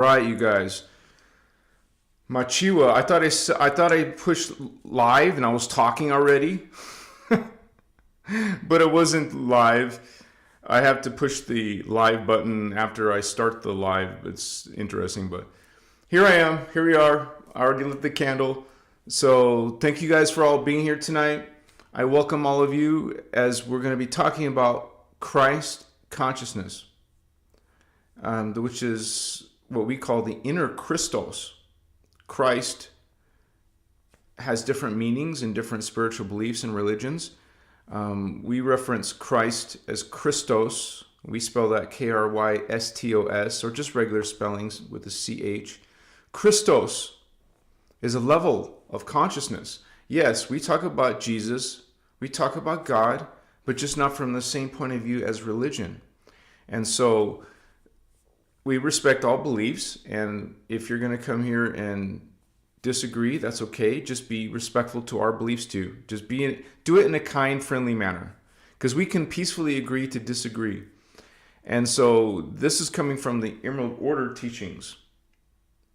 Right, you guys. Machiwa, I thought I pushed live and I was talking already, but it wasn't live. I have to push the live button after I start the live. It's interesting, but here I am. Here we are. I already lit the candle. So thank you guys for all being here tonight. I welcome all of you as we're going to be talking about Christ consciousness, which is what we call the inner Christos. Christ has different meanings in different spiritual beliefs and religions. We reference Christ as Christos. We spell that Krystos, or just regular spellings with a CH. Christos is a level of consciousness. Yes, we talk about Jesus, we talk about God, but just not from the same point of view as religion. And so we respect all beliefs, and if you're going to come here and disagree, that's okay. Just be respectful to our beliefs too. Just do it in a kind, friendly manner, because we can peacefully agree to disagree. And so this is coming from the Emerald Order teachings,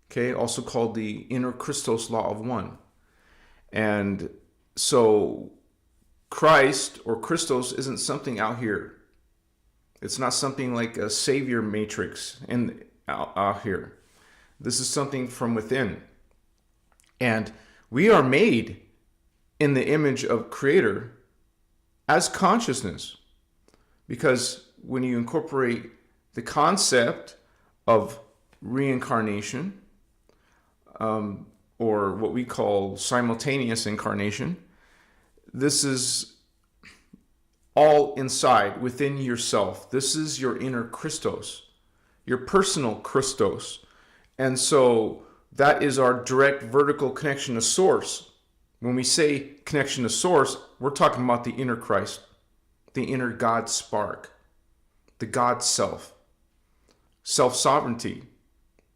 okay, also called the innerchristos law of one. And so Christ or Christos isn't something out here. It's not something like a savior matrix out here. This is something from within. And we are made in the image of Creator as consciousness. Because when you incorporate the concept of reincarnation, or what we call simultaneous incarnation, this is all inside, within yourself. This is your inner Christos, your personal Christos. And so that is our direct vertical connection to Source. When we say connection to Source, we're talking about the inner Christ, the inner God spark, the God self, self-sovereignty.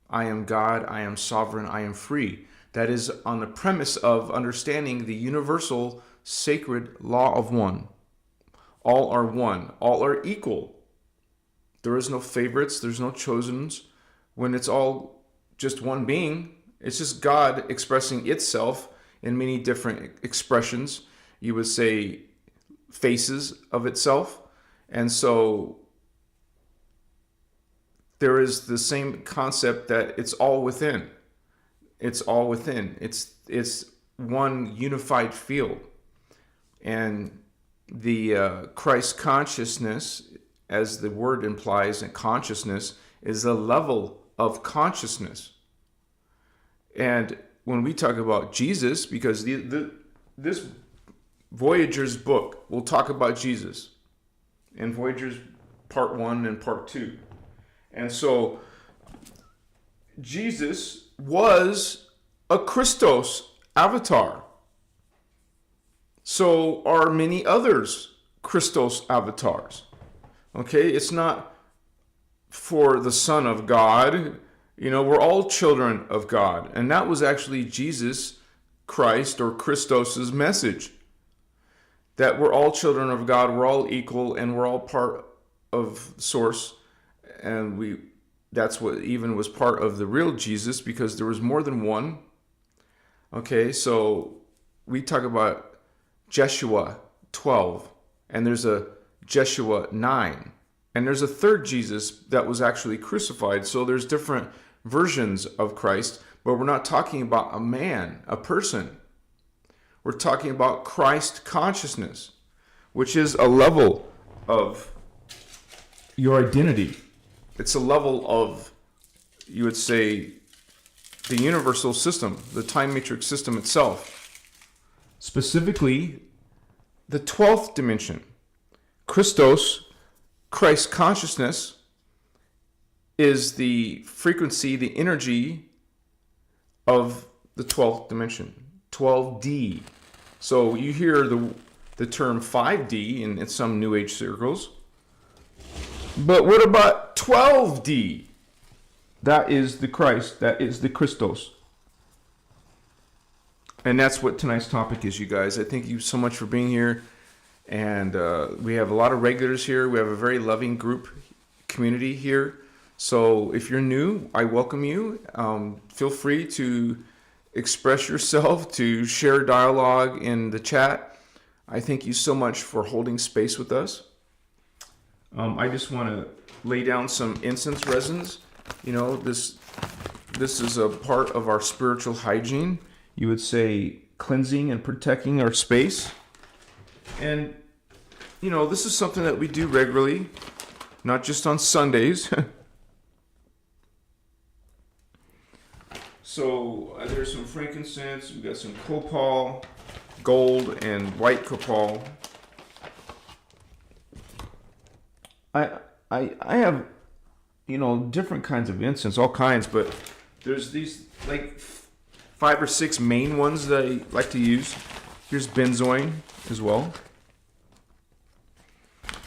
I am God, I am sovereign, I am free. That is on the premise of understanding the universal sacred law of one. All are one. All are equal. There is no favorites. There's no chosens. When it's all just one being, it's just God expressing itself in many different expressions. You would say faces of itself. And so there is the same concept that it's all within. It's all within. It's one unified field. And the Christ consciousness, as the word implies, and consciousness is a level of consciousness. And when we talk about Jesus, because this Voyager's book will talk about Jesus in Voyager's part 1 and part 2. And so Jesus was a Christos avatar. So are many others Christos avatars. Okay, it's not for the Son of God. You know, we're all children of God. And that was actually Jesus Christ or Christos's message. That we're all children of God, we're all equal, and we're all part of Source. And that's what even was part of the real Jesus, because there was more than one. Okay, so we talk about Jeshua 12, and there's a Jeshua 9, and there's a third Jesus that was actually crucified. So there's different versions of Christ, but we're not talking about a man, a person. We're talking about Christ consciousness, which is a level of your identity. It's a level of, you would say, the universal system, the time matrix system itself. Specifically, the 12th dimension. Christos, Christ consciousness, is the frequency, the energy of the 12th dimension, 12D. So you hear the term 5D in some New Age circles. But what about 12D? That is the Christ, that is the Christos. And that's what tonight's topic is, you guys. I thank you so much for being here. And we have a lot of regulars here. We have a very loving group community here. So if you're new, I welcome you. Feel free to express yourself, to share dialogue in the chat. I thank you so much for holding space with us. I just want to lay down some incense resins. You know, this is a part of our spiritual hygiene. You would say cleansing and protecting our space. And, you know, this is something that we do regularly, not just on Sundays. So there's some frankincense, we've got some copal, gold and white copal. I have, you know, different kinds of incense, all kinds, but there's these like 5 or 6 main ones that I like to use. Here's benzoin as well.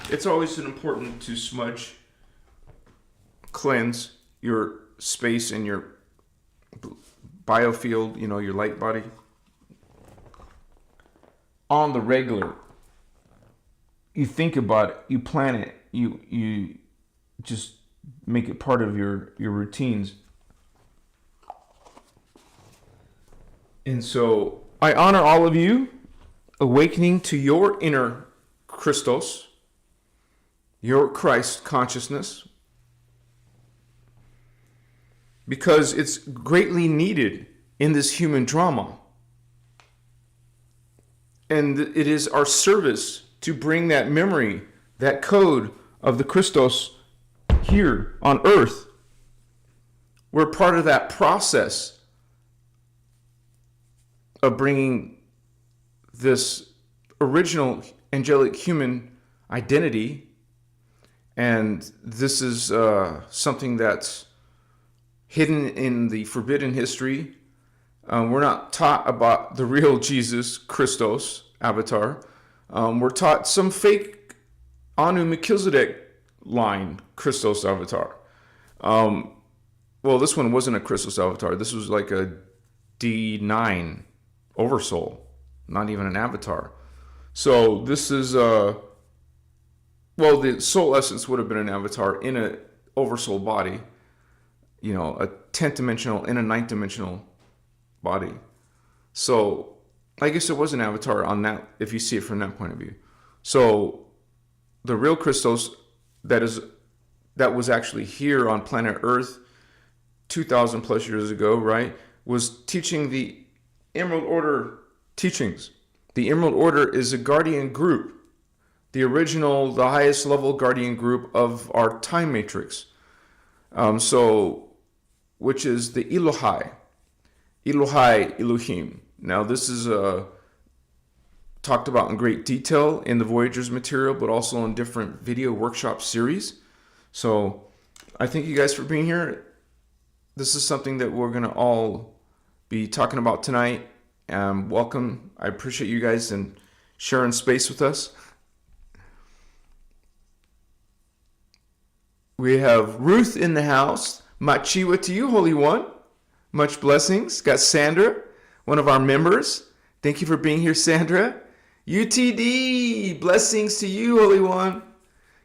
It's always important to smudge, cleanse your space and your biofield, you know, your light body on the regular. You think about it, you plan it, you just make it part of your routines. And so I honor all of you awakening to your inner Christos, your Christ consciousness, because it's greatly needed in this human drama. And it is our service to bring that memory, that code of the Christos here on earth. We're part of that process of bringing this original angelic human identity. And this is something that's hidden in the forbidden history. We're not taught about the real Jesus, Christos, avatar. We're taught some fake Anu Melchizedek line, Christos avatar. Well, this one wasn't a Christos avatar. This was like a D9 oversoul, not even an avatar. So this is, well, the soul essence would have been an avatar in an oversoul body. You know, a 10th dimensional in a 9th dimensional body. So I guess it was an avatar on that, if you see it from that point of view. So the real Christos that was actually here on planet Earth 2,000 plus years ago, right, was teaching the Emerald Order teachings. The Emerald Order is a guardian group, the original, the highest level guardian group of our time matrix. Which is the Elohai, Elohim. Now this is talked about in great detail in the Voyagers material, but also in different video workshop series. So I thank you guys for being here. This is something that we're going to all be talking about tonight. Welcome. I appreciate you guys and sharing space with us. We have Ruth in the house. Machiwa to you, Holy One. Much blessings. Got Sandra, one of our members. Thank you for being here, Sandra. UTD, blessings to you, Holy One.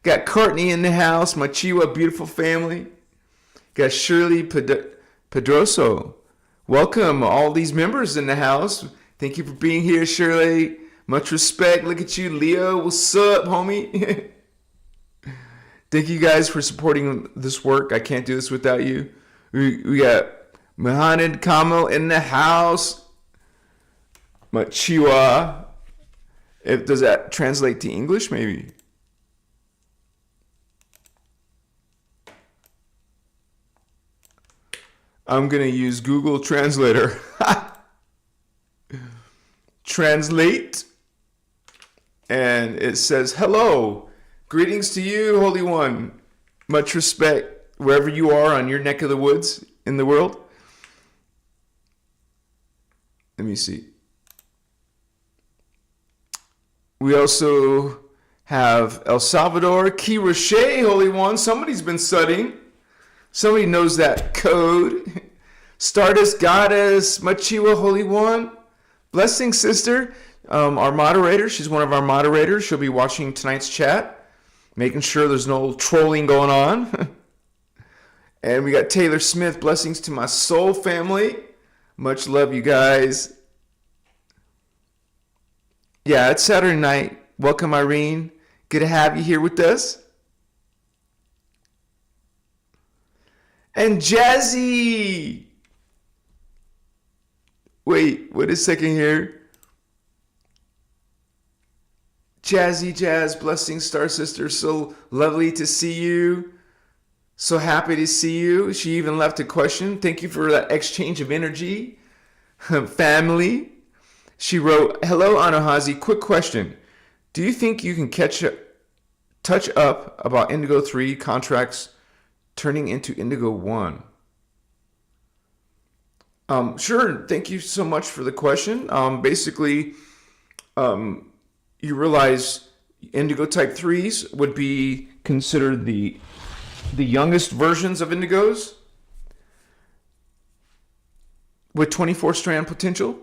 Got Courtney in the house. Machiwa, beautiful family. Got Shirley Pedroso. Welcome, all these members in the house. Thank you for being here, Shirley. Much respect. Look at you, Leo. What's up, homie? Thank you guys for supporting this work. I can't do this without you. We got Mohamed Kamal in the house. Machiwa. Does that translate to English, maybe? I'm going to use Google Translator. Translate. And it says, hello. Greetings to you, Holy One. Much respect wherever you are on your neck of the woods in the world. Let me see. We also have El Salvador, Key Roche, Holy One. Somebody's been studying. Somebody knows that code. Stardust Goddess, Machiwa, Holy One. Blessings, sister. Our moderator, she's one of our moderators. She'll be watching tonight's chat, making sure there's no trolling going on. And we got Taylor Smith. Blessings to my soul family. Much love, you guys. Yeah, it's Saturday night. Welcome, Irene. Good to have you here with us. And Jazzy. Wait a second here. Jazzy Jazz, blessings, Star Sister. So lovely to see you. So happy to see you. She even left a question. Thank you for that exchange of energy. Family. She wrote, hello, Anahazi. Quick question. Do you think you can touch up about Indigo 3 contracts turning into Indigo 1? Sure. Thank you so much for the question. Basically, you realize Indigo Type 3s would be considered the youngest versions of Indigos with 24-strand potential.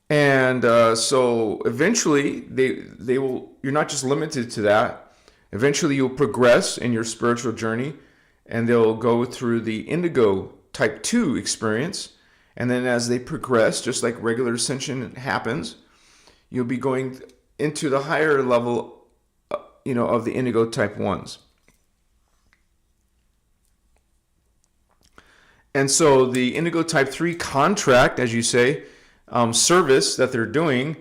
And so eventually they will, you're not just limited to that. Eventually you'll progress in your spiritual journey and they'll go through the Indigo Type 2 experience. And then as they progress, just like regular ascension happens, you'll be going into the higher level, of the Indigo Type 1s. And so the Indigo Type 3 contract, as you say, service that they're doing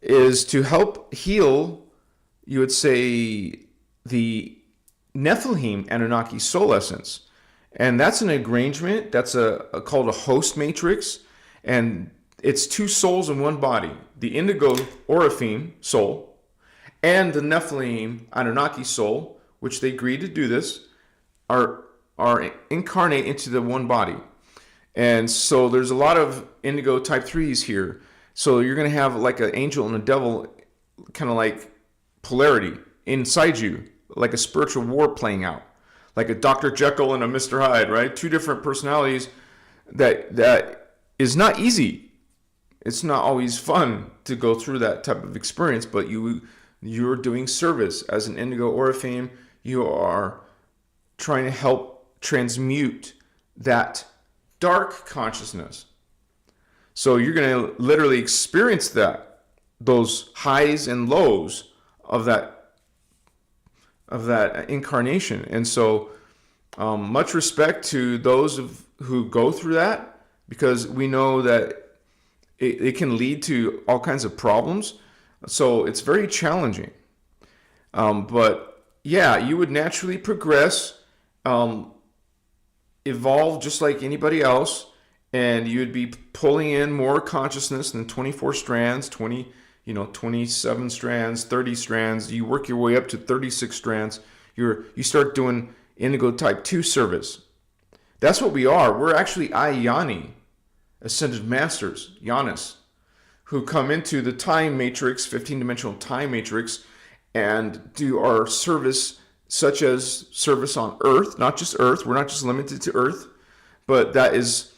is to help heal, you would say, the Nephilim Anunnaki soul essence. And that's an arrangement. That's called a host matrix. And it's two souls in one body. The Indigo Oraphim soul and the Nephilim Anunnaki soul, which they agreed to do this, are incarnate into the one body. And so there's a lot of Indigo Type 3s here. So you're going to have like an angel and a devil, kind of like polarity inside you, like a spiritual war playing out. Like a Dr. Jekyll and a Mr. Hyde, right? Two different personalities that is not easy. It's not always fun to go through that type of experience, but you're doing service as an Indigo Oraphim. You are trying to help transmute that dark consciousness. So you're going to literally experience those highs and lows of that incarnation. And so much respect to those who go through that, because we know that it can lead to all kinds of problems. So it's very challenging. But yeah, you would naturally progress, evolve just like anybody else, and you'd be pulling in more consciousness than 24 strands, 27 strands, 30 strands. You work your way up to 36 strands. You start doing Indigo Type 2 service. That's what we are. We're actually Ayani, Ascended Masters, Yanis, who come into the time matrix, 15-dimensional time matrix, and do our service, such as service on Earth, not just Earth. We're not just limited to Earth, but that is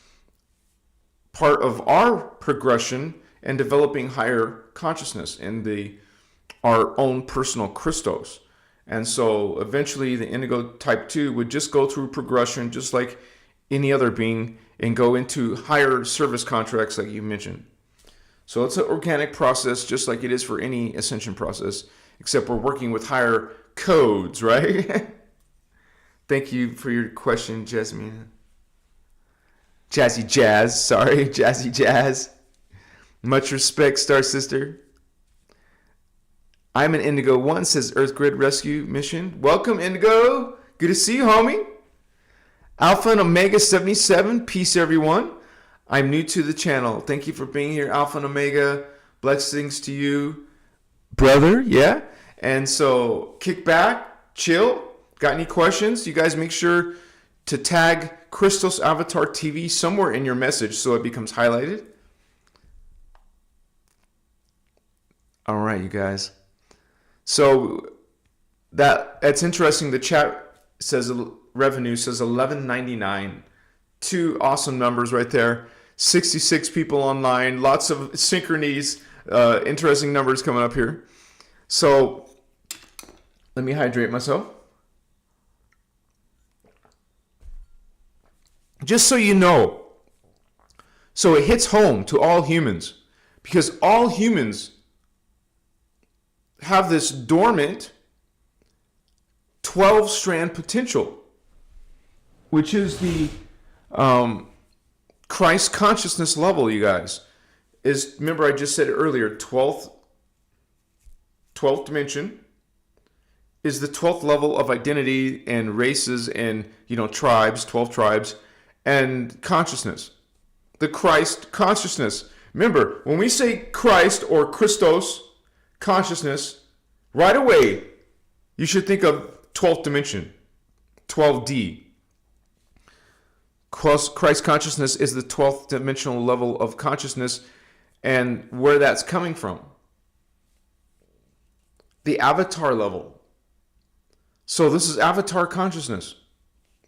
part of our progression and developing higher consciousness in our own personal Christos. And so eventually the Indigo Type 2 would just go through progression just like any other being and go into higher service contracts like you mentioned. So it's an organic process just like it is for any ascension process, except we're working with higher codes, right? Thank you for your question, Jasmine. Jazzy Jazz. Much respect, Star Sister. I'm an Indigo 1, says Earth Grid Rescue Mission. Welcome, Indigo. Good to see you, homie. Alpha and Omega 77. Peace, everyone. I'm new to the channel. Thank you for being here, Alpha and Omega. Blessings to you, brother. Yeah. And so kick back, chill. Got any questions? You guys make sure to tag Christos Avatar TV somewhere in your message so it becomes highlighted. All right, you guys. So that's interesting. The chat says revenue says $11.99. Two awesome numbers right there. 66 people online. Lots of synchronies. Interesting numbers coming up here. So let me hydrate myself. Just so you know. So it hits home to all humans, because all humans have this dormant 12-strand potential, which is the Christ consciousness level, you guys. Remember I just said earlier, 12th dimension is the 12th level of identity and races and, tribes, 12 tribes, and consciousness. The Christ consciousness. Remember, when we say Christ or Christos consciousness, right away, you should think of 12th dimension, 12D. Christ consciousness is the 12th dimensional level of consciousness, and where that's coming from. The avatar level. So this is avatar consciousness.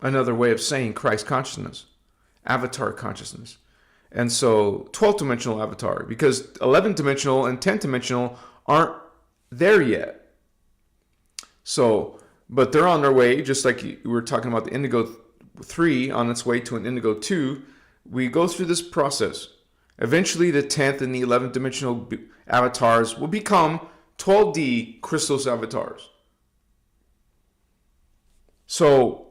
Another way of saying Christ consciousness. Avatar consciousness. And so 12th dimensional avatar, because 11th dimensional and 10th dimensional aren't there yet. So, but they're on their way, just like we were talking about the Indigo 3 on its way to an Indigo 2. We go through this process. Eventually the 10th and the 11th dimensional avatars will become 12D Christos avatars. So,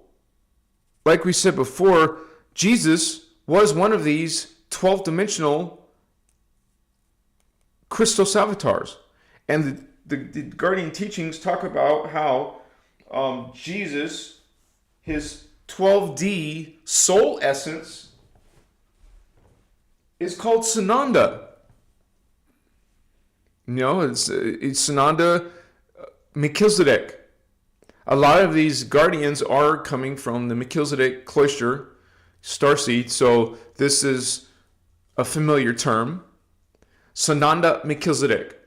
like we said before, Jesus was one of these 12th dimensional Christos avatars. And the Guardian teachings talk about how Jesus, his 12D soul essence, is called Sananda. It's Sananda Melchizedek. A lot of these guardians are coming from the Melchizedek cloister, starseed, so this is a familiar term. Sananda Melchizedek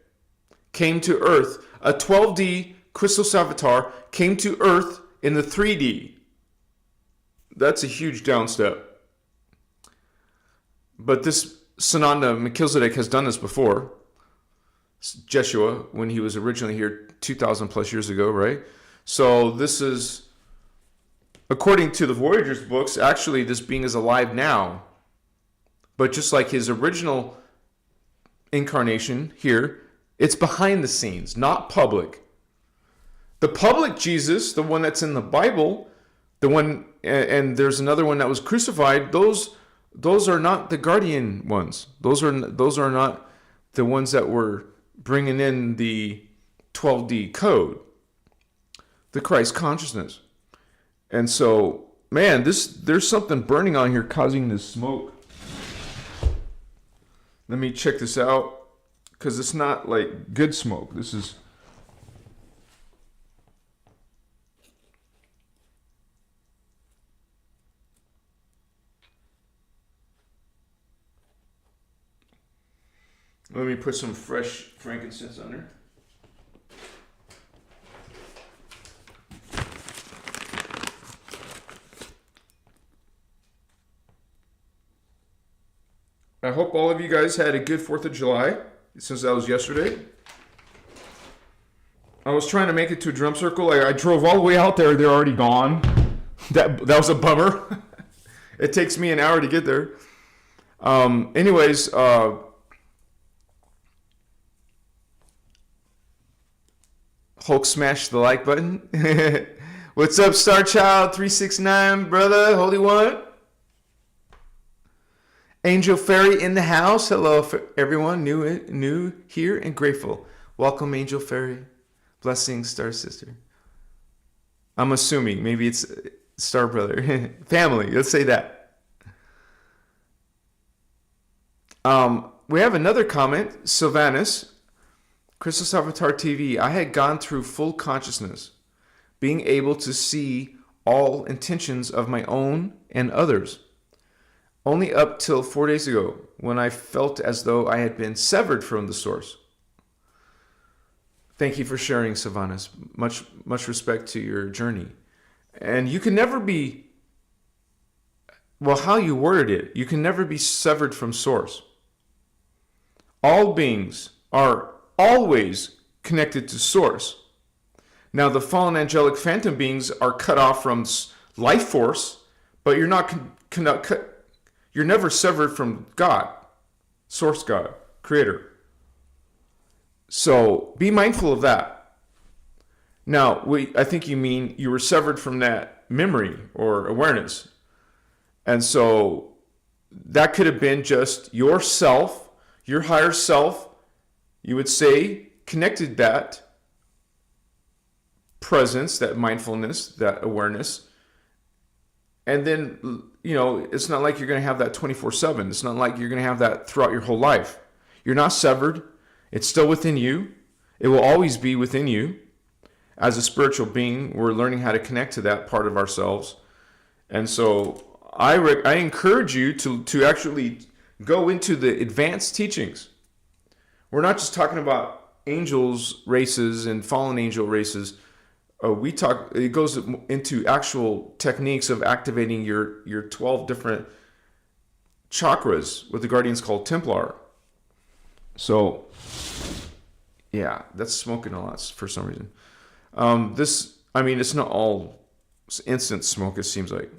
came to Earth. A 12D Christos avatar came to Earth in the 3D. That's a huge downstep. But this Sananda Melchizedek has done this before. Jeshua, when he was originally here 2,000 plus years ago, right? So this is, according to the Voyager's books, actually this being is alive now. But just like his original incarnation here, it's behind the scenes, not public. The public Jesus, the one that's in the Bible, the one, and there's another one that was crucified, those are not the guardian ones. Those are not the ones that were bringing in the 12D code, the Christ consciousness. And so, man, there's something burning on here causing this smoke. Let me check this out, because it's not like good smoke. This is... Let me put some fresh frankincense on there. I hope all of you guys had a good 4th of July, since that was yesterday. I was trying to make it to a drum circle. I drove all the way out there. They're already gone. That was a bummer. It takes me an hour to get there. Anyways, Hulk smashed the like button. What's up, Star Child 369, brother, Holy One? Angel Fairy in the house. Hello, everyone, new here and grateful. Welcome, Angel Fairy. Blessings, Star Sister. I'm assuming maybe it's Star Brother. Family, let's say that. We have another comment, Sylvanus. Christos Avatar TV, I had gone through full consciousness, being able to see all intentions of my own and others. Only up till 4 days ago, when I felt as though I had been severed from the source. Thank you for sharing, Sylvanus. Much respect to your journey. And you can never be, well, how you worded it, you can never be severed from source. All beings are always connected to source. Now, the fallen angelic phantom beings are cut off from life force, but you're not you're never severed from God, source God, creator. So be mindful of that. Now, I think you mean you were severed from that memory or awareness. And so that could have been just yourself, your higher self, you would say, connected that presence, that mindfulness, that awareness. And then, it's not like you're going to have that 24/7. It's not like you're going to have that throughout your whole life. You're not severed. It's still within you. It will always be within you. As a spiritual being, we're learning how to connect to that part of ourselves. And so I encourage you to actually go into the advanced teachings. We're not just talking about angels races and fallen angel races. It goes into actual techniques of activating your 12 different chakras, what the Guardians call Templar. So, yeah, that's smoking a lot for some reason. It's not all instant smoke, it seems like.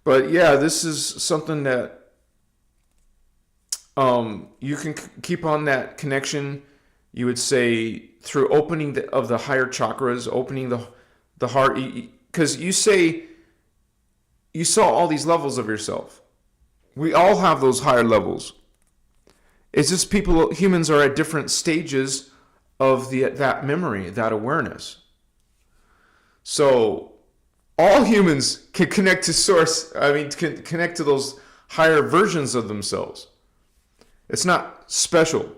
But yeah, this is something that you can keep on that connection, you would say, through opening of the higher chakras, opening the heart. Because you say you saw all these levels of yourself. We all have those higher levels. It's just humans are at different stages of that memory, that awareness. So all humans can connect to source, can connect to those higher versions of themselves. It's not special,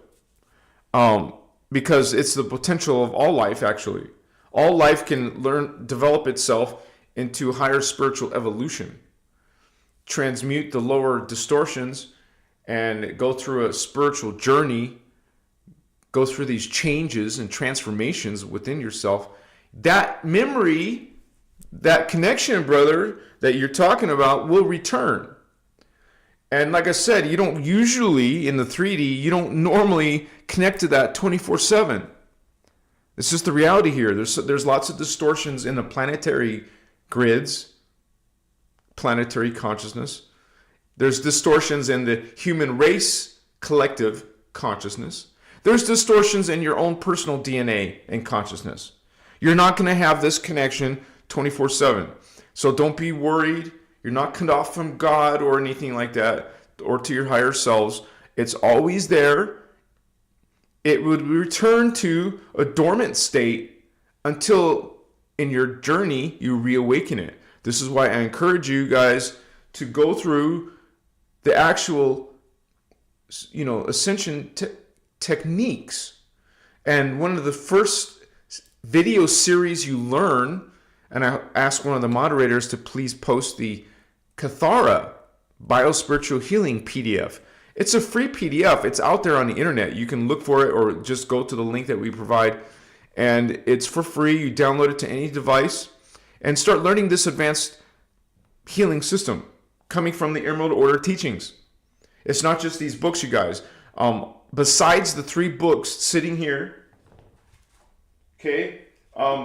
because it's the potential of all life, actually. All life can develop itself into higher spiritual evolution, transmute the lower distortions, and go through a spiritual journey, go through these changes and transformations within yourself. That memory, that connection, brother, that you're talking about will return. And like I said, you don't usually, in the 3D, you don't normally connect to that 24/7. It's just the reality here. There's lots of distortions in the planetary grids, planetary consciousness. There's distortions in the human race collective consciousness. There's distortions in your own personal DNA and consciousness. You're not going to have this connection 24/7. So don't be worried. You're not cut off from God or anything like that, or to your higher selves. It's always there. It would return to a dormant state until in your journey you reawaken it. This is why I encourage you guys to go through the actual, ascension techniques. And one of the first video series you learn, and I asked one of the moderators to please post the Cathara Biospiritual Healing PDF. It's a free PDF. It's out there on the internet. You can look for it or just go to the link that we provide. And it's for free. You download it to any device and start learning this advanced healing system coming from the Emerald Order teachings. It's not just these books, you guys. Besides the 3 books sitting here, okay,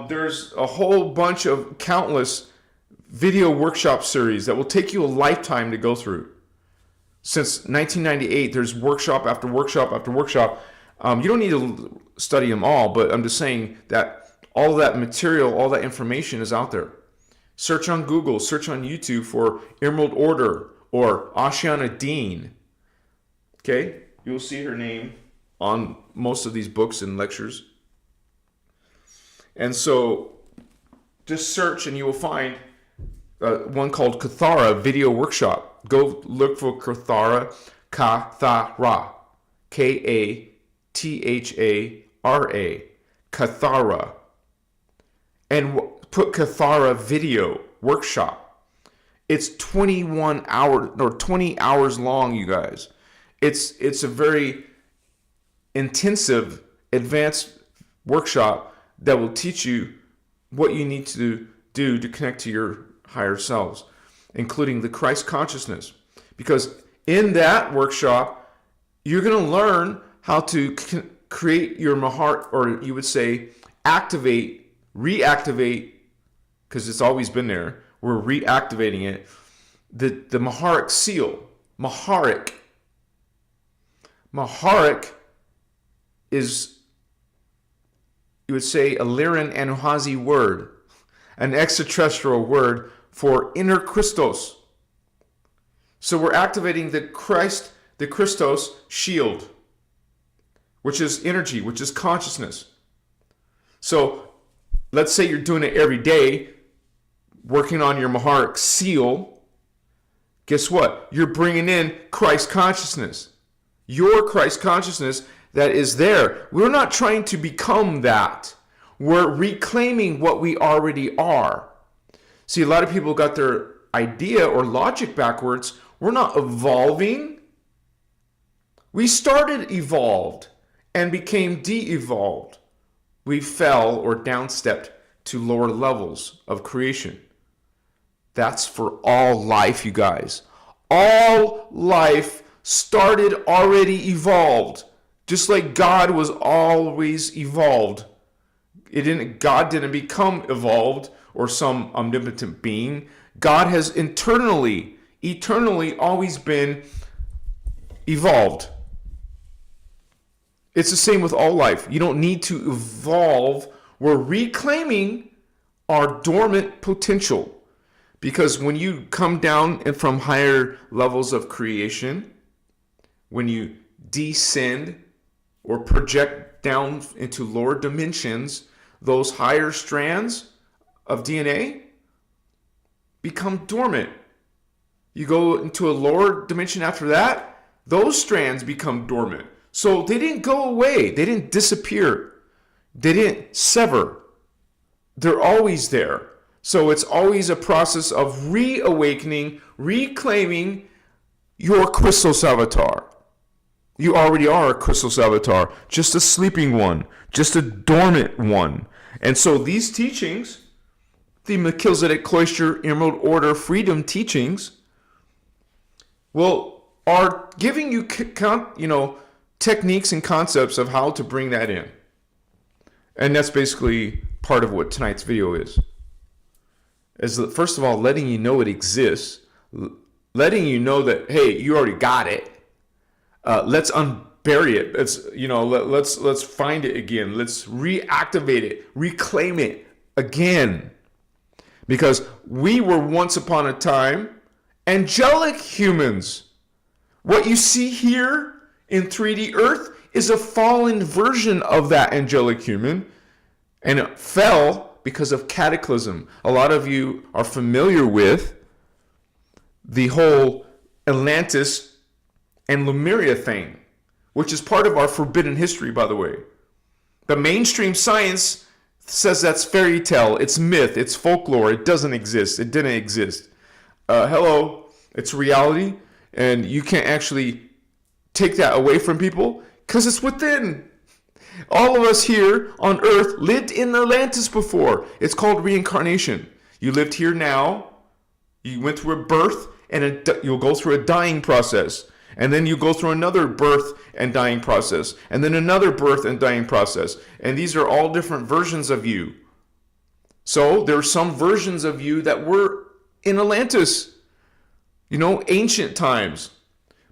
there's a whole bunch of countless video workshop series that will take you a lifetime to go through. Since 1998, there's workshop after workshop after workshop. You don't need to study them all, but I'm just saying that all of that material, all that information is out there. Search on Google, search on YouTube for Emerald Order or Ashiana Dean. Okay, you'll see her name on most of these books and lectures. And so just search and you will find one called Cathara Video Workshop. Go look for Cathara, Cathara, Kathara, Cathara, and put Cathara Video Workshop. It's 21 hours or 20 hours long, you guys. It's a very intensive, advanced workshop that will teach you what you need to do to connect to your higher selves, including the Christ consciousness. Because in that workshop, you're going to learn how to create your Mahart, or you would say activate, reactivate, because it's always been there, We're reactivating it. The Maharic seal. Maharic is, you would say, a Lyran Anuhazi word, an extraterrestrial word for innerchristos. So we're activating the Christos shield, which is energy, which is consciousness. So let's say you're doing it every day, working on your Maharic seal. Guess what? You're bringing in Christ consciousness. Your Christ consciousness that is there. We're not trying to become that. We're reclaiming what we already are. See, a lot of people got their idea or logic backwards. We're not evolving. We started evolved and became de-evolved. We fell or downstepped to lower levels of creation. That's for all life, you guys. All life started already evolved. Just like God was always evolved. God didn't become evolved or some omnipotent being. God has eternally always been evolved. It's the same with all life. You don't need to evolve. We're reclaiming our dormant potential. Because when you come down and from higher levels of creation, when you descend or project down into lower dimensions, those higher strands of DNA become dormant. You go into a lower dimension after that, those strands become dormant. So they didn't go away. They didn't disappear. They didn't sever. They're always there. So it's always a process of reawakening, reclaiming your Christos avatar. You already are a Christos avatar, just a sleeping one, just a dormant one. And so these teachings, the Melchizedek Cloister Emerald Order Freedom teachings, are giving you techniques and concepts of how to bring that in. And that's basically part of what tonight's video is. First of all, letting you know it exists, letting you know that, hey, you already got it. Let's unbury it. Let's find it again. Let's reactivate it, reclaim it again. Because we were once upon a time angelic humans. What you see here in 3D Earth is a fallen version of that angelic human, and it fell because of cataclysm. A lot of you are familiar with the whole Atlantis and Lemuria thing, which is part of our forbidden history, by the way. The mainstream science says that's fairy tale, it's myth, it's folklore, it doesn't exist, it didn't exist. Hello, it's reality, and you can't actually take that away from people because it's within. All of us here on Earth lived in Atlantis before. It's called reincarnation. You lived here now, you went through a birth, and you'll go through a dying process. And then you go through another birth and dying process. And then another birth and dying process. And these are all different versions of you. So there are some versions of you that were in Atlantis. Ancient times.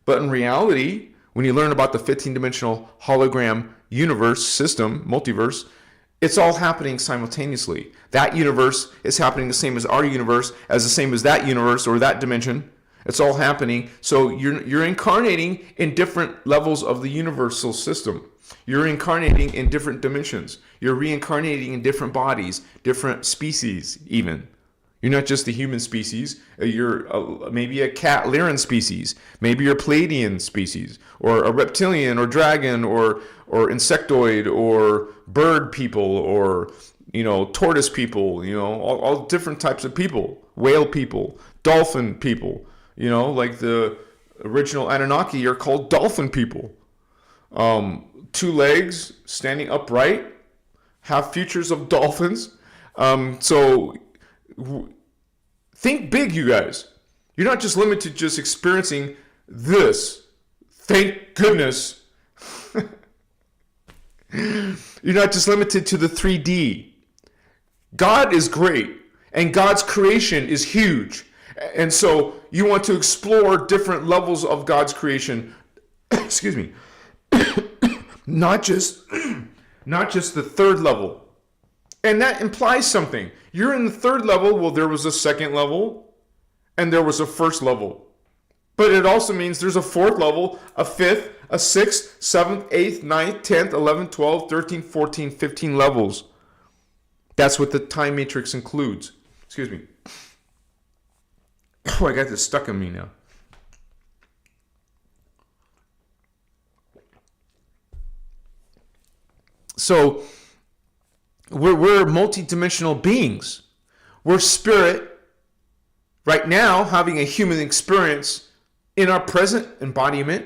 But in reality, when you learn about the 15-dimensional hologram universe system, multiverse, it's all happening simultaneously. That universe is happening the same as our universe, as the same as that universe or that dimension. It's all happening. So you're incarnating in different levels of the universal system. You're incarnating in different dimensions. You're reincarnating in different bodies, different species even. You're not just the human species. You're maybe a cat Lyran species. Maybe you're a Pleiadian species, or a reptilian, or dragon, or insectoid, or bird people, or tortoise people. All different types of people. Whale people, dolphin people. Like the original Anunnaki are called dolphin people. 2 legs, standing upright, have features of dolphins. So think big, you guys. You're not just limited to just experiencing this. Thank goodness. You're not just limited to the 3D. God is great. And God's creation is huge. And so you want to explore different levels of God's creation. Excuse me. Not just the third level. And that implies something. You're in the third level. Well, there was a second level and there was a first level. But it also means there's a fourth level, a fifth, a sixth, seventh, eighth, ninth, 10th, 11th, 12th, 13th, 14th, 15 levels. That's what the time matrix includes. Excuse me. Oh, I got this stuck in me now. So we're multidimensional beings. We're spirit right now having a human experience in our present embodiment,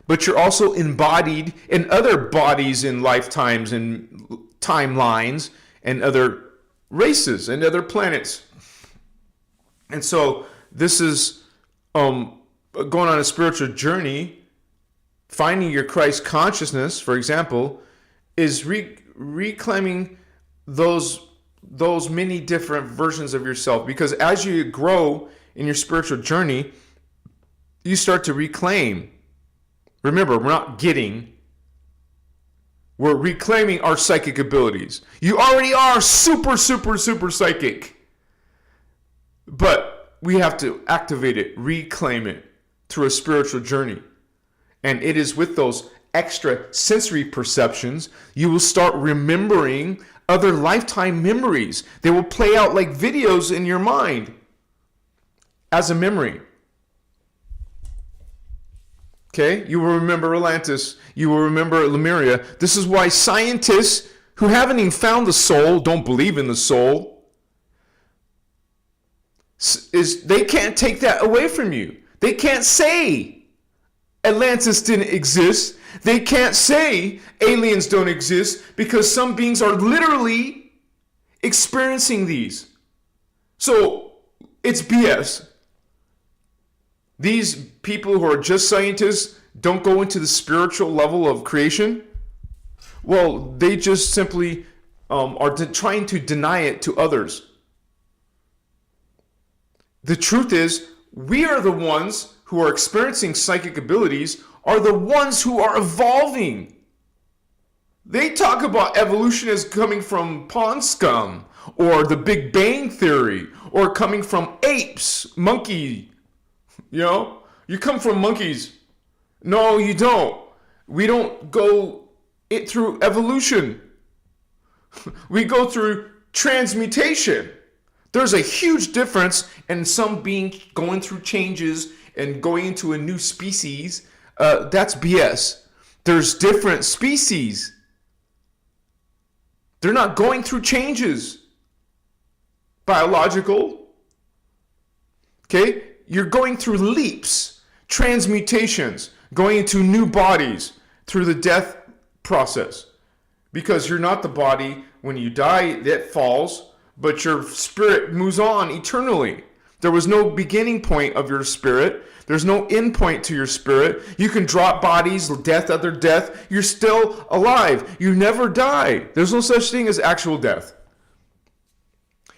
but you're also embodied in other bodies in lifetimes and timelines and other races and other planets. And so this is going on a spiritual journey. Finding your Christ consciousness, for example, is reclaiming those many different versions of yourself. Because as you grow in your spiritual journey, you start to reclaim. Remember, we're not getting. We're reclaiming our psychic abilities. You already are super, super, super psychic. But we have to activate it, reclaim it through a spiritual journey. And it is with those extra sensory perceptions, you will start remembering other lifetime memories. They will play out like videos in your mind as a memory. Okay? You will remember Atlantis. You will remember Lemuria. This is why scientists who haven't even found the soul, don't believe in the soul, they can't take that away from you. They can't say Atlantis didn't exist. They can't say aliens don't exist because some beings are literally experiencing these. So it's BS. These people who are just scientists don't go into the spiritual level of creation. Well, they just simply are trying to deny it to others. The truth is, we are the ones who are experiencing psychic abilities, are the ones who are evolving. They talk about evolution as coming from pond scum, or the Big Bang Theory, or coming from apes, monkey. You come from monkeys. No, you don't. We don't go it through evolution. We go through transmutation. There's a huge difference in some being going through changes and going into a new species. That's BS. There's different species. They're not going through changes. Biological. Okay? You're going through leaps, transmutations, going into new bodies through the death process. Because you're not the body. When you die, that falls, but your spirit moves on eternally. There was no beginning point of your spirit. There's no end point to your spirit. You can drop bodies, death after death. You're still alive. You never die. There's no such thing as actual death.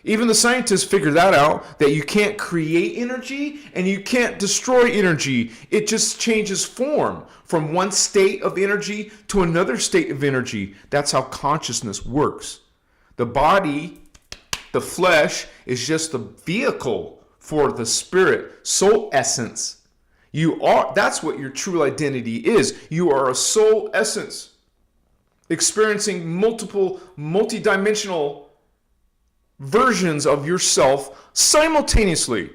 Even the scientists figured that out, that you can't create energy and you can't destroy energy. It just changes form from one state of energy to another state of energy. That's how consciousness works. The body, the flesh, is just the vehicle for the spirit, soul essence. That's what your true identity is. You are a soul essence, experiencing multidimensional versions of yourself simultaneously.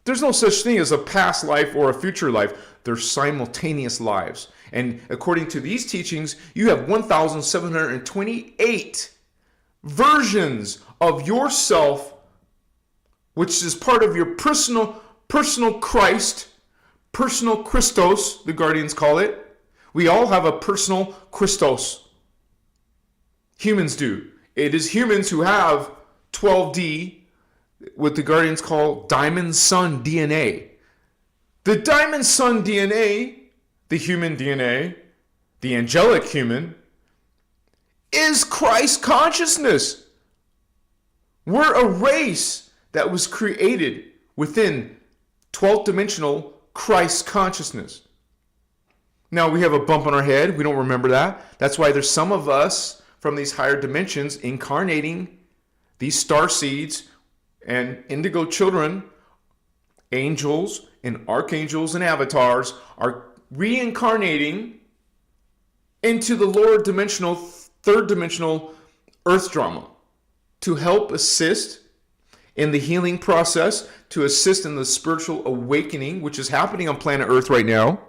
There's no such thing as a past life or a future life. They're simultaneous lives. And according to these teachings, you have 1,728 versions of yourself, which is part of your personal Christ, personal Christos, the Guardians call it. We all have a personal Christos. Humans do. It is humans who have 12D, what the Guardians call Diamond Sun DNA. The Diamond Sun DNA, the human DNA, the angelic human, is Christ consciousness. We're a race that was created within 12th dimensional Christ consciousness. Now we have a bump on our head. We don't remember that. That's why there's some of us from these higher dimensions incarnating these star seeds and indigo children, angels and archangels and avatars are reincarnating into the lower dimensional, third dimensional earth drama to help assist in the healing process, to assist in the spiritual awakening, which is happening on planet Earth right now,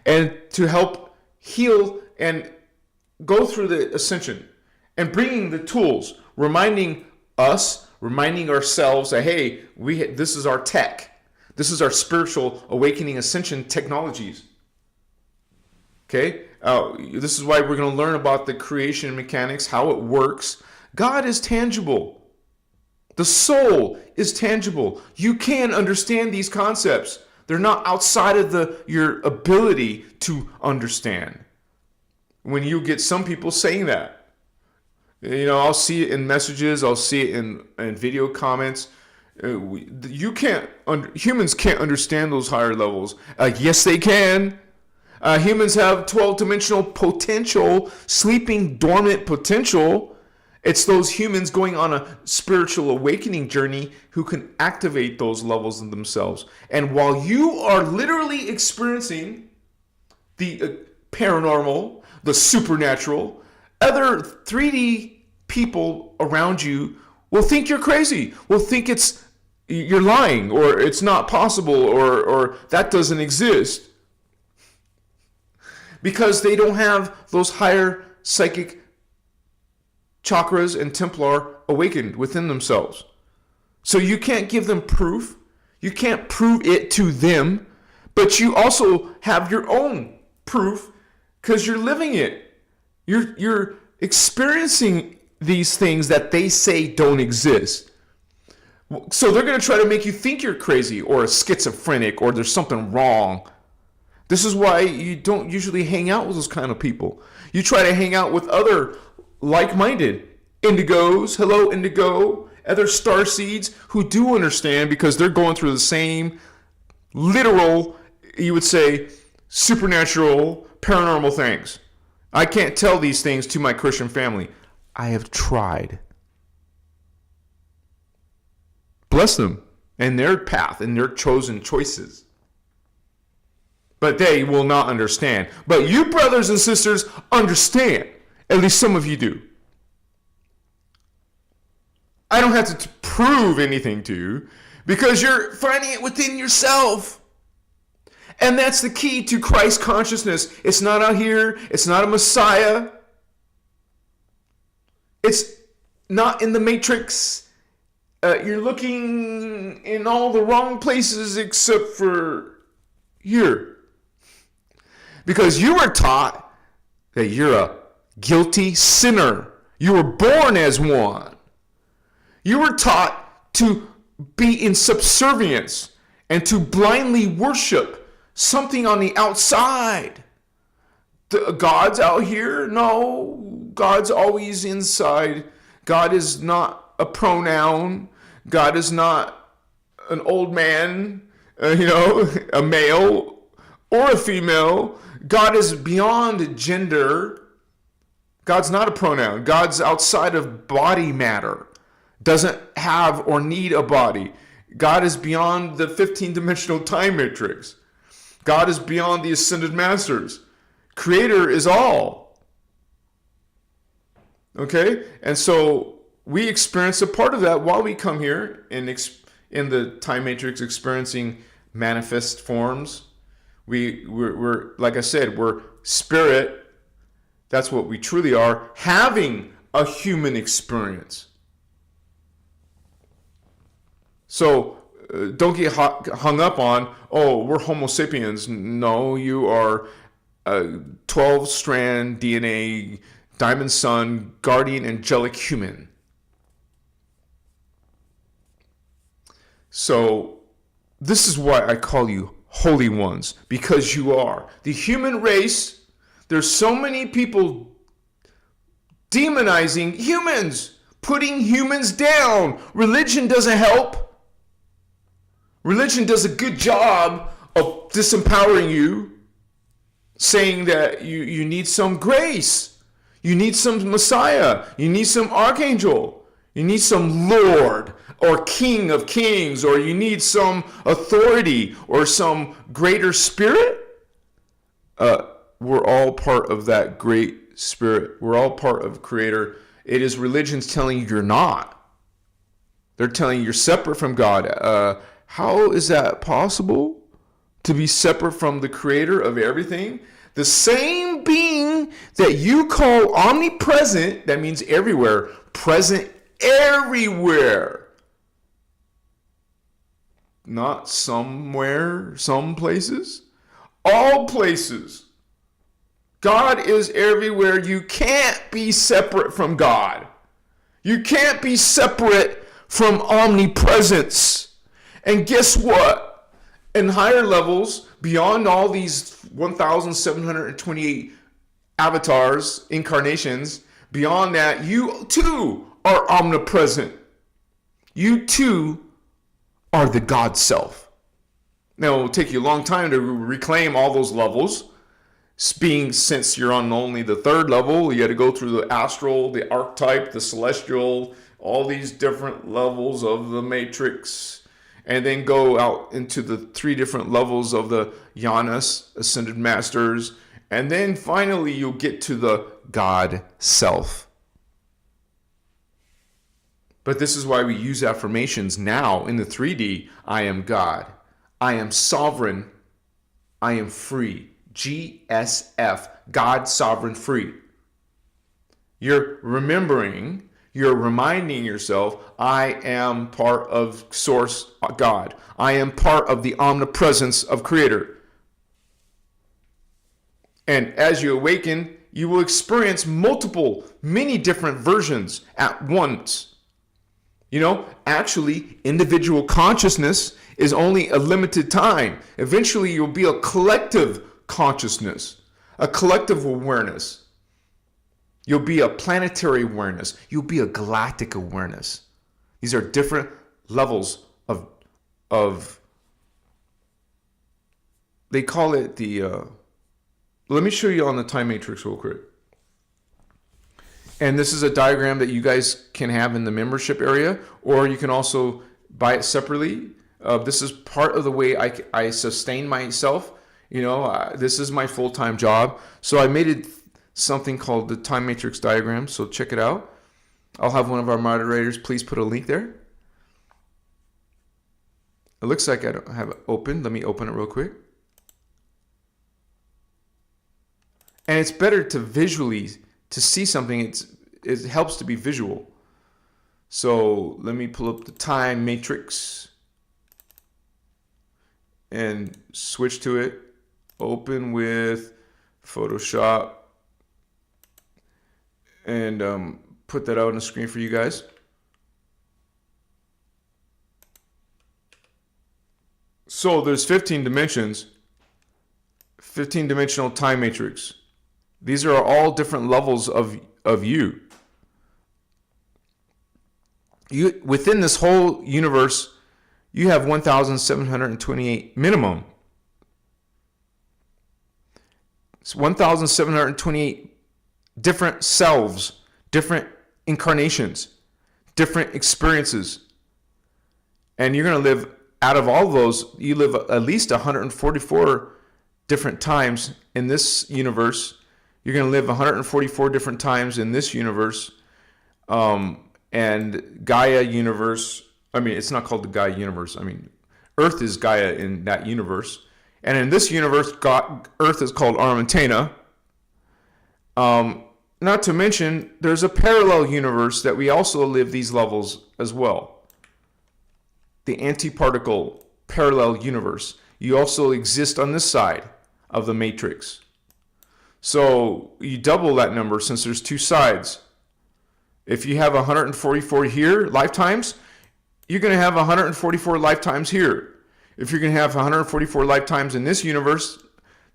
and to help heal and go through the ascension and bringing the tools, reminding us, reminding ourselves that, hey, this is our tech. This is our spiritual awakening ascension technologies. Okay? This is why we're going to learn about the creation mechanics, how it works. God is tangible. The soul is tangible. You can understand these concepts. They're not outside of your ability to understand. When you get some people saying that, I'll see it in messages, I'll see it in video comments. Humans can't understand those higher levels. Yes, they can. Humans have 12-dimensional potential, sleeping dormant potential. It's those humans going on a spiritual awakening journey who can activate those levels in themselves. And while you are literally experiencing the paranormal, the supernatural, other 3D people around you will think you're crazy, will think you're lying, or it's not possible, or that doesn't exist. Because they don't have those higher psychic chakras and Templar awakened within themselves. So you can't give them proof. You can't prove it to them. But you also have your own proof because you're living it. You're experiencing these things that they say don't exist. So they're going to try to make you think you're crazy or a schizophrenic or there's something wrong. This is why you don't usually hang out with those kind of people. You try to hang out with other like-minded indigos, hello indigo, other star seeds who do understand because they're going through the same literal, you would say, supernatural, paranormal things. I can't tell these things to my Christian family. I have tried. Bless them and their path and their chosen choices. But they will not understand. But you, brothers and sisters, understand. At least some of you do. I don't have to prove anything to you because you're finding it within yourself. And that's the key to Christ consciousness. It's not out here. It's not a Messiah. It's not in the Matrix. You're looking in all the wrong places except for here. Because you were taught that you're a guilty sinner. You were born as one. You were taught to be in subservience and to blindly worship something on the outside. God's out here? No, God's always inside. God is not a pronoun. God is not an old man, a male or a female. God is beyond gender. God's not a pronoun. God's outside of body matter. Doesn't have or need a body. God is beyond the 15-dimensional time matrix. God is beyond the ascended masters. Creator is all. Okay? And so we experience a part of that while we come here in the time matrix experiencing manifest forms. We're like I said, we're spirit. That's what we truly are, having a human experience. So don't get hung up on, we're Homo sapiens. No, you are a 12-strand DNA, diamond sun, guardian, angelic human. So this is why I call you holy ones, because you are. The human race, there's so many people demonizing humans, putting humans down. Religion doesn't help. Religion does a good job of disempowering you, saying that you need some grace. You need some Messiah. You need some archangel. You need some Lord or King of Kings, or you need some authority or some greater spirit. We're all part of that great spirit. We're all part of Creator. It is religions telling you you're not. They're telling you you're separate from God. How is that possible? To be separate from the Creator of everything? The same being that you call omnipresent, that means everywhere, present everywhere. Not somewhere, some places. All places. God is everywhere. You can't be separate from God. You can't be separate from omnipresence. And guess what? In higher levels, beyond all these 1,728 avatars, incarnations, beyond that, you too are omnipresent. You too are the God self. Now, it will take you a long time to reclaim all those levels. Since you're on only the third level, you got to go through the astral, the archetype, the celestial, all these different levels of the matrix, and then go out into the 3 different levels of the Yanas, ascended masters, and then finally you'll get to the God self. But this is why we use affirmations now in the 3D. I am God. I am sovereign. I am free. GSF, God, sovereign, free. You're remembering, you're reminding yourself, I am part of Source God. I am part of the omnipresence of Creator. And as you awaken, you will experience many different versions at once. Actually, individual consciousness is only a limited time. Eventually, you'll be a collective consciousness, a collective awareness. You'll be a planetary awareness. You'll be a galactic awareness. These are different levels of they call it let me show you on the time matrix real quick. And this is a diagram that you guys can have in the membership area, or you can also buy it separately. This is part of the way I sustain myself. This is my full-time job. So I made something called the time matrix diagram. So check it out. I'll have one of our moderators please put a link there. It looks like I don't have it open. Let me open it real quick. And it's better to see something. It helps to be visual. So let me pull up the time matrix and switch to it. Open with Photoshop and put that out on the screen for you guys. So there's 15 dimensions, 15-dimensional time matrix. These are all different levels of you. Within this whole universe, you have 1,728 minimum. It's 1,728 different selves, different incarnations, different experiences. And you're going to live, out of all those, you live at least 144 different times in this universe. You're going to live 144 different times in this universe. And Gaia universe, it's not called the Gaia universe. Earth is Gaia in that universe. And in this universe, Earth is called Armentana. Not to mention, there's a parallel universe that we also live these levels as well. The antiparticle parallel universe. You also exist on this side of the matrix. So you double that number since there's 2 sides. If you have 144 here, lifetimes, you're going to have 144 lifetimes here. If you're going to have 144 lifetimes in this universe,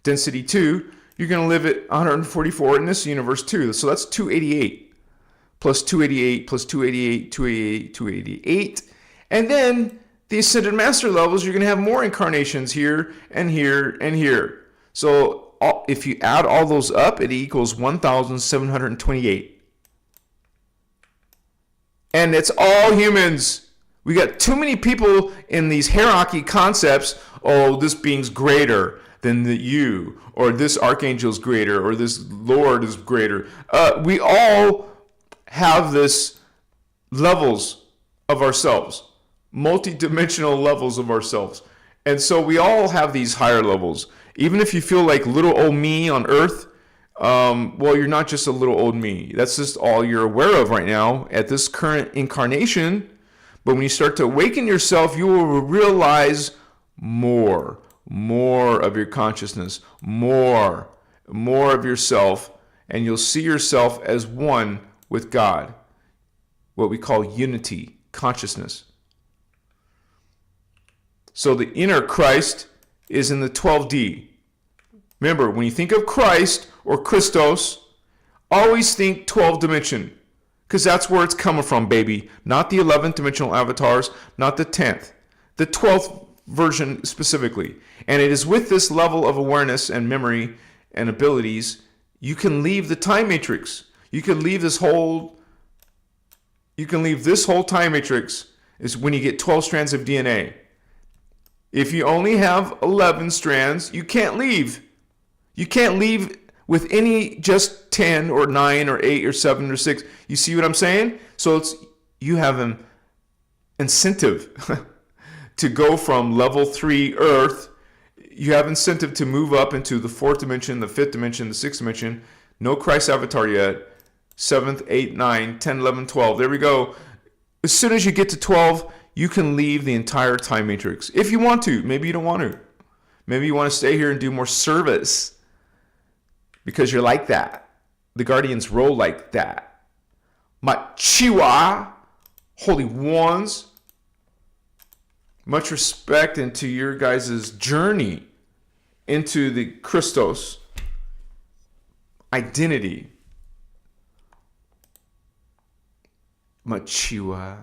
density 2, you're going to live at 144 in this universe too. So that's 288. plus 288, plus 288, 288, 288. And then the Ascended Master levels, you're going to have more incarnations here and here and here. So if you add all those up, it equals 1,728. And it's all humans. We got too many people in these hierarchy concepts. Oh, this being's greater than you, or this archangel's greater, or this Lord is greater. We all have this levels of ourselves, multi-dimensional levels of ourselves. And so we all have these higher levels. Even if you feel like little old me on earth, well, you're not just a little old me. That's just all you're aware of right now at this current incarnation. But when you start to awaken yourself, you will realize more of your consciousness, more of yourself, and you'll see yourself as one with God, what we call unity, consciousness. So the inner Christ is in the 12D. Remember, when you think of Christ or Christos, always think 12 dimension, because that's where it's coming from, baby. Not the 11th dimensional avatars, not the 10th. The 12th version specifically. And it is with this level of awareness and memory and abilities, you can leave the time matrix. You can leave this whole time matrix is when you get 12 strands of DNA. If you only have 11 strands, you can't leave. You can't leave with any just 10 or 9 or 8 or 7 or 6. You see what I'm saying? So you have an incentive to go from level 3 Earth. You have incentive to move up into the 4th dimension, the 5th dimension, the 6th dimension. No Christ avatar yet. 7th, 8th, 9, 10, 11, 12. There we go. As soon as you get to 12, you can leave the entire time matrix. If you want to. Maybe you don't want to. Maybe you want to stay here and do more service because you're like that. The Guardians roll like that. Machiwa, Holy Ones. Much respect into your guys' journey into the Christos identity. Machiwa.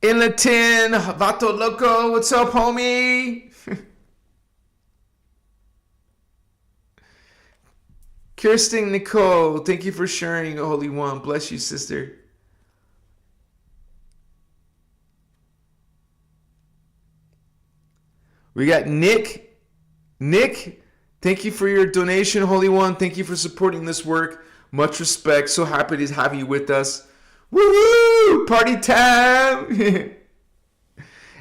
In Latin, Vato Loco, what's up, homie? Kirsten Nicole, thank you for sharing, Holy One. Bless you, sister. We got Nick. Nick, thank you for your donation, Holy One. Thank you for supporting this work. Much respect. So happy to have you with us. Woohoo! Party time!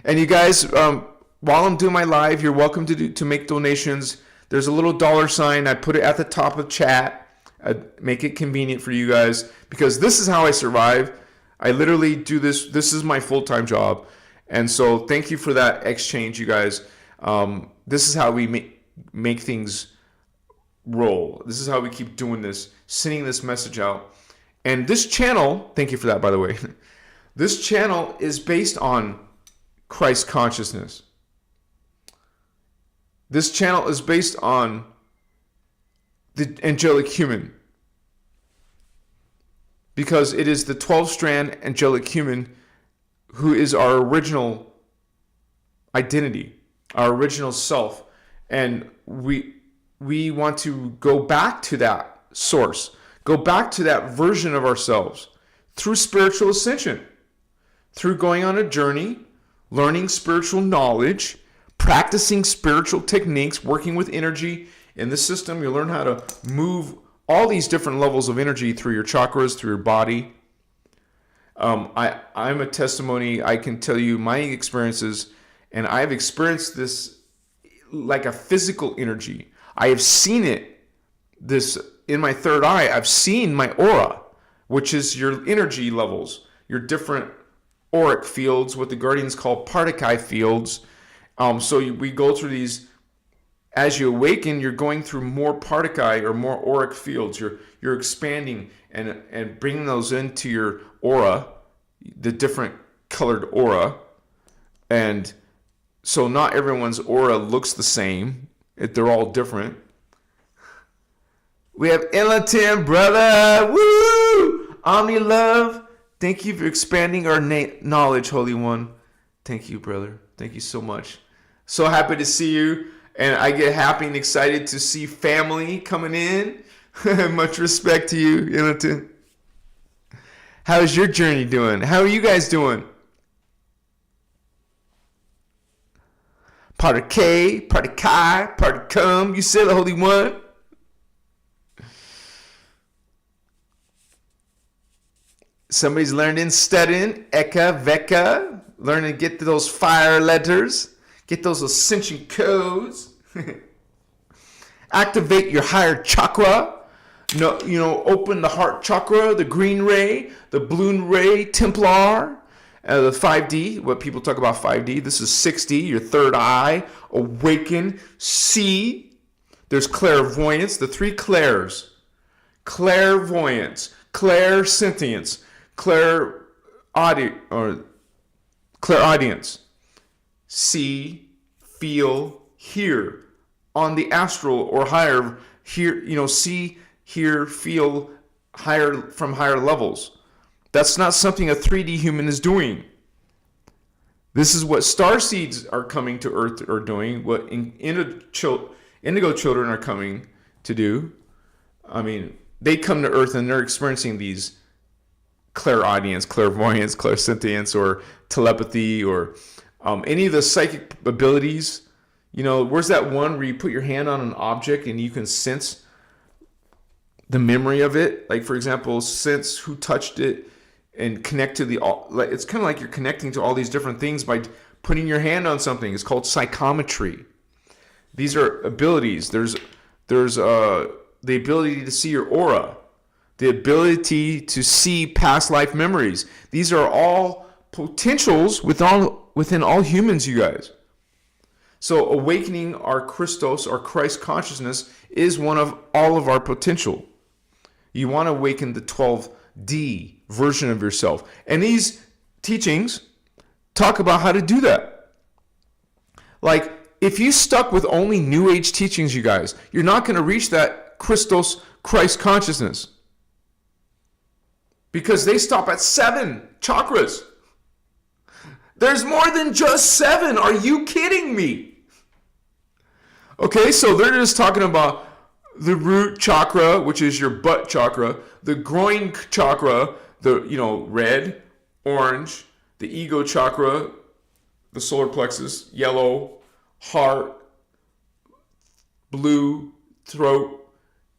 And you guys, while I'm doing my live, you're welcome to make donations. There's a little $sign. I put it at the top of chat. I make it convenient for you guys because this is how I survive. I literally do this. This is my full-time job. And so thank you for that exchange, you guys. This is how we make things roll. This is how we keep doing this, sending this message out. And this channel, thank you for that, by the way. This channel is based on Christ consciousness. This channel is based on the angelic human. Because it is the 12-strand angelic human who is our original identity, our original self. And we want to go back to that source. Go back to that version of ourselves through spiritual ascension, through going on a journey, learning spiritual knowledge, practicing spiritual techniques, working with energy in the system. You learn how to move all these different levels of energy through your chakras, through your body. I'm a testimony. I can tell you my experiences, and I've experienced this like a physical energy. I have seen it, this in my third eye. I've seen my aura, which is your energy levels, your different auric fields, what the Guardians call particle fields. We go through these. As you awaken, you're going through more particle or more auric fields. You're expanding and bringing those into your aura, the different colored aura. And so not everyone's aura looks the same. They're all different. We have Elatin, brother. Woo! Omni Love. Thank you for expanding our knowledge, Holy One. Thank you, brother. Thank you so much. So happy to see you. And I get happy and excited to see family coming in. Much respect to you, Elatin. How's your journey doing? How are you guys doing? Part of K, part of Kai, part of Come. You said the Holy One. Somebody's learning, studying, Eka, Veka, learning to get those fire letters, get those ascension codes, activate your higher chakra, open the heart chakra, the green ray, the blue ray, Templar, the 5D, what people talk about 5D. This is 6D, your third eye, awaken, see. There's clairvoyance, the three clairs, clairvoyance, clairsentience, clairaudience, see, feel, hear, on the astral or higher, hear, see, hear, feel higher from higher levels. That's not something a 3D human is doing. This is what star seeds are coming to Earth are doing, what indigo children are coming to do. I mean, they come to Earth and they're experiencing these clairaudience, clairvoyance, clairsentience, or telepathy, or any of the psychic abilities. Where's that one where you put your hand on an object and you can sense the memory of it? Like, for example, sense who touched it and connect to it's kind of like you're connecting to all these different things by putting your hand on something. It's called psychometry. These are abilities. There's the ability to see your aura, the ability to see past life memories. These are all potentials within all humans, you guys. So awakening our Christos, our Christ consciousness, is one of all of our potential. You want to awaken the 12D version of yourself. And these teachings talk about how to do that. Like, if you stuck with only New Age teachings, you guys, you're not going to reach that Christos, Christ consciousness. Because they stop at 7 chakras. There's more than just 7. Are you kidding me? Okay, so they're just talking about the root chakra, which is your butt chakra, the groin chakra, the red, orange, the ego chakra, the solar plexus, yellow, heart, blue, throat,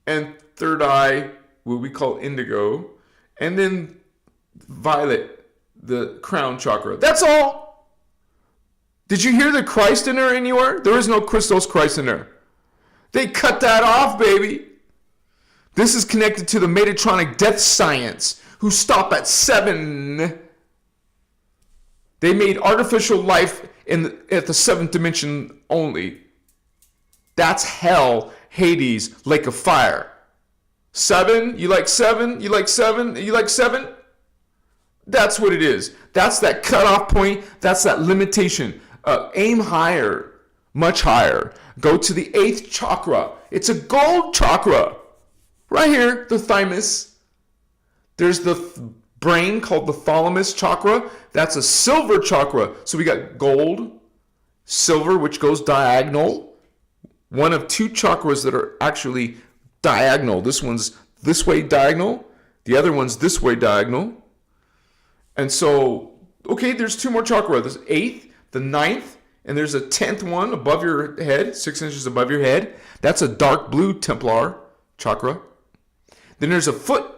and third eye, what we call indigo, and then violet, the crown chakra. That's all. Did you hear the Christ in there anywhere? There is no Christos Christ in there. They cut that off, baby. This is connected to the Metatronic death science, who stop at 7. They made artificial life at the 7th dimension only. That's hell, Hades, lake of fire. 7? You like 7? You like 7? You like 7? That's what it is. That's that cutoff point. That's that limitation. Aim higher, much higher. Go to the 8th chakra. It's a gold chakra. Right here, the thymus. There's the brain called the thalamus chakra. That's a silver chakra. So we got gold, silver, which goes diagonal. One of 2 chakras that are actually diagonal. This one's this way diagonal. The other one's this way diagonal. And so, okay, there's 2 more chakras. There's 8th, the 9th, and there's a 10th one above your head, 6 inches above your head. That's a dark blue Templar chakra. Then there's a foot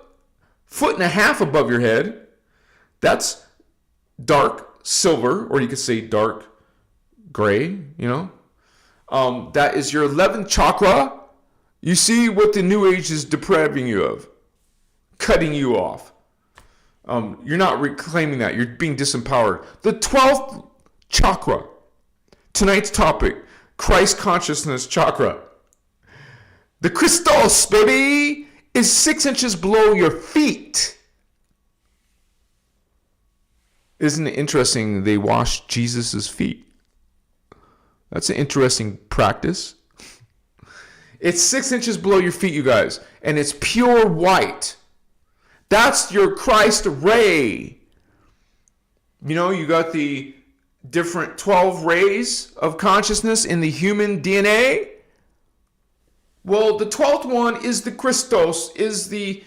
and a half above your head. That's dark silver, or you could say dark gray, That is your 11th chakra. You see what the New Age is depriving you of, cutting you off. You're not reclaiming that. You're being disempowered. The 12th chakra. Tonight's topic, Christ consciousness chakra. The Christos, baby, is 6 inches below your feet. Isn't it interesting they washed Jesus' feet? That's an interesting practice. It's 6 inches below your feet, you guys. And it's pure white. That's your Christ ray. You know, you got the different 12 rays of consciousness in the human DNA. Well, the 12th one is the Christos, is the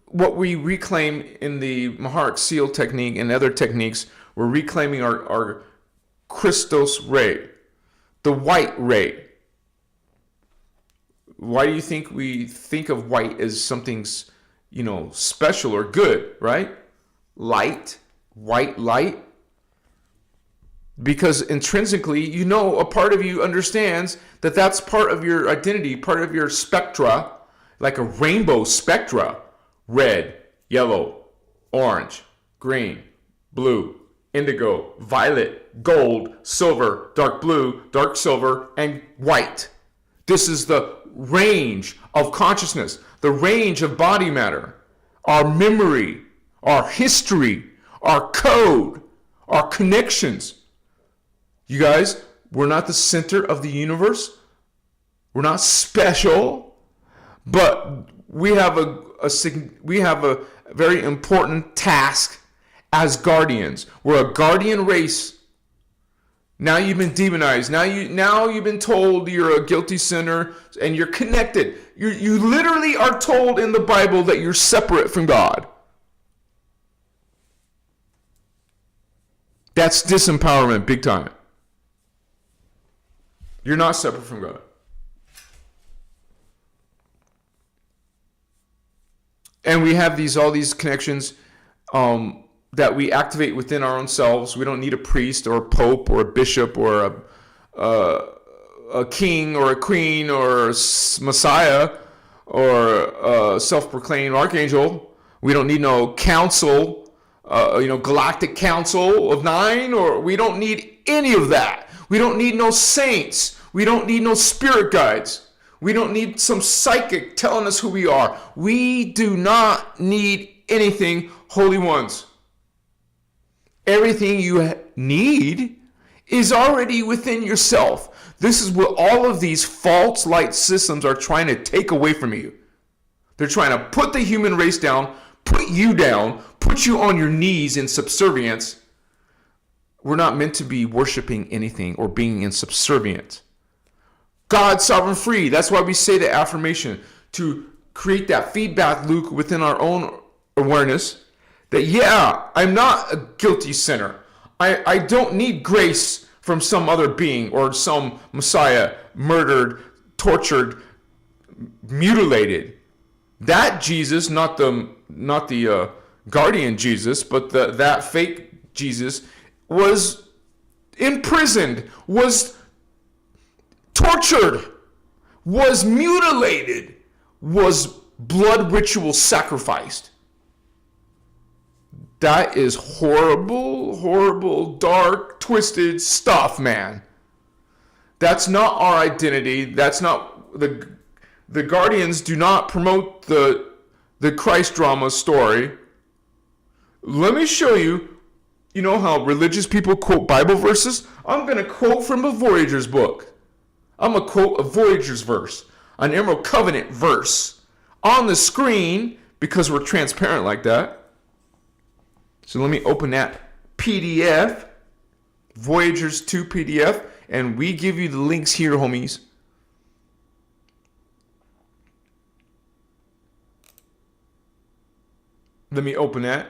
what we reclaim in the Maharic seal technique and other techniques. We're reclaiming our Christos ray, the white ray. Why do you think we think of white as something, special or good, right? Light, white light. Because intrinsically, a part of you understands that that's part of your identity, part of your spectra, like a rainbow spectra. Red, yellow, orange, green, blue, indigo, violet, gold, silver, dark blue, dark silver, and white. This is the range of consciousness, the range of body matter, our memory, our history, our code, our connections. You guys, we're not the center of the universe. We're not special, but we have a very important task as guardians. We're a guardian race. Now you've been demonized. Now you've been told you're a guilty sinner and you're connected. You literally are told in the Bible that you're separate from God. That's disempowerment big time. You're not separate from God. And we have all these connections that we activate within our own selves. We don't need a priest or a pope or a bishop or a king or a queen or a messiah or a self-proclaimed archangel. We don't need no council, galactic council of 9, or we don't need any of that. We don't need no saints. We don't need no spirit guides. We don't need some psychic telling us who we are. We do not need anything, holy ones. Everything you need is already within yourself. This is what all of these false light systems are trying to take away from you. They're trying to put the human race down, put you down, put you on your knees in subservience. We're not meant to be worshiping anything or being in subservient. God, sovereign, free. That's why we say the affirmation, to create that feedback loop within our own awareness that, I'm not a guilty sinner. I don't need grace from some other being or some Messiah, murdered, tortured, mutilated. That Jesus, not the guardian Jesus, but that fake Jesus, was imprisoned, was tortured, was mutilated, was blood ritual sacrificed. That is horrible, horrible, dark, twisted stuff, man. That's not our identity. That's not the Guardians do not promote the Christ drama story. Let me show you. You know how religious people quote Bible verses? I'm going to quote from a Voyager's book. I'm going to quote a Voyager's verse, an Emerald Covenant verse on the screen because we're transparent like that. So let me open that PDF, Voyager's 2 PDF, and we give you the links here, homies. Let me open that.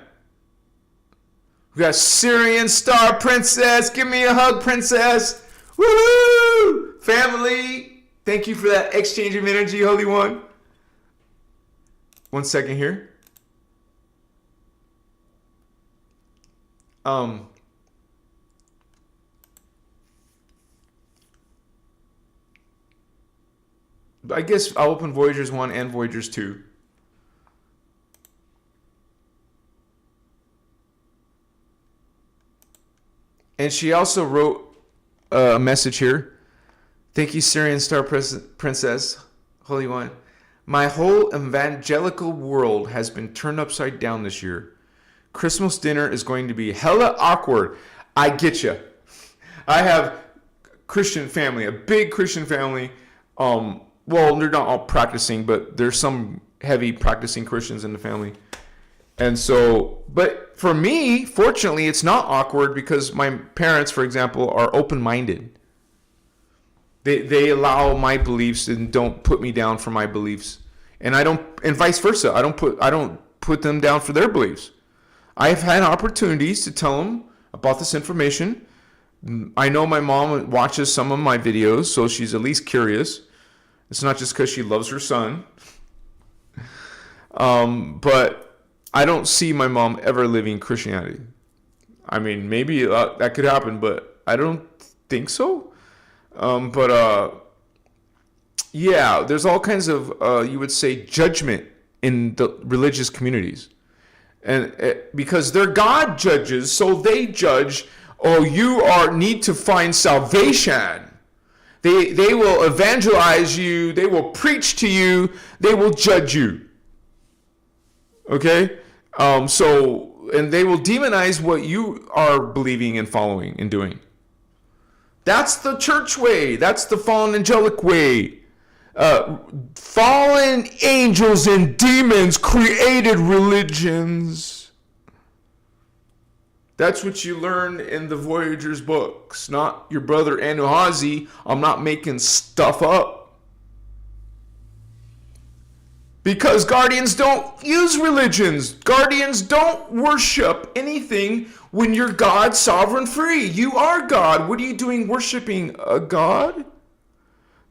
We got Syrian Star Princess. Give me a hug, Princess. Woohoo! Family. Thank you for that exchange of energy, Holy One. 1 second here. I guess I'll open Voyager's 1 and Voyager's 2. And she also wrote a message here. Thank you, Syrian Star Princess, Holy One. My whole evangelical world has been turned upside down this year. Christmas dinner is going to be hella awkward. I get you. I have Christian family, a big Christian family. Well, they're not all practicing, but there's some heavy practicing Christians in the family. And so, but for me, fortunately, it's not awkward because my parents, for example, are open-minded. They allow my beliefs and don't put me down for my beliefs. And and vice versa. I don't put them down for their beliefs. I've had opportunities to tell them about this information. I know my mom watches some of my videos, so she's at least curious. It's not just because she loves her son. But I don't see my mom ever living Christianity. I mean, maybe that could happen, but I don't think so. Yeah, there's all kinds of, you would say, judgment in the religious communities. And because they're God judges, so they judge, you need to find salvation. They will evangelize you, they will preach to you, they will judge you. Okay? And they will demonize what you are believing and following and doing. That's the church way. That's the fallen angelic way. Fallen angels and demons created religions. That's what you learn in the Voyager's books, not your brother Anuhazi. I'm not making stuff up. Because Guardians don't use religions. Guardians don't worship anything when you're God, sovereign, free. You are God. What are you doing worshiping a God?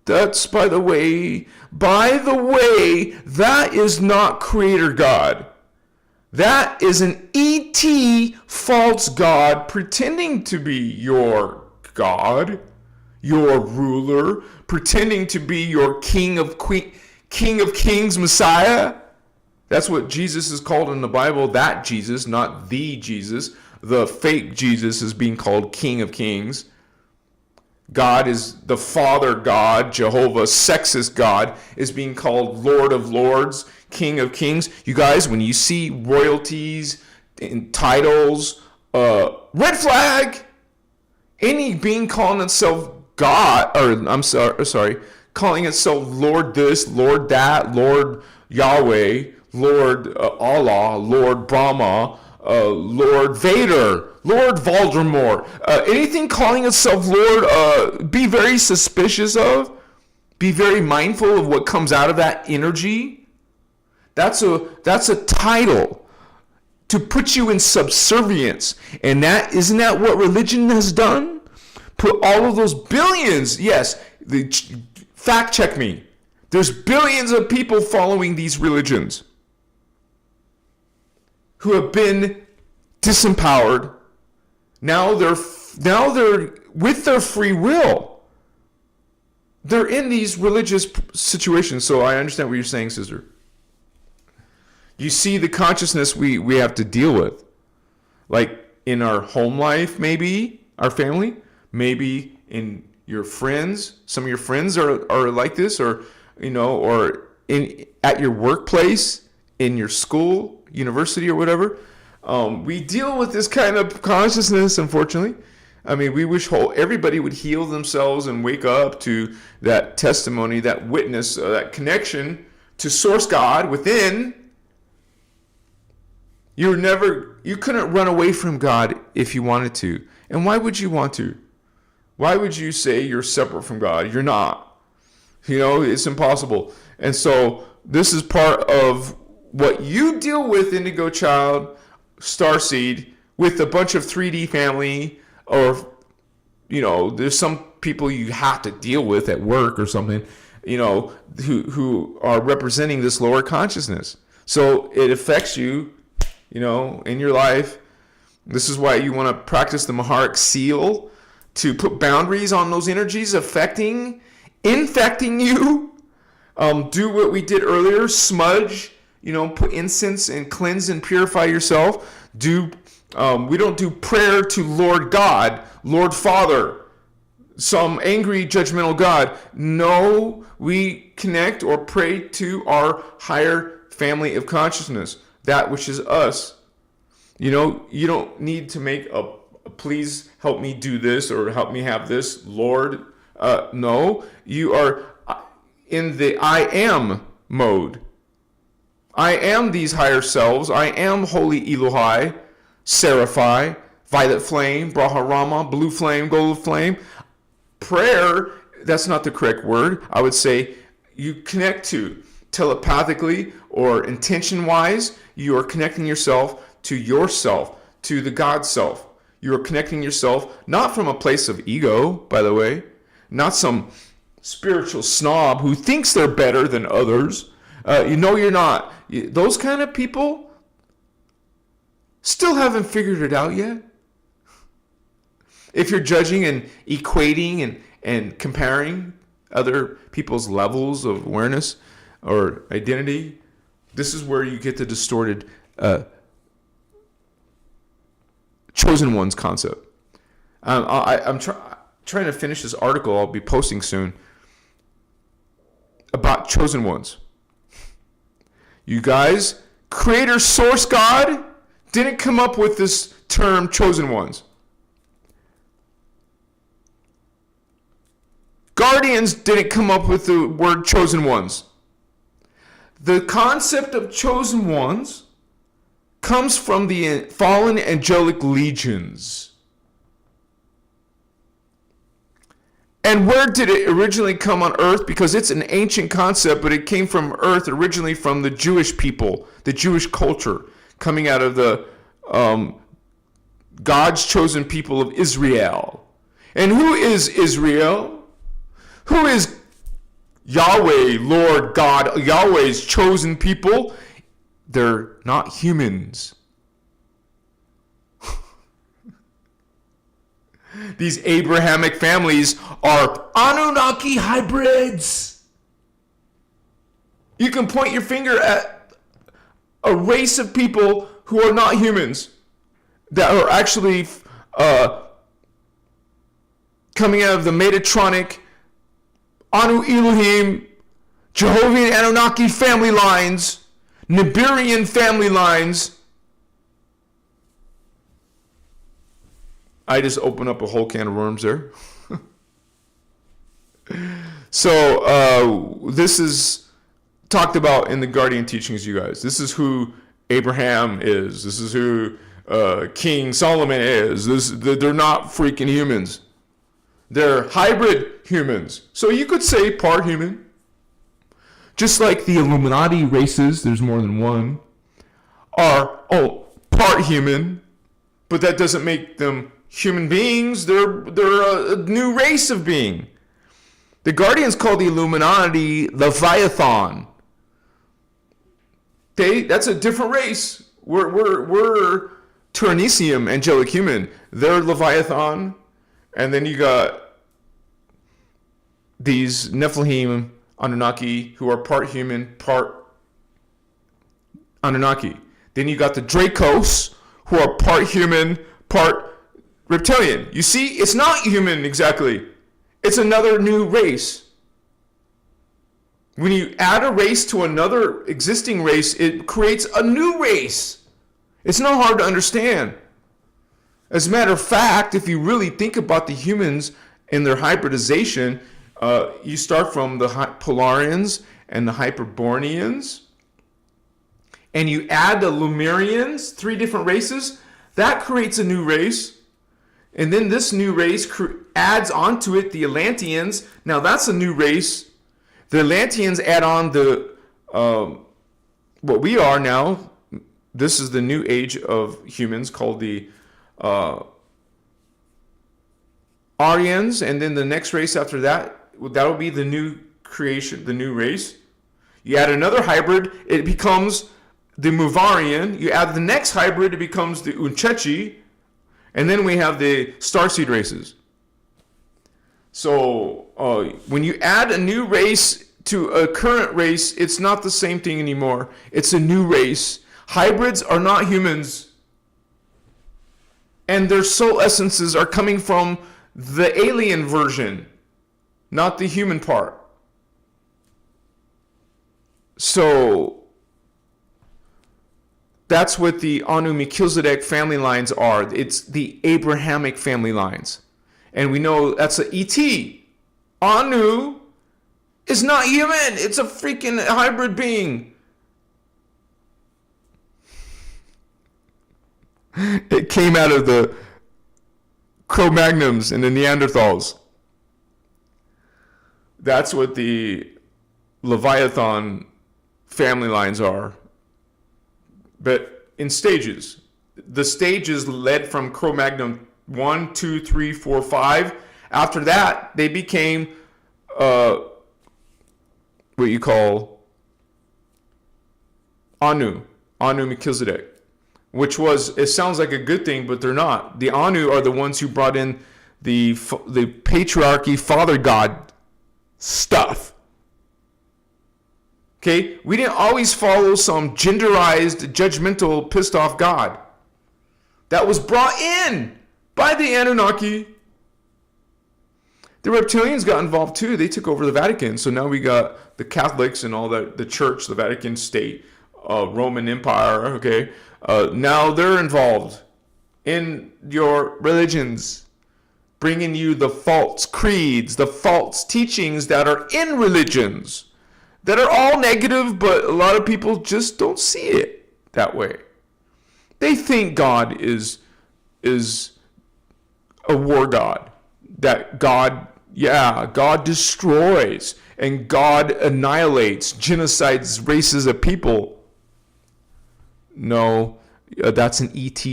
That's, by the way, that is not Creator God. That is an ET false God pretending to be your God, your ruler, pretending to be your King of Kings, Messiah. That's what Jesus is called in the Bible, that Jesus, not the Jesus. The fake Jesus is being called King of Kings. God is the Father God, Jehovah, sexist God, is being called Lord of Lords, King of Kings. You guys, when you see royalties and titles, red flag. Any being calling itself God, calling itself Lord this, Lord that, Lord Yahweh, Lord Allah, Lord Brahma, Lord Vader, Lord Voldemort, anything calling itself Lord, be very suspicious of. Be very mindful of what comes out of that energy. That's a title to put you in subservience. And isn't that what religion has done? Put all of those billions, yes, fact check me. There's billions of people following these religions who have been disempowered. Now they're with their free will. They're in these religious situations. So I understand what you're saying, sister. You see the consciousness we have to deal with. Like in our home life, maybe, our family, maybe in your friends. Some of your friends are like this, or at your workplace, in your school, university, or whatever. We deal with this kind of consciousness, unfortunately. I mean, we wish everybody would heal themselves and wake up to that testimony, that witness, that connection to Source God within. You couldn't run away from God if you wanted to. And why would you want to? Why would you say you're separate from God? You're not. It's impossible. And so this is part of what you deal with, Indigo Child, Starseed, with a bunch of 3D family, or there's some people you have to deal with at work or something, who are representing this lower consciousness. So it affects you, in your life. This is why you want to practice the Maharic seal, to put boundaries on those energies infecting you. Do what we did earlier, smudge, put incense and cleanse and purify yourself. We don't do prayer to Lord God, Lord Father, some angry judgmental God. No, we connect or pray to our higher family of consciousness, that which is us. You don't need to make a please help me do this or help me have this, Lord. No, you are in the I am mode. I am these higher selves. I am Holy Elohai, Seraphi, Violet Flame, Brahmarama, Blue Flame, Gold Flame. Prayer, that's not the correct word. I would say you connect to telepathically or intention-wise. You are connecting yourself, to the God self. You are connecting yourself not from a place of ego, by the way, not some spiritual snob who thinks they're better than others. You're not. Those kind of people still haven't figured it out yet. If you're judging and equating and comparing other people's levels of awareness or identity, this is where you get the distorted chosen ones concept. I'm trying to finish this article I'll be posting soon about chosen ones. You guys, creator source God didn't come up with this term chosen ones. Guardians didn't come up with the word chosen ones. The concept of chosen ones comes from the fallen angelic legions. And where did it originally come on earth? Because it's an ancient concept, but it came from earth originally from the Jewish people, the Jewish culture, coming out of the God's chosen people of Israel. And who is Israel? Who is Yahweh, Lord God, Yahweh's chosen people? They're not humans. These Abrahamic families are Anunnaki hybrids. You can point your finger at a race of people who are not humans, that are actually coming out of the Metatronic, Anu Elohim, Jehovah Anunnaki family lines, Nibirian family lines. I just opened up a whole can of worms there. So this is talked about in the Guardian teachings, you guys. This is who Abraham is. This is who King Solomon is. They're not freaking humans. They're hybrid humans. So you could say part human. Just like the Illuminati races, there's more than one, are part human, but that doesn't make them human beings. They're a new race of being. The Guardians call the Illuminati Leviathan. That's a different race. We're Tyrannium, angelic human. They're Leviathan, and then you got these Nephilim, Anunnaki, who are part human, part Anunnaki. Then you got the Dracos, who are part human, part reptilian. You see, it's not human exactly. It's another new race. When you add a race to another existing race, it creates a new race. It's not hard to understand. As a matter of fact, if you really think about the humans and their hybridization, you start from the Polarians and the Hyperboreans, and you add the Lemurians, 3 different races, that creates a new race. And then this new race adds onto it the Atlanteans. Now that's a new race. The Atlanteans add on the what we are now. This is the new age of humans called the Aryans, and then the next race after that, that'll be the new creation, the new race. You add another hybrid, it becomes the Muvarian. You add the next hybrid, it becomes the Unchechi. And then we have the starseed races. So when you add a new race to a current race, it's not the same thing anymore. It's a new race. Hybrids are not humans. And their soul essences are coming from the alien version, not the human part. So That's what the Anu Melchizedek family lines are. It's the Abrahamic family lines. And we know that's an ET. Anu is not human. It's a freaking hybrid being. It came out of the Cro-Magnons and the Neanderthals. That's what the Leviathan family lines are. But in stages. The stages led from Cro-Magnon 1, 2, 3, 4, 5. After that, they became what you call Anu Melchizedek. Which was, it sounds like a good thing, but they're not. The Anu are the ones who brought in the patriarchy, father god stuff. Okay? We didn't always follow some genderized, judgmental, pissed off god. That was brought in by the Anunnaki. The reptilians got involved too. They took over the Vatican. So now we got the Catholics and all that, the church, the Vatican state, Roman Empire, okay? Now they're involved in your religions, bringing you the false creeds, the false teachings that are in religions, that are all negative, but a lot of people just don't see it that way. They think God is a war god, that God destroys and God annihilates, genocides races of people. No, that's an ET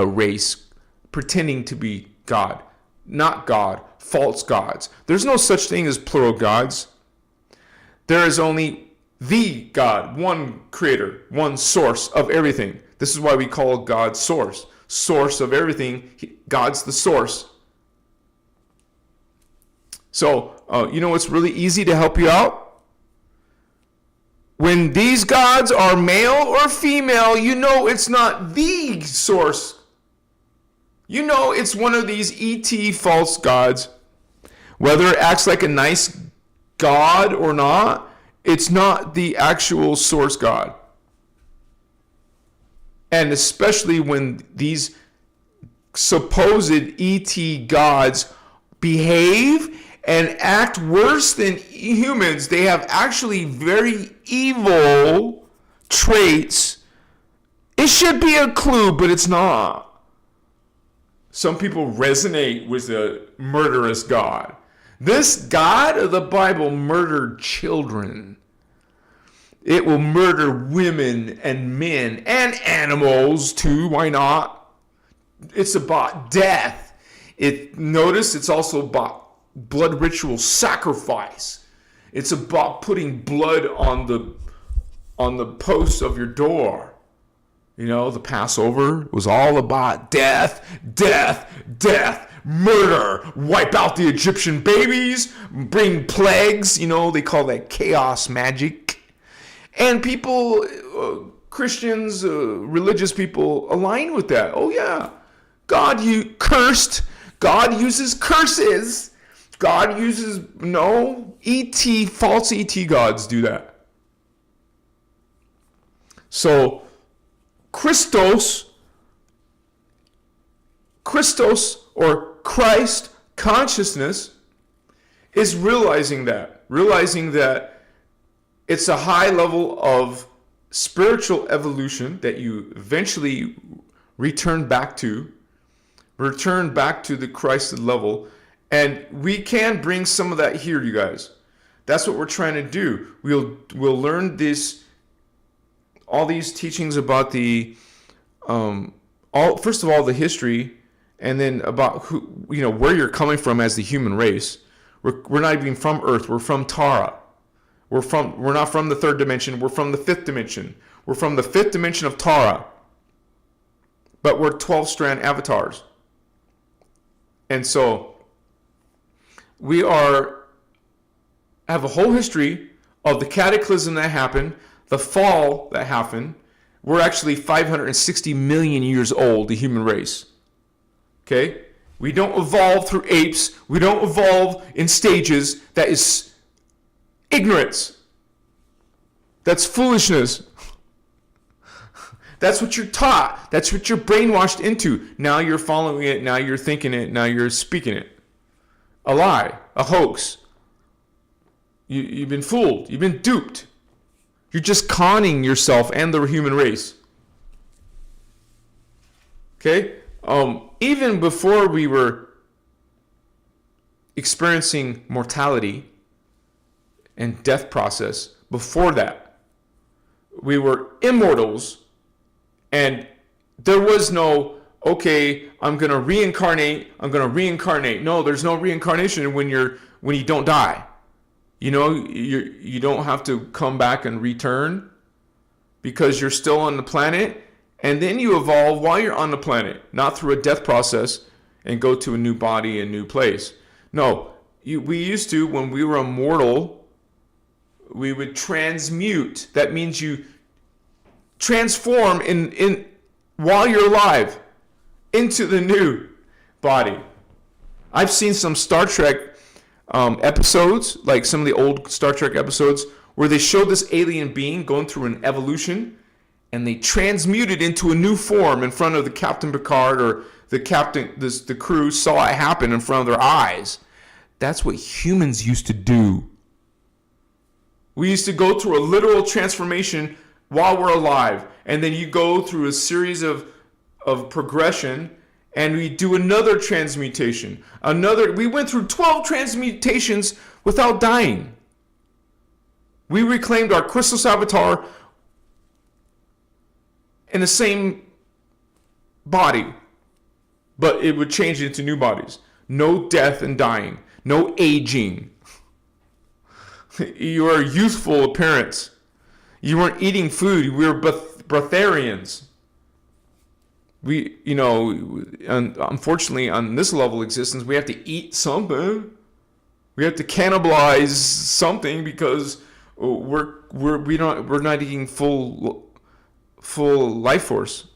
race pretending to be God. Not God, false gods. There's no such thing as plural gods. There is only the God, one creator, one source of everything. This is why we call God source. Source of everything. God's the source. So, you know what's really easy to help you out? When these gods are male or female, you know it's not the source. You know it's one of these ET false gods. Whether it acts like a nice god or not, it's not the actual source god. And especially when these supposed ET gods behave and act worse than humans, they have actually very evil traits. It should be a clue, but it's not. Some people resonate with a murderous God. This God of the Bible murdered children. It will murder women and men and animals too. Why not? It's about death. Notice it's also about blood ritual sacrifice. It's about putting blood on the posts of your door. You know, the Passover was all about death, murder, wipe out the Egyptian babies, bring plagues. You know, they call that chaos magic. And people, Christians, religious people align with that. Oh yeah, God, you cursed. God uses curses. God uses, false ET gods do that. So, Christos or Christ consciousness is realizing that it's a high level of spiritual evolution that you eventually return back to the Christ level. And we can bring some of that here, you guys. That's what we're trying to do. We'll learn all these teachings about first of all the history, and then about where you're coming from as the human race. We're not even from Earth. We're from Tara. We're not from the third dimension. We're from the fifth dimension. We're from the fifth dimension of Tara. But we're 12-strand avatars. And so we have a whole history of the cataclysm that happened, the fall that happened. We're actually 560 million years old, the human race. Okay? We don't evolve through apes. We don't evolve in stages. That is ignorance. That's foolishness. That's what you're taught. That's what you're brainwashed into. Now you're following it. Now you're thinking it. Now you're speaking it. A lie, a hoax. You've been fooled. You've been duped. You're just conning yourself and the human race. Okay? Even before we were experiencing mortality and death process, before that, we were immortals, and there was no, okay, I'm going to reincarnate. No, there's no reincarnation when you don't die. You know, you don't have to come back and return because you're still on the planet, and then you evolve while you're on the planet, not through a death process and go to a new body, a new place. No, we used to, when we were immortal, we would transmute. That means you transform in while you're alive into the new body. I've seen some Star Trek episodes, like some of the old Star Trek episodes, where they showed this alien being going through an evolution, and they transmuted into a new form in front of the Captain Picard, or the crew saw it happen in front of their eyes. That's what humans used to do. We used to go through a literal transformation while we're alive, and then you go through a series of progression, and we do another transmutation. We went through 12 transmutations without dying. We reclaimed our Christos avatar in the same body, but it would change into new bodies. No death and dying. No aging. Your youthful appearance. You weren't eating food. We were breatharians. Unfortunately, on this level of existence, we have to eat something. We have to cannibalize something because we're not eating full life force.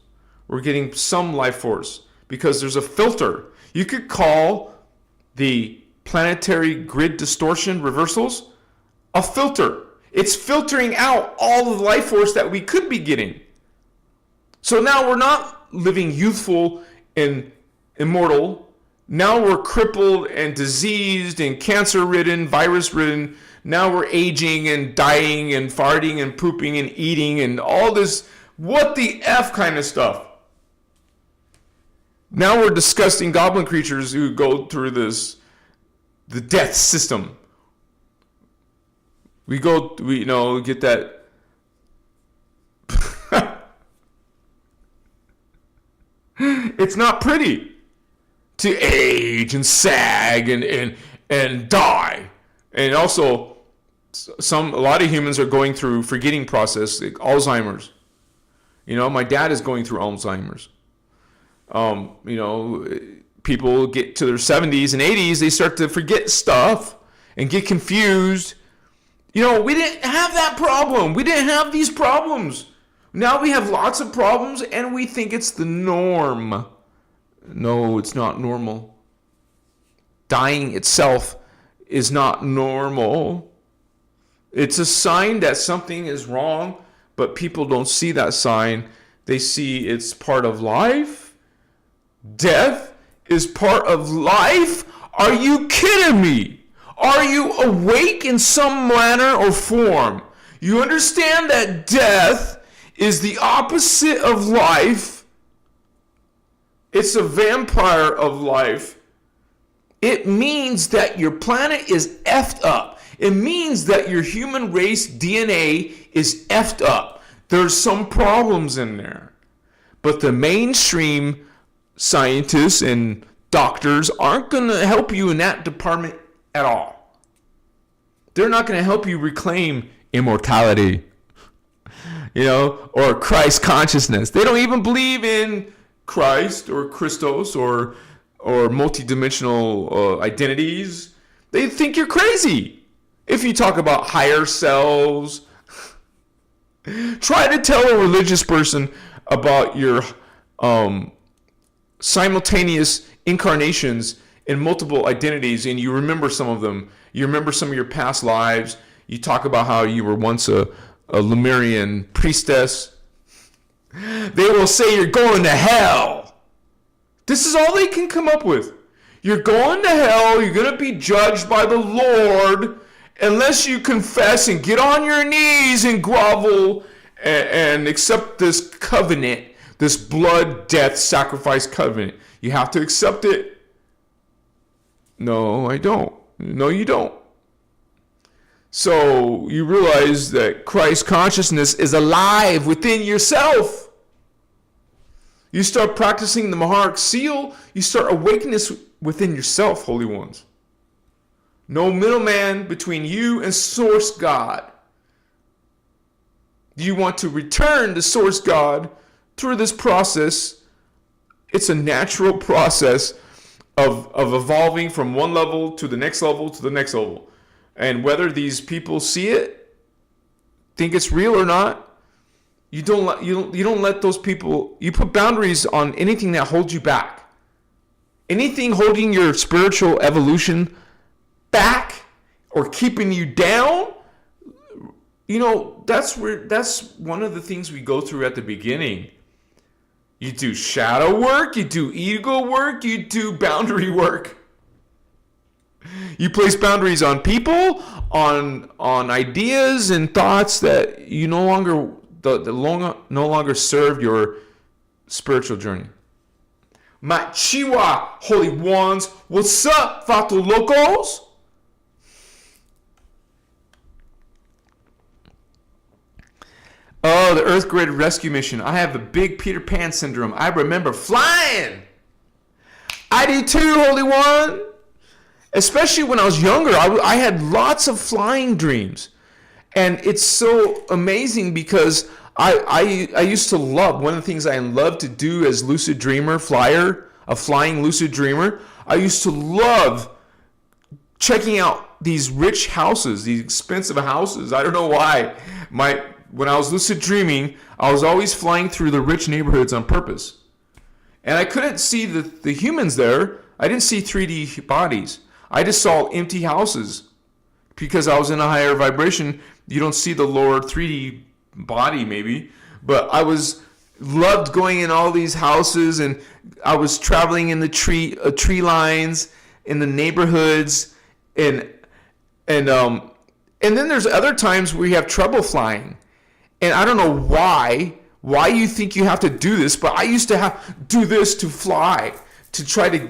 We're getting some life force because there's a filter. You could call the planetary grid distortion reversals a filter. It's filtering out all of the life force that we could be getting. So now we're not living youthful and immortal. Now we're crippled and diseased and cancer-ridden, virus-ridden. Now we're aging and dying and farting and pooping and eating and all this what the F kind of stuff. Now we're disgusting goblin creatures who go through the death system. We get that. It's not pretty to age and sag and die. And also, a lot of humans are going through forgetting process, like Alzheimer's. My dad is going through Alzheimer's. People get to their 70s and 80s, they start to forget stuff and get confused. We didn't have that problem. We didn't have these problems. Now we have lots of problems and we think it's the norm. No, it's not normal. Dying itself is not normal. It's a sign that something is wrong, but people don't see that sign. They see it's part of life. Death is part of life? Are you kidding me? Are you awake in some manner or form? You understand that death is the opposite of life. It's a vampire of life. It means that your planet is effed up. It means that your human race DNA is effed up. There's some problems in there. But the mainstream scientists and doctors aren't going to help you in that department at all. They're not going to help you reclaim immortality, or Christ consciousness. They don't even believe in Christ or Christos or multidimensional identities. They think you're crazy if you talk about higher selves. Try to tell a religious person about your simultaneous incarnations in multiple identities, and you remember some of them. You remember some of your past lives. You talk about how you were once a Lemurian priestess, They will say you're going to hell. This is all they can come up with. You're going to hell. You're going to be judged by the Lord unless you confess and get on your knees and grovel and accept this covenant, this blood, death, sacrifice covenant. You have to accept it. No, I don't. No, you don't. So you realize that Christ consciousness is alive within yourself. You start practicing the Maharak seal, you start awakeness within yourself, holy ones. No middleman between you and Source God. Do you want to return to Source God through this process? It's a natural process of evolving from one level to the next level to the next level. And whether these people see it, think it's real or not, you don't let those people, you put boundaries on anything that holds you back. Anything holding your spiritual evolution back or keeping you down, that's one of the things we go through at the beginning. You do shadow work, you do ego work, you do boundary work. You place boundaries on people, on ideas and thoughts that you no longer serve your spiritual journey. Machiwa, holy ones, what's up, Vato Locos? Oh, the Earth Grid Rescue Mission. I have the big Peter Pan syndrome. I remember flying. I do too, holy one. Especially when I was younger, I had lots of flying dreams. And it's so amazing because I used to love, one of the things I loved to do as lucid dreamer, a flying lucid dreamer, I used to love checking out these rich houses, these expensive houses. I don't know why. When I was lucid dreaming, I was always flying through the rich neighborhoods on purpose. And I couldn't see the humans there. I didn't see 3D bodies. I just saw empty houses because I was in a higher vibration. You don't see the lower 3D body maybe, but I loved going in all these houses, and I was traveling in the tree lines in the neighborhoods, and then there's other times where you have trouble flying, and I don't know why you think you have to do this, but I used to do this to fly, to try to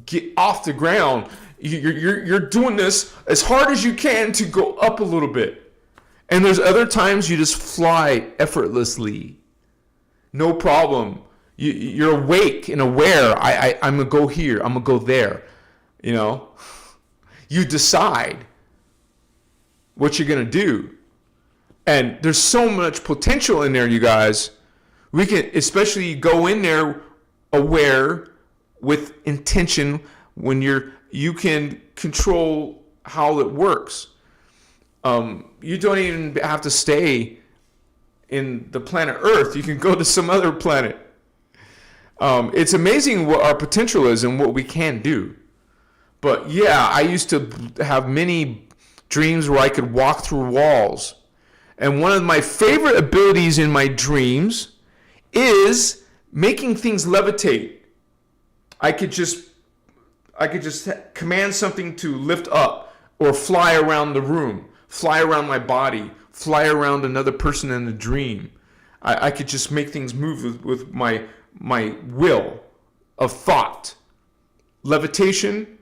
get off the ground. You're doing this as hard as you can to go up a little bit. And there's other times you just fly effortlessly. No problem. You're awake and aware. I'm going to go here. I'm going to go there. You decide what you're going to do. And there's so much potential in there, you guys. We can especially go in there aware with intention when you can control how it works. You don't even have to stay in the planet Earth. You can go to some other planet. It's amazing what our potential is and what we can do. But yeah, I used to have many dreams where I could walk through walls. And one of my favorite abilities in my dreams is making things levitate. I could just command something to lift up or fly around the room, fly around my body, fly around another person in the dream. I could just make things move with my will of thought. Levitation,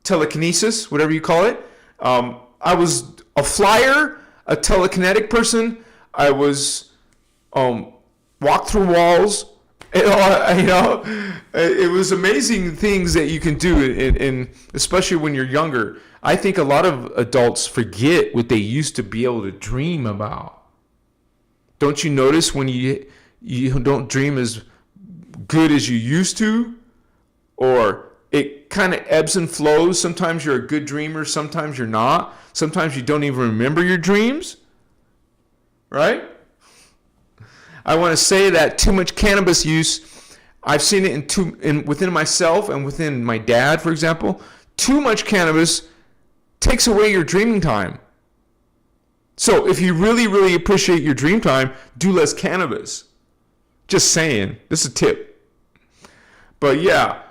telekinesis, whatever you call it. I was a flyer, a telekinetic person. I was walk through walls. It was amazing things that you can do, in especially when you're younger. I think a lot of adults forget what they used to be able to dream about. Don't you notice when you don't dream as good as you used to? Or it kind of ebbs and flows. Sometimes you're a good dreamer, sometimes you're not. Sometimes you don't even remember your dreams. Right? I want to say that too much cannabis use, I've seen it within myself and within my dad, for example. Too much cannabis takes away your dreaming time. So if you really, really appreciate your dream time, do less cannabis. Just saying. This is a tip. But yeah,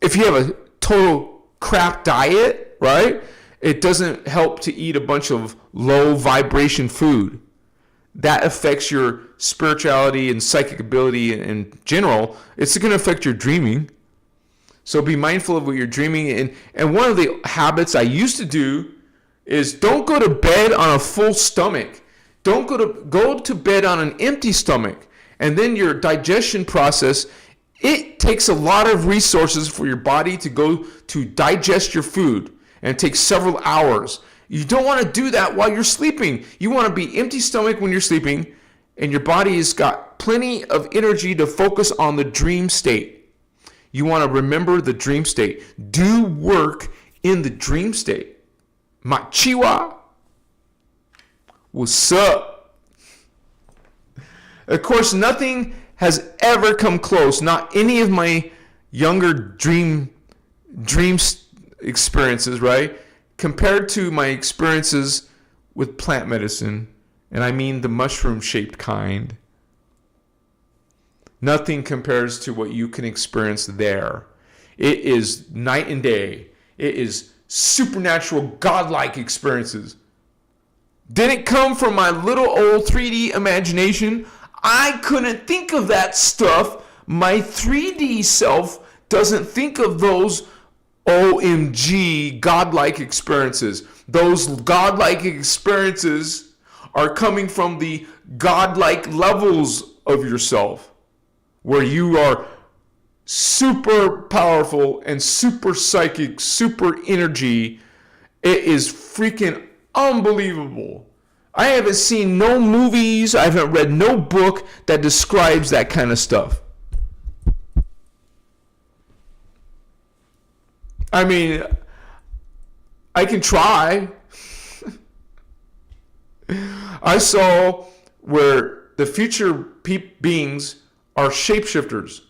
if you have a total crap diet, right, it doesn't help to eat a bunch of low vibration food. That affects your spirituality and psychic ability in general. It's going to affect your dreaming. So be mindful of what you're dreaming. And one of the habits I used to do is don't go to bed on a full stomach. Go to bed on an empty stomach. And then your digestion process, it takes a lot of resources for your body to go to digest your food. And it takes several hours. You don't want to do that while you're sleeping. You want to be empty stomach when you're sleeping, and your body has got plenty of energy to focus on the dream state. You want to remember the dream state. Do work in the dream state. Machiwa. What's up? Of course, nothing has ever come close. Not any of my younger dream experiences, right? Compared to my experiences with plant medicine, and I mean the mushroom-shaped kind, nothing compares to what you can experience there. It is night and day. It is supernatural, godlike experiences. Didn't come from my little old 3D imagination. I couldn't think of that stuff. My 3D self doesn't think of those OMG godlike experiences. Those godlike experiences are coming from the godlike levels of yourself, where you are super powerful and super psychic, super energy. It is freaking unbelievable. I haven't seen no movies, I haven't read no book that describes that kind of stuff. I mean, I can try. I saw where the future beings are shapeshifters.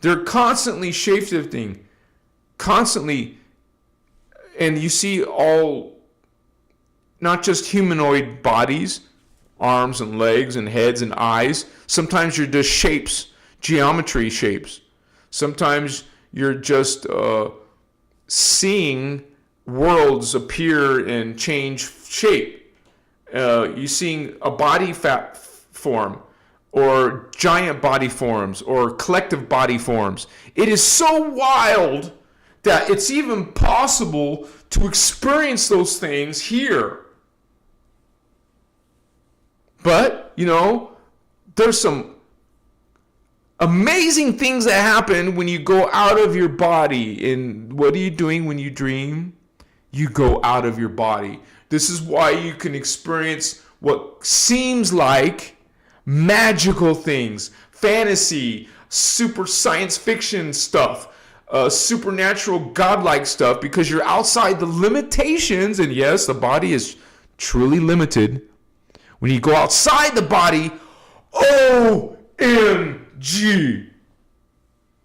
They're constantly shapeshifting, constantly. And you see all, not just humanoid bodies, arms and legs and heads and eyes. Sometimes you're just shapes, geometry shapes. Sometimes you're just seeing worlds appear and change shape. You're seeing a body fat form, or giant body forms, or collective body forms. It is so wild that it's even possible to experience those things here. But, there's some amazing things that happen when you go out of your body. And what are you doing when you dream? You go out of your body. This is why you can experience what seems like magical things, fantasy, super science fiction stuff, supernatural godlike stuff, because you're outside the limitations. And yes, the body is truly limited. When you go outside the body, OMG,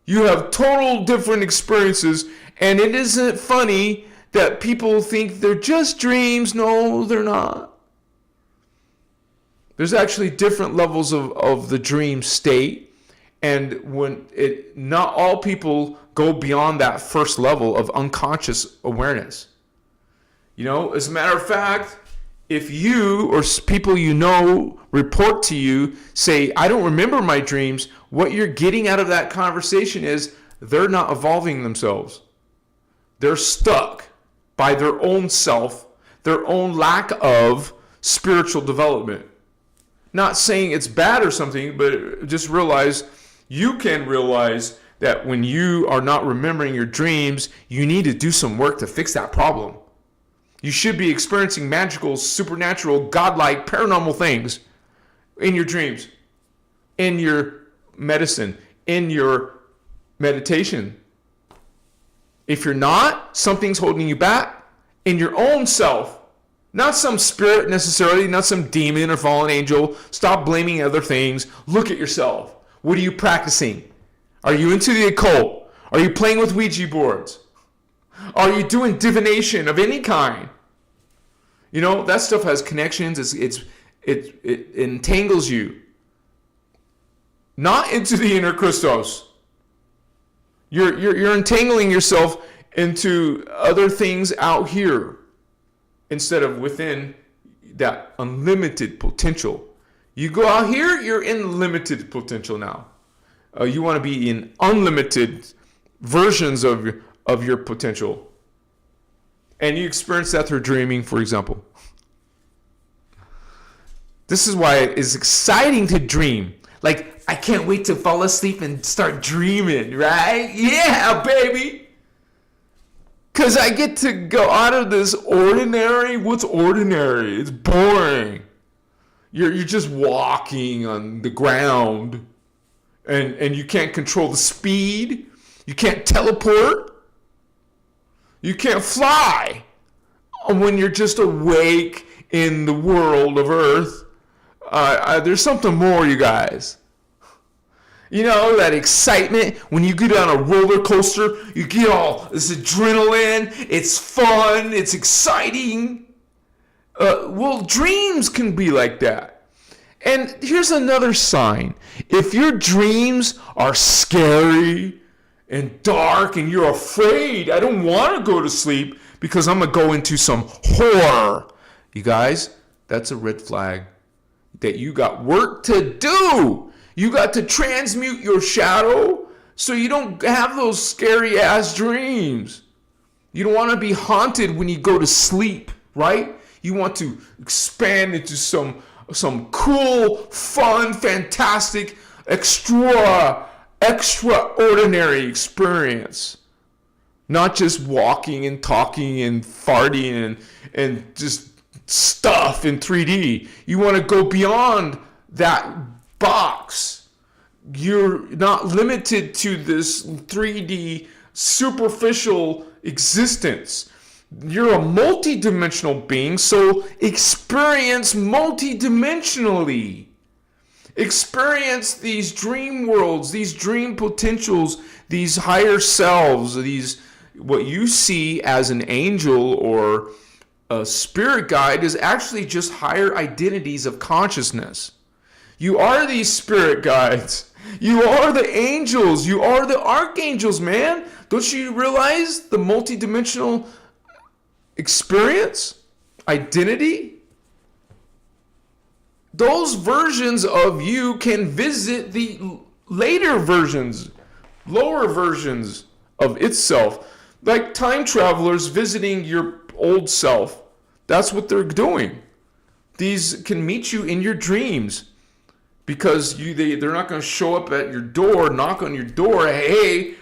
you have total different experiences. And it isn't funny that people think they're just dreams. No, they're not. There's actually different levels of the dream state. And not all people go beyond that first level of unconscious awareness. As a matter of fact, if you or people report to you, say, I don't remember my dreams, what you're getting out of that conversation is they're not evolving themselves. They're stuck by their own self, their own lack of spiritual development. Not saying it's bad or something, but just you can realize that when you are not remembering your dreams, you need to do some work to fix that problem. You should be experiencing magical, supernatural, godlike, paranormal things in your dreams, in your medicine, in your meditation. If you're not, something's holding you back in your own self. Not some spirit necessarily, not some demon or fallen angel. Stop blaming other things. Look at yourself. What are you practicing? Are you into the occult? Are you playing with Ouija boards? Are you doing divination of any kind? That stuff has connections. It entangles you. not into the inner Christos. You're entangling yourself into other things out here instead of within that unlimited potential. You go out here, you're in limited potential now. You want to be in unlimited versions of your potential. And you experience that through dreaming, for example. This is why it is exciting to dream. Like, I can't wait to fall asleep and start dreaming, right? Yeah, baby! Because I get to go out of this ordinary. What's ordinary? It's boring. You're just walking on the ground. And you can't control the speed. You can't teleport. You can't fly. When you're just awake in the world of Earth, there's something more, you guys. You know, that excitement when you get on a roller coaster, you get all this adrenaline, it's fun, it's exciting. Well, dreams can be like that. And here's another sign. If your dreams are scary and dark and you're afraid, I don't want to go to sleep because I'm going to go into some horror. You guys, that's a red flag that you got work to do. You got to transmute your shadow so you don't have those scary ass dreams. You don't want to be haunted when you go to sleep, right? You want to expand into some cool, fun, fantastic, extraordinary experience. Not just walking and talking and farting and just stuff in 3D. You want to go beyond that box. You're not limited to this 3D superficial existence. You're a multi-dimensional being, so experience multi-dimensionally. Experience these dream worlds, these dream potentials, these higher selves, these what you see as an angel or a spirit guide is actually just higher identities of consciousness. You are these spirit guides. You are the angels. You are the archangels, man. Don't you realize the multidimensional experience? Identity? Those versions of you can visit the later versions, lower versions of itself. Like time travelers visiting your old self. That's what they're doing. These can meet you in your dreams. Because they're not going to show up at your door, knock on your door. Hey,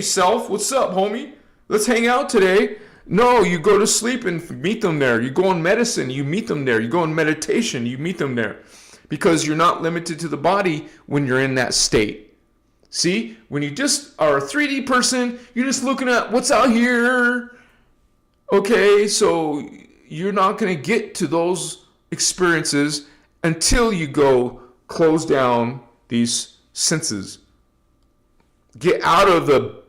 self, what's up, homie? Let's hang out today. No, you go to sleep and meet them there. You go on medicine, you meet them there. You go on meditation, you meet them there. Because you're not limited to the body when you're in that state. See, when you just are a 3D person, you're just looking at what's out here. Okay, so you're not going to get to those experiences until you go close down these senses. Get out of the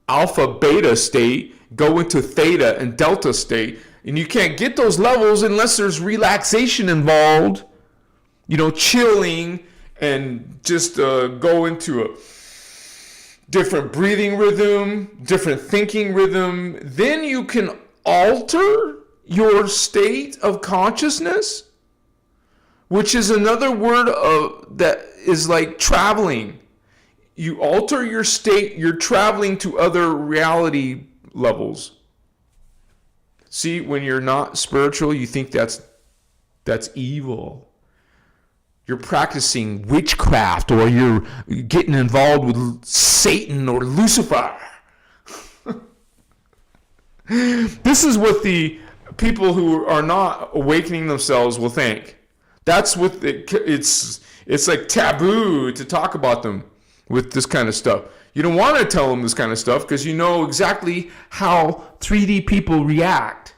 alpha beta state, go into theta and delta state, and you can't get those levels unless there's relaxation involved, chilling and just go into a different breathing rhythm, different thinking rhythm. Then you can alter your state of consciousness, which is another word that is like traveling. You alter your state, you're traveling to other reality levels. See, when you're not spiritual, you think that's evil. You're practicing witchcraft, or you're getting involved with Satan or Lucifer. This is what the people who are not awakening themselves will think. That's what it's like taboo to talk about them with this kind of stuff. You don't want to tell them this kind of stuff because you know exactly how 3D people react,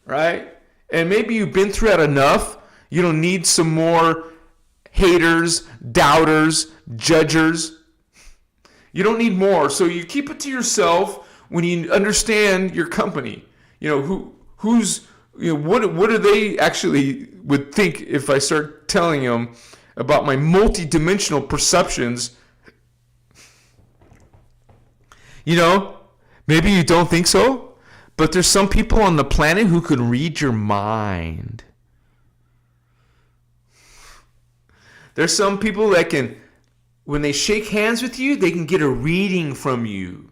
right? And maybe you've been through that enough. You don't need some more haters, doubters, judgers. You don't need more. So you keep it to yourself when you understand your company. What do they actually would think if I start telling them about my multidimensional perceptions. You know, maybe you don't think so, but there's some people on the planet who could read your mind. There's some people that can, when they shake hands with you, they can get a reading from you.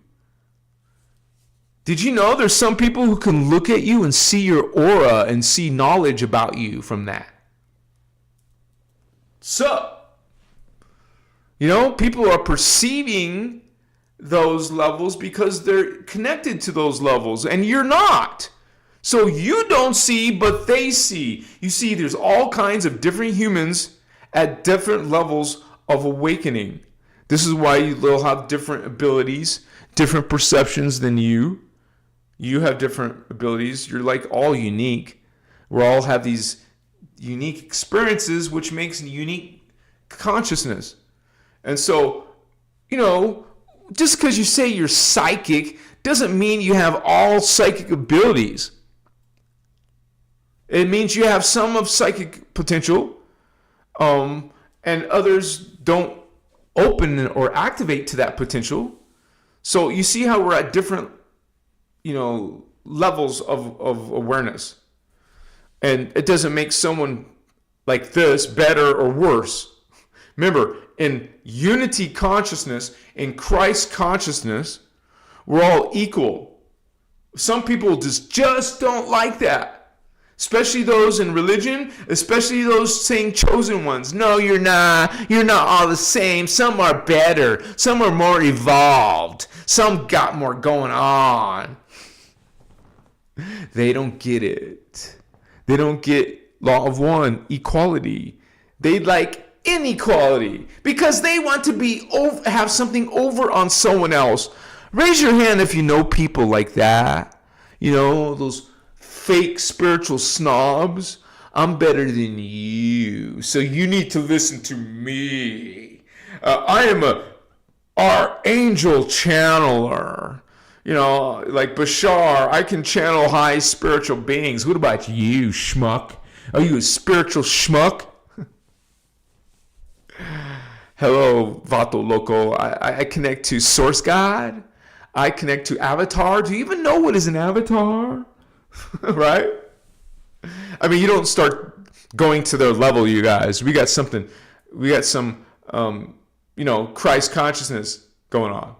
Did you know there's some people who can look at you and see your aura and see knowledge about you from that? So, you know, people are perceiving those levels because they're connected to those levels, and you're not. So you don't see, but they see. You see, there's all kinds of different humans at different levels of awakening. This is why they'll have different abilities, different perceptions than you. You have different abilities. You're like all unique. We all have these unique experiences, which makes a unique consciousness. And so, you know, just because you say you're psychic doesn't mean you have all psychic abilities. It means you have some of psychic potential, and others don't open or activate to that potential. So you see how we're at different, you know, levels of awareness. And it doesn't make someone like this better or worse. Remember, in unity consciousness, in Christ consciousness, we're all equal. Some people just don't like that. Especially those in religion, especially those saying chosen ones. No, you're not. You're not all the same. Some are better. Some are more evolved. Some got more going on. They don't get it. They don't get law of one, equality. They like inequality because they want to have something over on someone else. Raise your hand if you know people like that. You know, those fake spiritual snobs. I'm better than you, so you need to listen to me. I am a archangel channeler. You know, like Bashar, I can channel high spiritual beings. What about you, schmuck? Are you a spiritual schmuck? Hello, Vato Loco. I connect to Source God. I connect to Avatar. Do you even know what is an avatar? Right? I mean, you don't start going to their level, you guys. We got some, you know, Christ consciousness going on.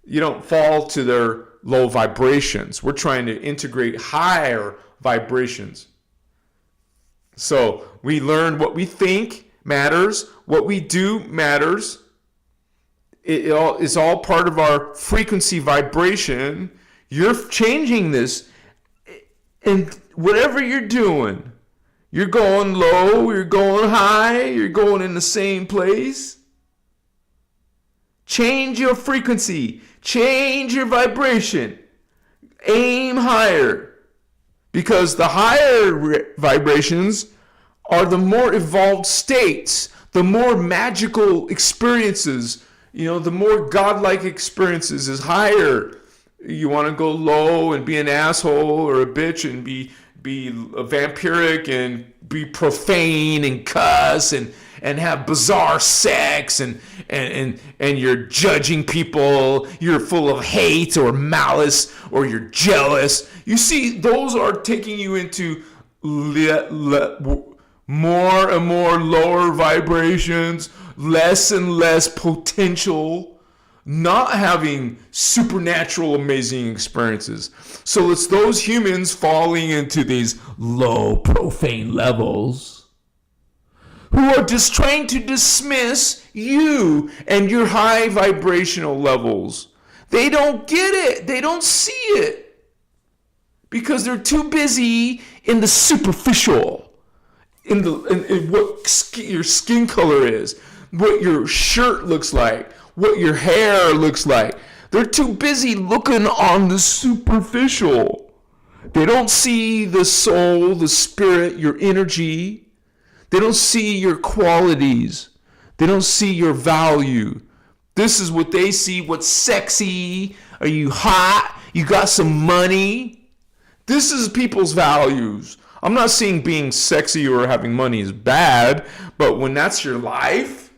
You don't fall to their low vibrations. We're trying to integrate higher vibrations. So we learn what we think matters, what we do matters. It's all part of our frequency vibration. You're changing this. And whatever you're doing, you're going low, you're going high, you're going in the same place. Change your frequency. Change your vibration. Aim higher. Because the higher vibrations are the more evolved states, the more magical experiences, you know, the more godlike experiences is higher. You want to go low and be an asshole or a bitch and be a vampiric and be profane and cuss and have bizarre sex and you're judging people, you're full of hate or malice or you're jealous. You see, those are taking you into more and more lower vibrations, less and less potential, not having supernatural amazing experiences. So it's those humans falling into these low profane levels who are just trying to dismiss you and your high vibrational levels. They don't get it. They don't see it because they're too busy in the superficial, in what your skin color is, what your shirt looks like, what your hair looks like. They're too busy looking on the superficial. They don't see the soul, the spirit, your energy. They don't see your qualities. They don't see your value. This is what they see. What's sexy? Are you hot? You got some money? This is people's values. I'm not saying being sexy or having money is bad, but when that's your life,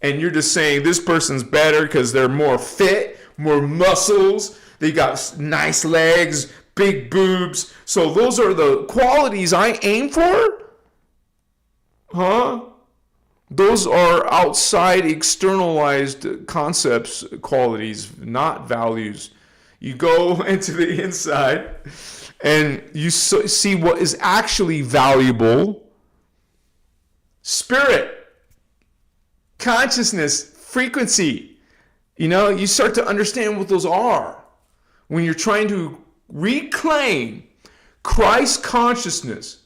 and you're just saying this person's better because they're more fit, more muscles, they got nice legs, big boobs, so those are the qualities I aim for? Huh? Those are outside externalized concepts, qualities, not values. You go into the inside and you see what is actually valuable. Spirit, consciousness, frequency. You start to understand what those are when you're trying to reclaim Christ consciousness.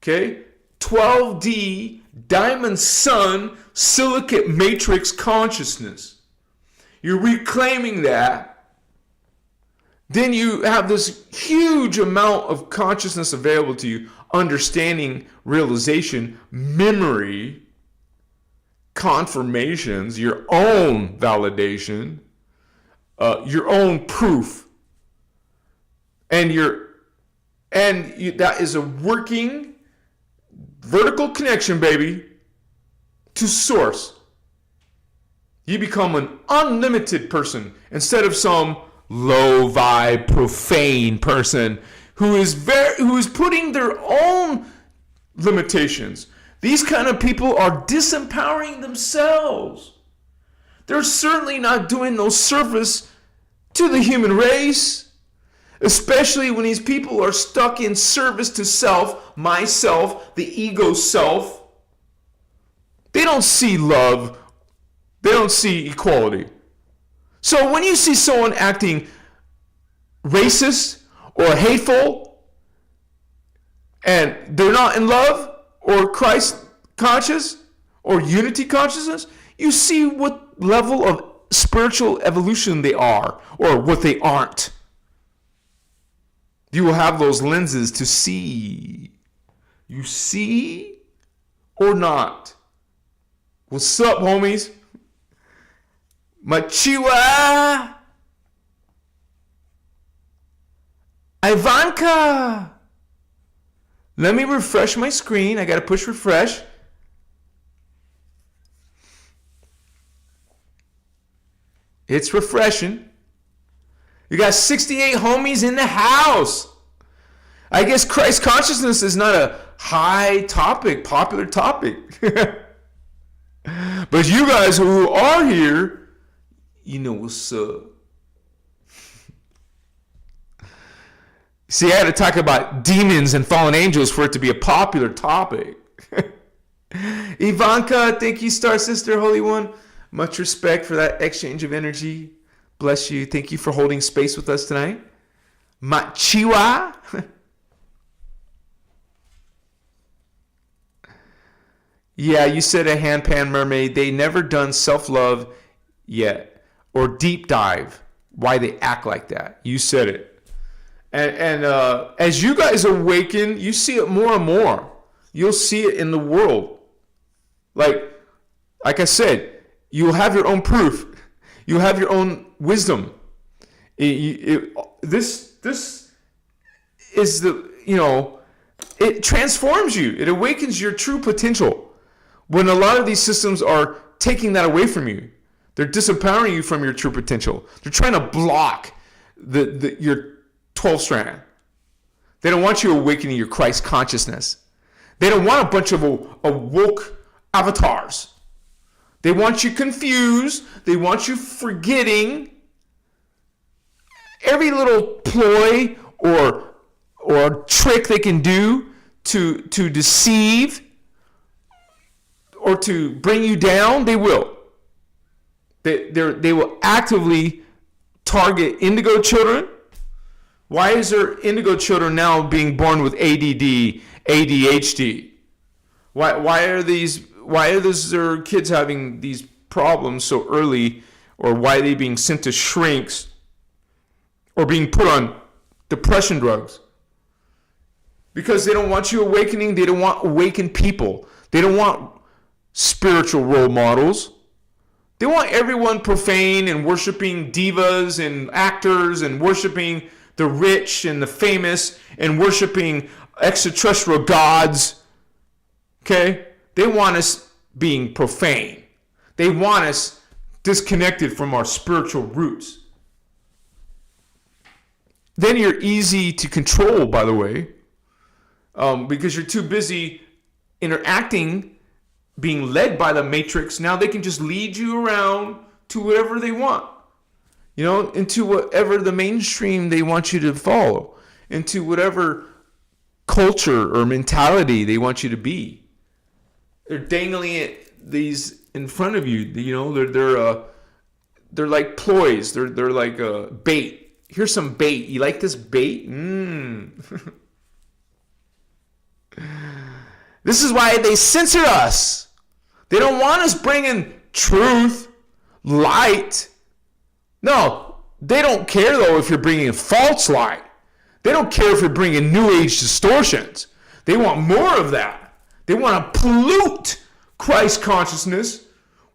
Okay? 12D diamond sun silicate matrix consciousness. You're reclaiming that. Then you have this huge amount of consciousness available to you, understanding, realization, memory, confirmations, your own validation, your own proof, and that is a working vertical connection, baby, to source. You become an unlimited person instead of some low vibe, profane person who is putting their own limitations. These kind of people are disempowering themselves. They're certainly not doing no service to the human race, especially when these people are stuck in service to self, myself, the ego self. They don't see love. They don't see equality. So when you see someone acting racist or hateful and they're not in love or Christ conscious or unity consciousness, you see what level of spiritual evolution they are or what they aren't. You will have those lenses to see. You see or not? What's up, homies? Machiwa! Ivanka! Let me refresh my screen. I gotta push refresh. It's refreshing. You got 68 homies in the house. I guess Christ consciousness is not a high topic, popular topic. But you guys who are here, you know what's up. See, I had to talk about demons and fallen angels for it to be a popular topic. Ivanka, thank you, Star Sister, Holy One. Much respect for that exchange of energy. Bless you. Thank you for holding space with us tonight. Machiwa. Yeah, you said a handpan mermaid. They never done self-love yet or deep dive why they act like that. You said it. And as you guys awaken, you see it more and more. You'll see it in the world. Like I said, you'll have your own proof. You'll have your own wisdom. This is it transforms you. It awakens your true potential. When a lot of these systems are taking that away from you, they're disempowering you from your true potential. They're trying to block your 12 strand. They don't want you awakening your Christ consciousness. They don't want a bunch of awoke avatars. They want you confused. They want you forgetting every little ploy or trick they can do to deceive or to bring you down. They will. They will actively target indigo children. Why is there indigo children now being born with ADD, ADHD? Why are their kids having these problems so early, or why are they being sent to shrinks or being put on depression drugs? Because they don't want you awakening. They don't want awakened people. They don't want spiritual role models. They want everyone profane and worshiping divas and actors and worshiping the rich and the famous and worshiping extraterrestrial gods. Okay? They want us being profane. They want us disconnected from our spiritual roots. Then you're easy to control, by the way, because you're too busy interacting, being led by the matrix. Now they can just lead you around to whatever they want, into whatever the mainstream they want you to follow, into whatever culture or mentality they want you to be. They're dangling these in front of you. They're like ploys. They're like bait. Here's some bait. You like this bait? This is why they censor us. They don't want us bringing truth, light. No, they don't care though if you're bringing false light. They don't care if you're bringing new age distortions. They want more of that. They want to pollute Christ consciousness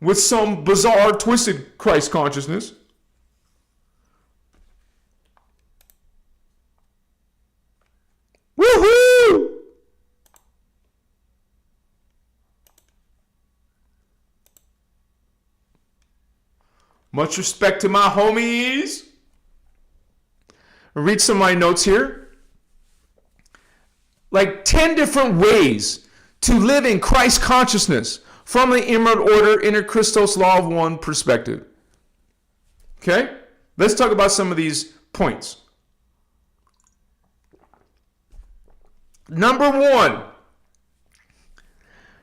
with some bizarre, twisted Christ consciousness. Woohoo! Much respect to my homies. I'll read some of my notes here. Like 10 different ways to live in Christ consciousness from the Emerald Order, innerchristos, law of one perspective. Okay? Let's talk about some of these points. Number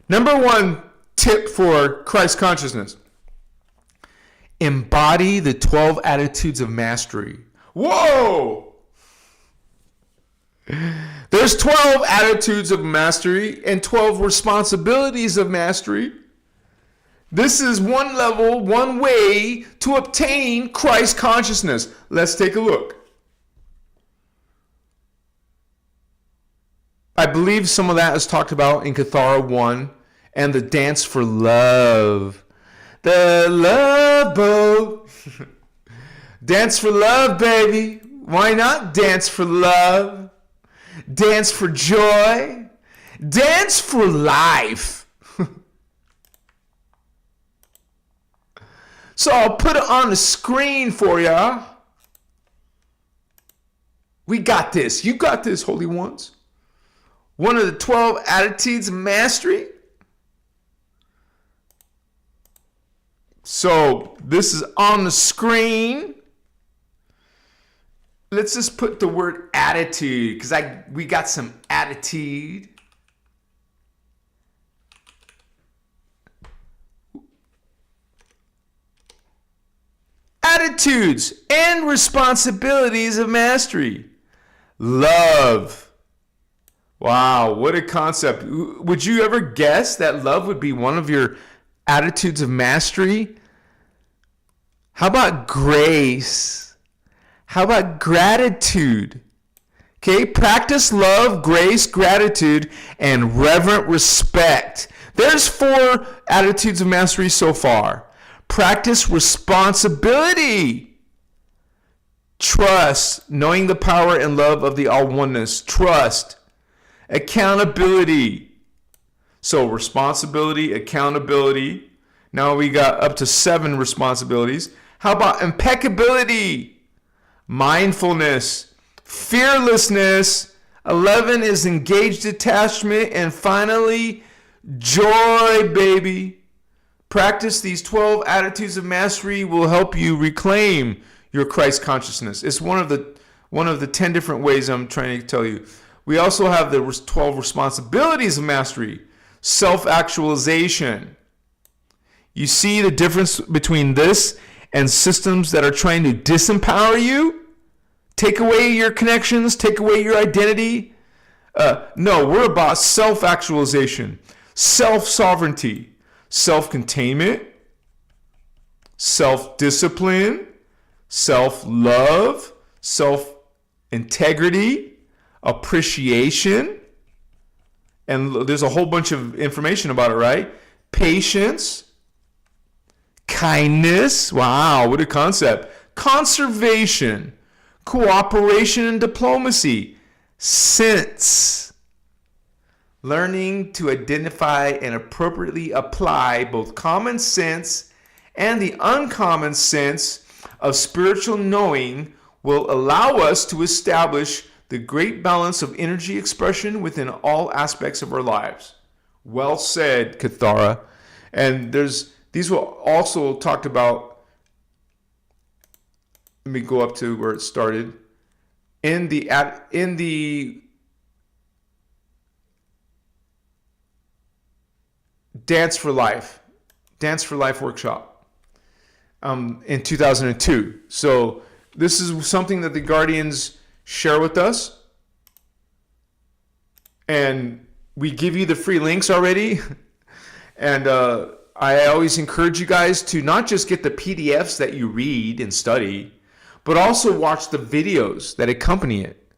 one tip for Christ consciousness. Embody the 12 attitudes of mastery. Whoa! There's 12 attitudes of mastery and 12 responsibilities of mastery. This is one level, one way to obtain Christ consciousness. Let's take a look. I believe some of that is talked about in Cathara 1 and the dance for love. The love boat. Dance for love, baby. Why not dance for love? Dance for joy. Dance for life. So I'll put it on the screen for ya. We got this. You got this, holy ones. One of the 12 attitudes of mastery. So this is on the screen. Let's just put the word attitude, because we got some attitude. Attitudes and responsibilities of mastery. Love. Wow, what a concept. Would you ever guess that love would be one of your attitudes of mastery? How about grace? How about gratitude? Okay, practice love, grace, gratitude, and reverent respect. There's 4 attitudes of mastery so far. Practice responsibility. Trust, knowing the power and love of the all-oneness. Trust. Accountability. So responsibility, accountability. Now we got up to 7 responsibilities. How about impeccability? Mindfulness. Fearlessness. 11 is engaged detachment. And finally, joy, baby. Practice these 12 attitudes of mastery will help you reclaim your Christ consciousness. It's one of the 10 different ways I'm trying to tell you. We also have the 12 responsibilities of mastery. Self-actualization. You see the difference between this and systems that are trying to disempower you? Take away your connections, take away your identity? No, we're about self-actualization, self-sovereignty, self-containment, self-discipline, self-love, self-integrity, appreciation, and there's a whole bunch of information about it, right? Patience, kindness, wow, what a concept. Conservation, cooperation and diplomacy. Sense. Learning to identify and appropriately apply both common sense and the uncommon sense of spiritual knowing will allow us to establish the great balance of energy expression within all aspects of our lives. Well said, Kathara. And these were also talked about. Let me go up to where it started. In the Dance for Life workshop in 2002. So this is something that the Guardians share with us, and we give you the free links already. And I always encourage you guys to not just get the PDFs that you read and study, but also watch the videos that accompany it.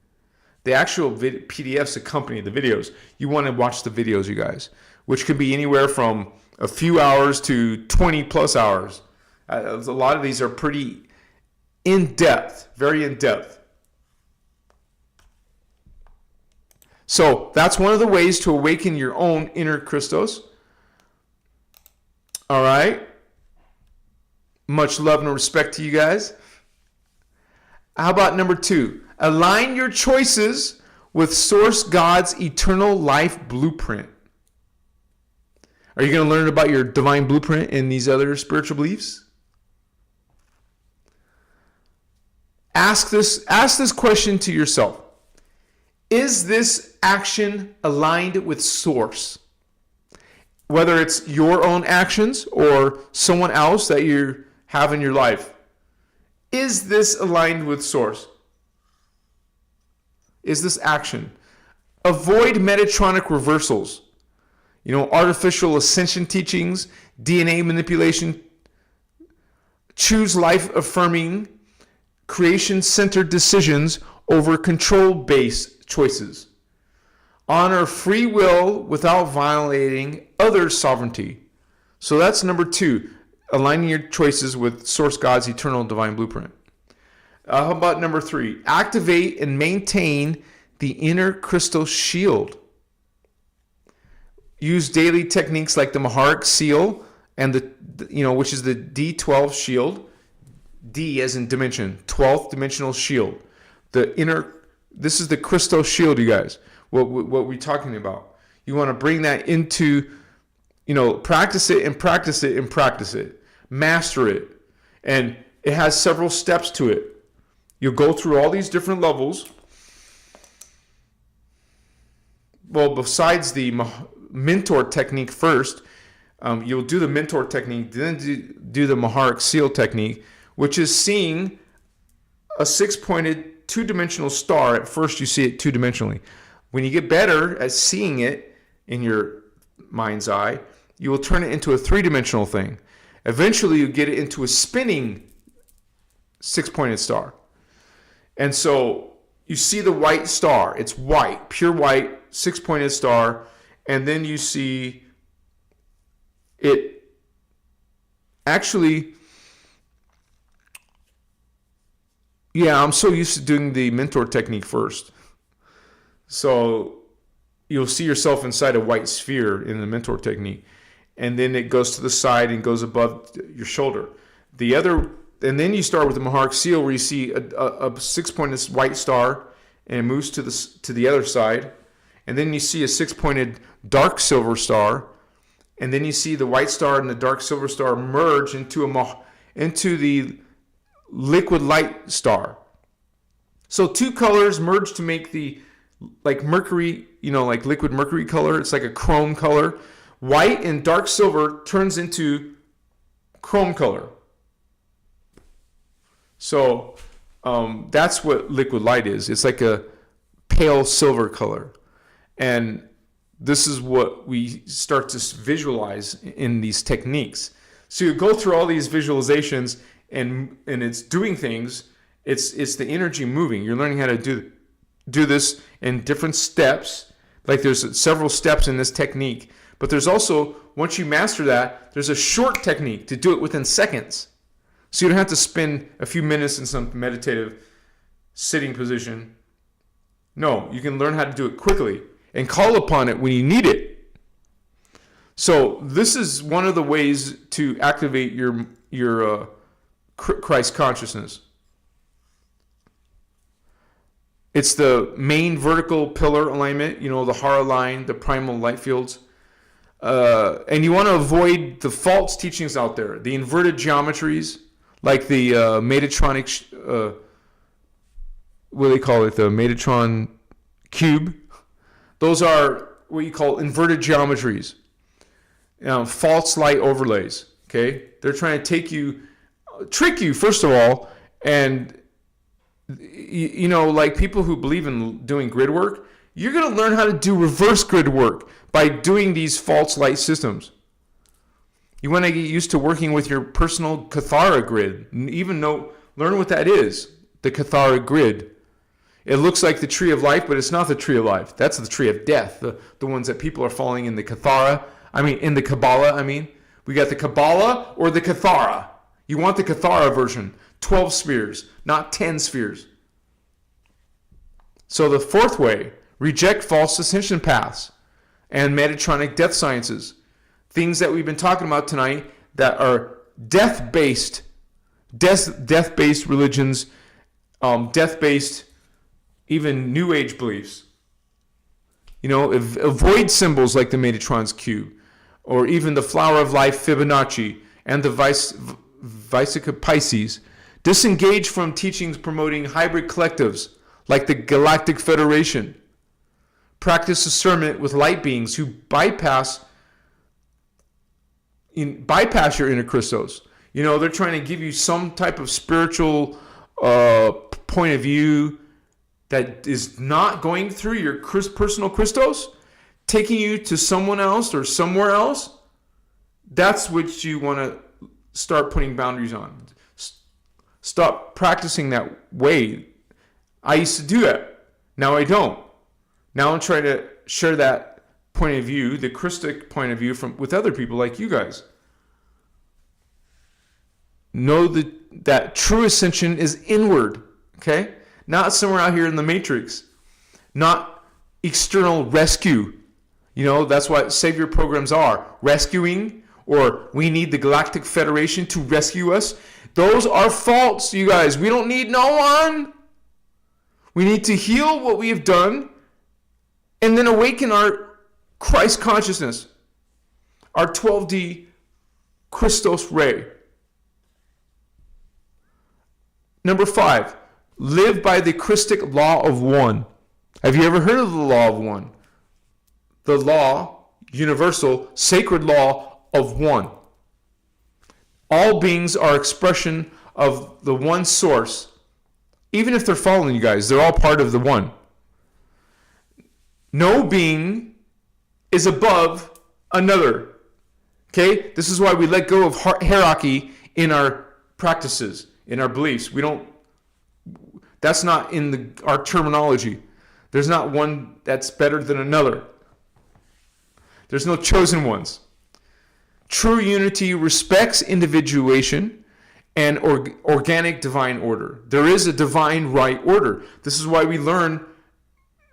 The actual PDFs accompany the videos. You want to watch the videos, you guys, which could be anywhere from a few hours to 20 plus hours. A lot of these are pretty in-depth, very in-depth. So that's one of the ways to awaken your own inner Christos. All right. Much love and respect to you guys. How about number 2? Align your choices with Source God's eternal life blueprint. Are you going to learn about your divine blueprint in these other spiritual beliefs? Ask this question to yourself. Is this action aligned with Source? Whether it's your own actions or someone else that you have in your life. Is this aligned with Source? Is this action? Avoid Metatronic reversals. Artificial ascension teachings, DNA manipulation. Choose life-affirming, creation-centered decisions over control-based choices. Honor free will without violating other sovereignty. So that's number 2, aligning your choices with Source God's eternal divine blueprint. How about number 3? Activate and maintain the inner Christos shield. Use daily techniques like the Maharic seal and which is the D12 shield. D as in dimension, 12th dimensional shield. This is the Christos shield, you guys. What we're talking about. You want to bring that into, practice it and practice it and practice it. Master it. And it has several steps to it. You'll go through all these different levels. Well, besides the mentor technique first, you'll do the mentor technique, then do the Maharic seal technique, which is seeing a 6-pointed 2-dimensional star. At first you see it 2-dimensionally. When you get better at seeing it in your mind's eye, you will turn it into a 3-dimensional thing. Eventually you get it into a spinning 6-pointed star. And so you see the white star. It's white, pure white, 6-pointed star. And then you see it actually, I'm so used to doing the mentor technique first. So you'll see yourself inside a white sphere in the mentor technique. And then it goes to the side and goes above your shoulder. And then you start with the Maharic seal where you see a 6-pointed white star and it moves to the other side. And then you see a 6-pointed dark silver star. And then you see the white star and the dark silver star merge into the liquid light star. So 2 colors merge to make the mercury, like liquid mercury color. It's like a chrome color. White and dark silver turns into chrome color. So that's what liquid light is. It's like a pale silver color. And this is what we start to visualize in these techniques. So you go through all these visualizations and it's doing things. It's the energy moving. You're learning how to do this in different steps. Like there's several steps in this technique. But there's also, once you master that, there's a short technique to do it within seconds. So you don't have to spend a few minutes in some meditative sitting position. No, you can learn how to do it quickly and call upon it when you need it. So this is one of the ways to activate your Christ consciousness. It's the main vertical pillar alignment, the Hara line, the primal light fields. And you want to avoid the false teachings out there, the inverted geometries, like the Metatronic, what do they call it, the Metatron cube. Those are what you call inverted geometries, false light overlays. Okay, they're trying to trick you first of all, and like people who believe in doing grid work, you're going to learn how to do reverse grid work by doing these false light systems. You want to get used to working with your personal Cathara grid, learn what that is, the Cathara grid. It looks like the tree of life, but it's not the tree of life. That's the tree of death, the ones that people are following in the Cathara. In the Kabbalah, We got the Kabbalah or the Cathara. You want the Cathara version, 12 spheres, not 10 spheres. So the fourth way, reject false ascension paths and Metatronic death sciences. Things that we've been talking about tonight that are death-based religions, death-based even New Age beliefs. Avoid symbols like the Metatron's cube, or even the flower of life Fibonacci and the Vesica Pisces. Disengage from teachings promoting hybrid collectives like the Galactic Federation. Practice discernment with light beings who bypass your innerchristos. They're trying to give you some type of spiritual point of view that is not going through your personal Christos, taking you to someone else or somewhere else. That's what you want to start putting boundaries on. Stop practicing that way. I used to do that. Now I don't. Now I'm trying to share that point of view, the Christic point of view, with other people like you guys. Know that true ascension is inward, okay? Not somewhere out here in the matrix. Not external rescue. That's what savior programs are. Rescuing, or we need the Galactic Federation to rescue us. Those are false, you guys. We don't need no one. We need to heal what we have done and then awaken our Christ consciousness, our 12D Christos ray. Number 5, live by the Christic law of one. Have you ever heard of the law of one? The law, universal, sacred law of one. All beings are expression of the one source. Even if they're fallen, you guys, they're all part of the one. No being is above another. Okay? This is why we let go of hierarchy in our practices, in our beliefs. That's not in our terminology. There's not one that's better than another. There's no chosen ones. True unity respects individuation and organic divine order. There is a divine right order. This is why we learn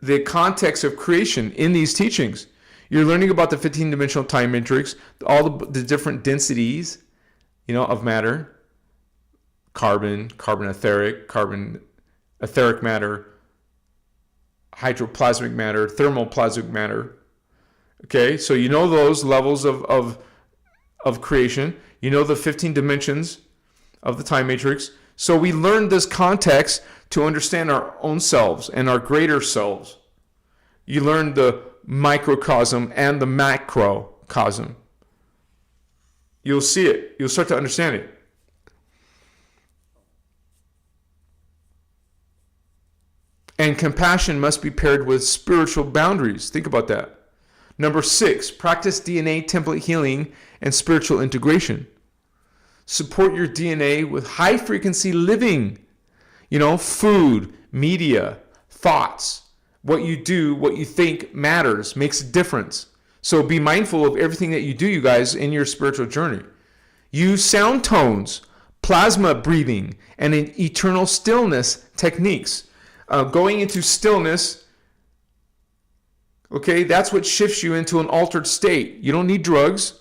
the context of creation in these teachings. You're learning about the 15-dimensional time matrix, all the different densities, of matter. Carbon etheric, etheric matter, hydroplasmic matter, thermoplasmic matter. Okay, so those levels of creation. The 15 dimensions of the time matrix. So we learn this context to understand our own selves and our greater selves. You learn the microcosm and the macrocosm. You'll see it. You'll start to understand it. And compassion must be paired with spiritual boundaries. Think about that. Number 6, practice DNA template healing and spiritual integration. Support your DNA with high frequency living. Food, media, thoughts. What you do, what you think matters, makes a difference. So be mindful of everything that you do, you guys, in your spiritual journey. Use sound tones, plasma breathing, and eternal stillness techniques Going into stillness, okay, that's what shifts you into an altered state. You don't need drugs,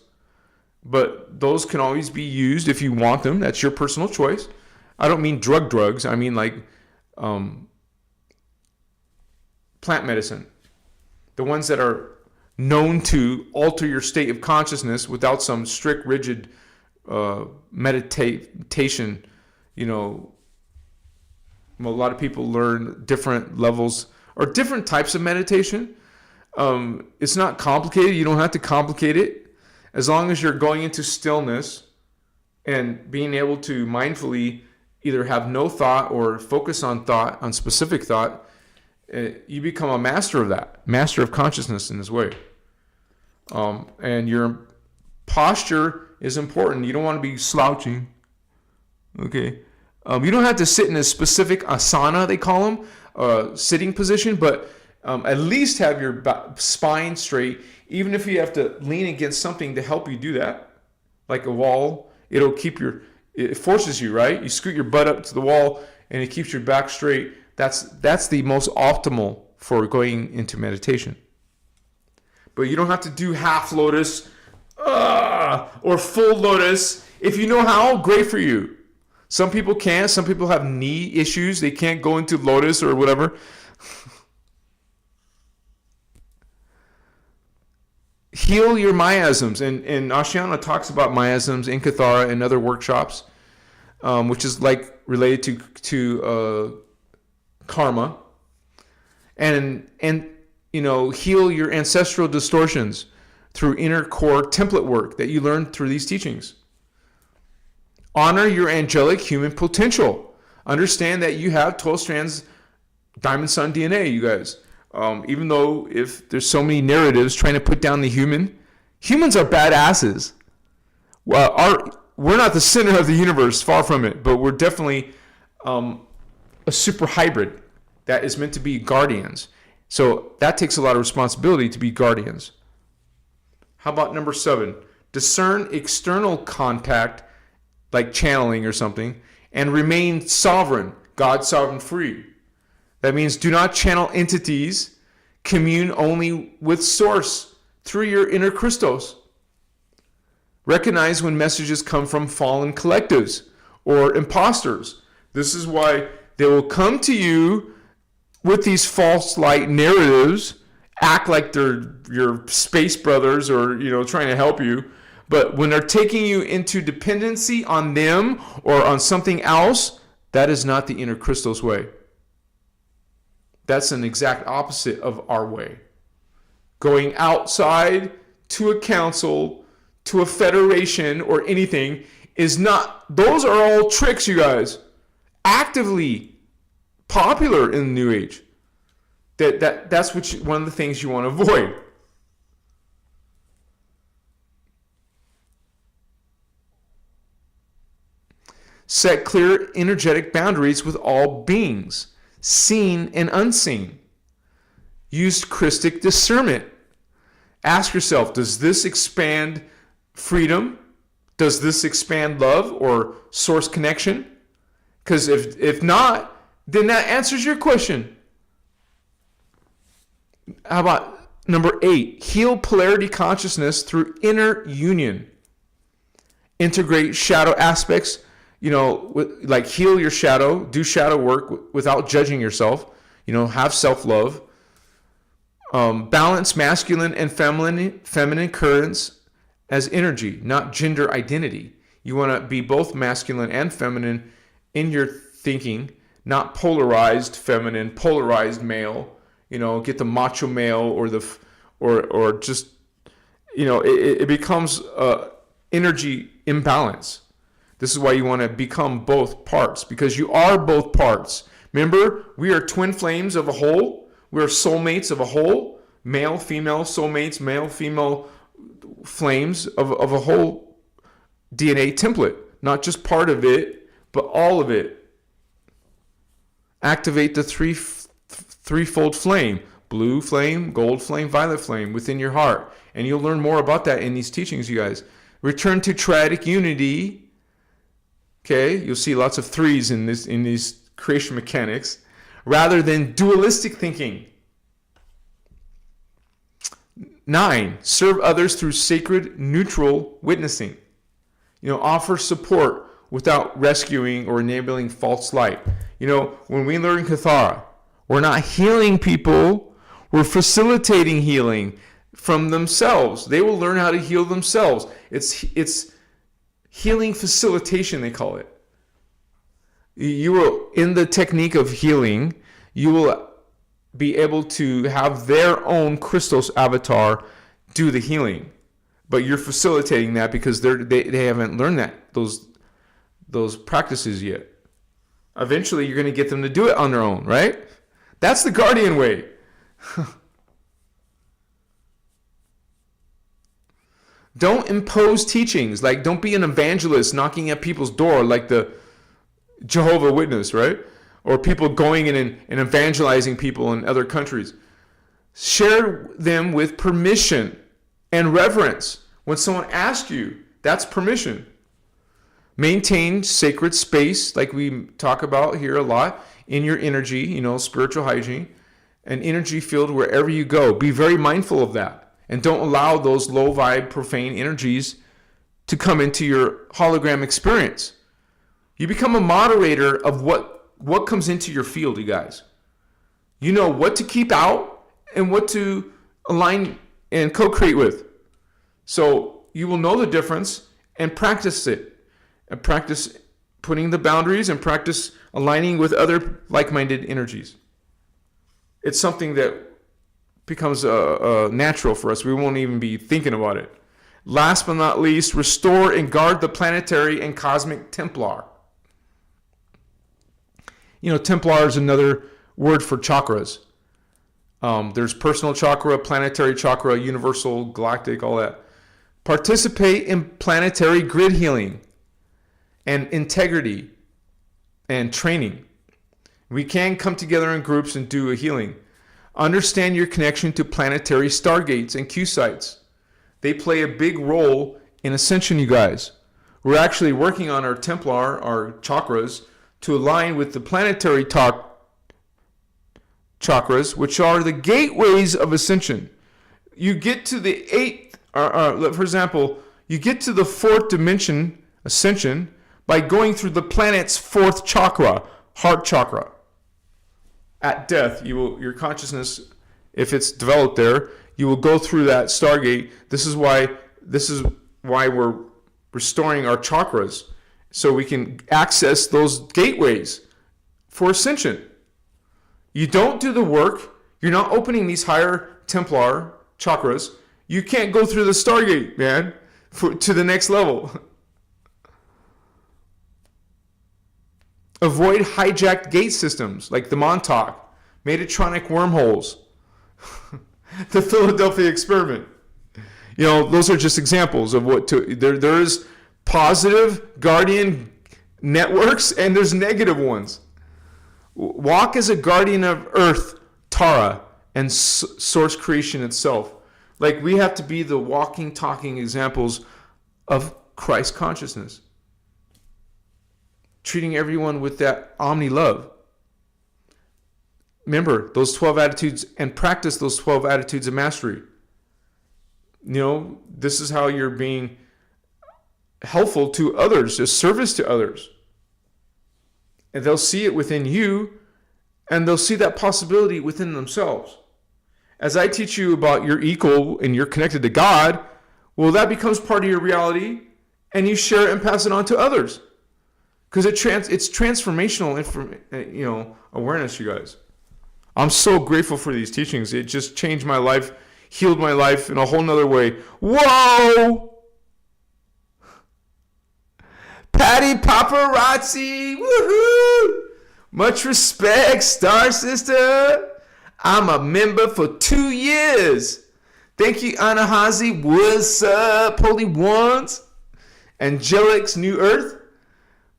but those can always be used if you want them. That's your personal choice. I don't mean drugs. I mean like plant medicine. The ones that are known to alter your state of consciousness without some strict, rigid meditation. You know, a lot of people learn different levels or different types of meditation. It's not complicated. You don't have to complicate it. As long as you're going into stillness and being able to mindfully either have no thought or focus on thought, on specific thought, you become a master of that, master of consciousness in this way. And your posture is important. You don't want to be slouching. Okay. You don't have to sit in a specific asana, they call them, sitting position, but at least have your spine straight. Even if you have to lean against something to help you do that, like a wall, it forces you, right? You scoot your butt up to the wall and it keeps your back straight. That's the most optimal for going into meditation. But you don't have to do half lotus or full lotus. If you know how, great for you. Some people can't. Some people have knee issues. They can't go into lotus or whatever. Heal your miasms. And Ashiana talks about miasms in Kathara and other workshops, which is like related to karma. And you know, heal your ancestral distortions through inner core template work that you learn through these teachings. Honor your angelic human potential. Understand that you have 12 strands diamond sun DNA, you guys. Even though if there's so many narratives trying to put down the humans are badasses. Well, we're not the center of the universe, far from it, but we're definitely a super hybrid that is meant to be guardians. So that takes a lot of responsibility to be guardians. How about number 7? Discern external contact, like channeling or something, and remain sovereign, God sovereign free. That means do not channel entities, commune only with source through your inner Christos. Recognize when messages come from fallen collectives or imposters. This is why they will come to you with these false light narratives, act like they're your space brothers or, you know, trying to help you. But when they're taking you into dependency on them or on something else, that is not the inner Christos way. That's an exact opposite of our way. Going outside to a council, to a federation or anything is not, those are all tricks, you guys. Actively popular in the New Age. That's one of the things you want to avoid. Set clear energetic boundaries with all beings, seen and unseen. Use Christic discernment. Ask yourself, does this expand freedom? Does this expand love or source connection? Because if not, then that answers your question. How about number 8? Heal polarity consciousness through inner union. Integrate shadow aspects. You know, like heal your shadow, do shadow work without judging yourself. You know, have self-love. Balance masculine and feminine currents as energy, not gender identity. You want to be both masculine and feminine in your thinking, not polarized feminine, polarized male. You know, get the macho male or just, you know, it becomes energy imbalance. This is why you want to become both parts, because you are both parts. Remember, we are twin flames of a whole. We are soulmates of a whole. Male, female soulmates, male, female flames of a whole DNA template. Not just part of it, but all of it. Activate the threefold flame. Blue flame, gold flame, violet flame within your heart. And you'll learn more about that in these teachings, you guys. Return to triadic unity. Okay, you'll see lots of 3s in these creation mechanics. rather than dualistic thinking. 9, serve others through sacred, neutral witnessing. Offer support without rescuing or enabling false light. When we learn Kathara, we're not healing people, we're facilitating healing from themselves. They will learn how to heal themselves. It's healing facilitation, they call it. You will, in the technique of healing, you will be able to have their own Christos avatar do the healing. But you're facilitating that because they haven't learned those practices yet. Eventually, you're going to get them to do it on their own, right? That's the guardian way. Don't impose teachings. Like, don't be an evangelist knocking at people's door like the Jehovah's Witness, right? Or people going in and evangelizing people in other countries. Share them with permission and reverence. When someone asks you, that's permission. Maintain sacred space, like we talk about here a lot, in your energy, spiritual hygiene, an energy field wherever you go. Be very mindful of that. And don't allow those low vibe, profane energies to come into your hologram experience. You become a moderator of what comes into your field, you guys. You know what to keep out and what to align and co-create with. So you will know the difference and practice it. And practice putting the boundaries and practice aligning with other like-minded energies. It's something that becomes natural for us. We won't even be thinking about it. Last but not least, restore and guard the planetary and cosmic Templar. Templar is another word for chakras. There's personal chakra, planetary chakra, universal, galactic, all that. Participate in planetary grid healing and integrity and training. We can come together in groups and do a healing. Understand your connection to planetary stargates and Q sites. They play a big role in ascension, you guys. We're actually working on our Templar, our chakras, to align with the planetary chakras, which are the gateways of ascension. You get to the 8th, for example, you get to the 4th dimension, ascension, by going through the planet's 4th chakra, heart chakra. At death, your consciousness, if it's developed there, you will go through that stargate. This is why we're restoring our chakras, so we can access those gateways for ascension. You don't do the work, you're not opening these higher Templar chakras, you can't go through the stargate, man, to the next level. Avoid hijacked gate systems like the Montauk, Metatronic wormholes, the Philadelphia experiment. Those are just examples of what there's positive guardian networks and there's negative ones. Walk as a guardian of Earth, Tara, and source creation itself. Like, we have to be the walking, talking examples of Christ consciousness. Treating everyone with that omni love. Remember those 12 attitudes and practice those 12 attitudes of mastery. This is how you're being helpful to others, a service to others. And they'll see it within you, and they'll see that possibility within themselves. As I teach you about your equal and you're connected to God, well, that becomes part of your reality, and you share it and pass it on to others. Because it's transformational awareness, you guys. I'm so grateful for these teachings. It just changed my life, healed my life in a whole nother way. Whoa! Patty Paparazzi! Woohoo! Much respect, Star Sister. I'm a member for 2 years. Thank you, Anahazi. What's up, Holy Ones? Angelic's New Earth.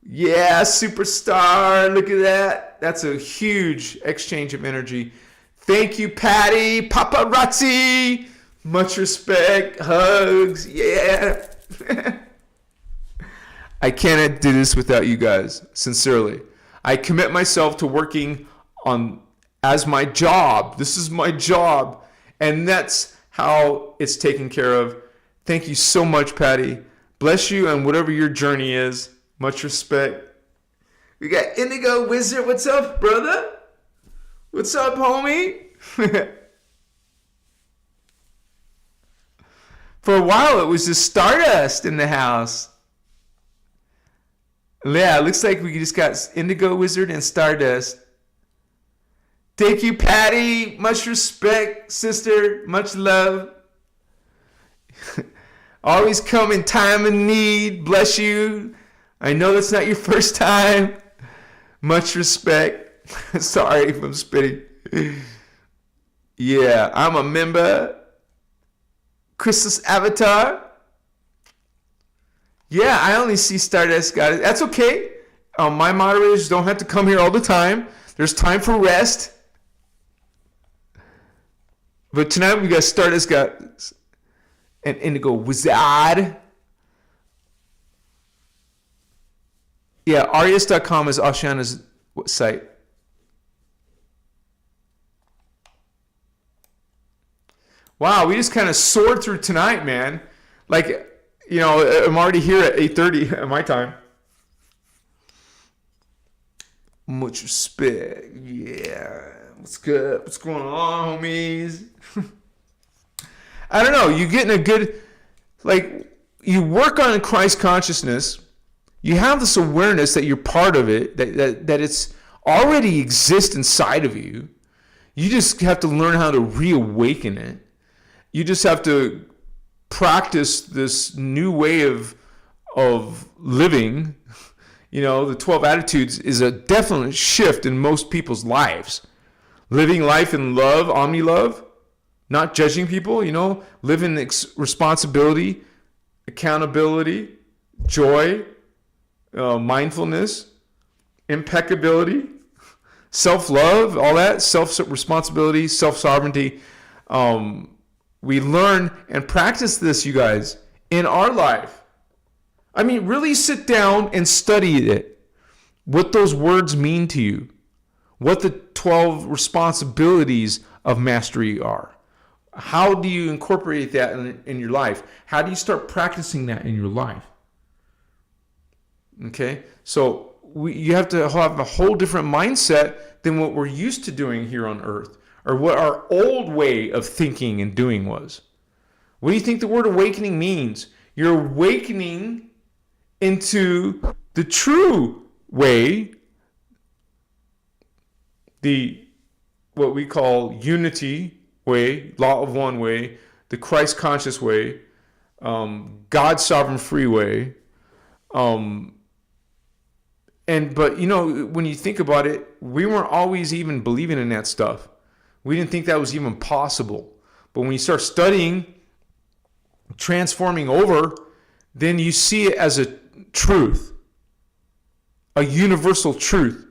Yeah, superstar. Look at that. That's a huge exchange of energy. Thank you, Patty Paparazzi. Much respect. Hugs. Yeah. I cannot do this without you guys. Sincerely. I commit myself to working on as my job. This is my job. And that's how it's taken care of. Thank you so much, Patty. Bless you and whatever your journey is. Much respect. We got Indigo Wizard. What's up, brother? What's up, homie? For a while, it was just Stardust in the house. Yeah, it looks like we just got Indigo Wizard and Stardust. Thank you, Patty. Much respect, sister. Much love. Always come in time of need. Bless you. I know that's not your first time. Much respect. Sorry if I'm spitting. Yeah, I'm a member. Christos Avatar. Yeah, I only see Stardust got it. That's okay. My moderators don't have to come here all the time. There's time for rest. But tonight we got Stardust got an Indigo Wizard. Yeah, Arius.com is Oceana's site. Wow, we just kind of soared through tonight, man. Like, you know, I'm already here at 8:30 at my time. Much respect. Yeah. What's good? What's going on, homies? I don't know. You're getting a good, like, you work on Christ consciousness. You have this awareness that you're part of it, that it's already exists inside of you. You just have to learn how to reawaken it. You just have to practice this new way of living. You know, the 12 attitudes is a definite shift in most people's lives. Living life in love, omni-love, not judging people, you know, living responsibility, accountability, joy, mindfulness, impeccability, self-love, all that, self-responsibility, self-sovereignty. We learn and practice this, you guys, in our life. I mean, really sit down and study it, what those words mean to you, what the 12 responsibilities of mastery are. How do you incorporate that in your life? How do you start practicing that in your life? Okay, so you have to have a whole different mindset than what we're used to doing here on earth, or what our old way of thinking and doing was. What do you think the word awakening means? You're awakening into the true way, what we call unity way, law of one way, the Christ conscious way, God's sovereign free way. But you know, when you think about it, we weren't always even believing in that stuff. We didn't think that was even possible. But when you start studying, transforming over, then you see it as a truth, a universal truth.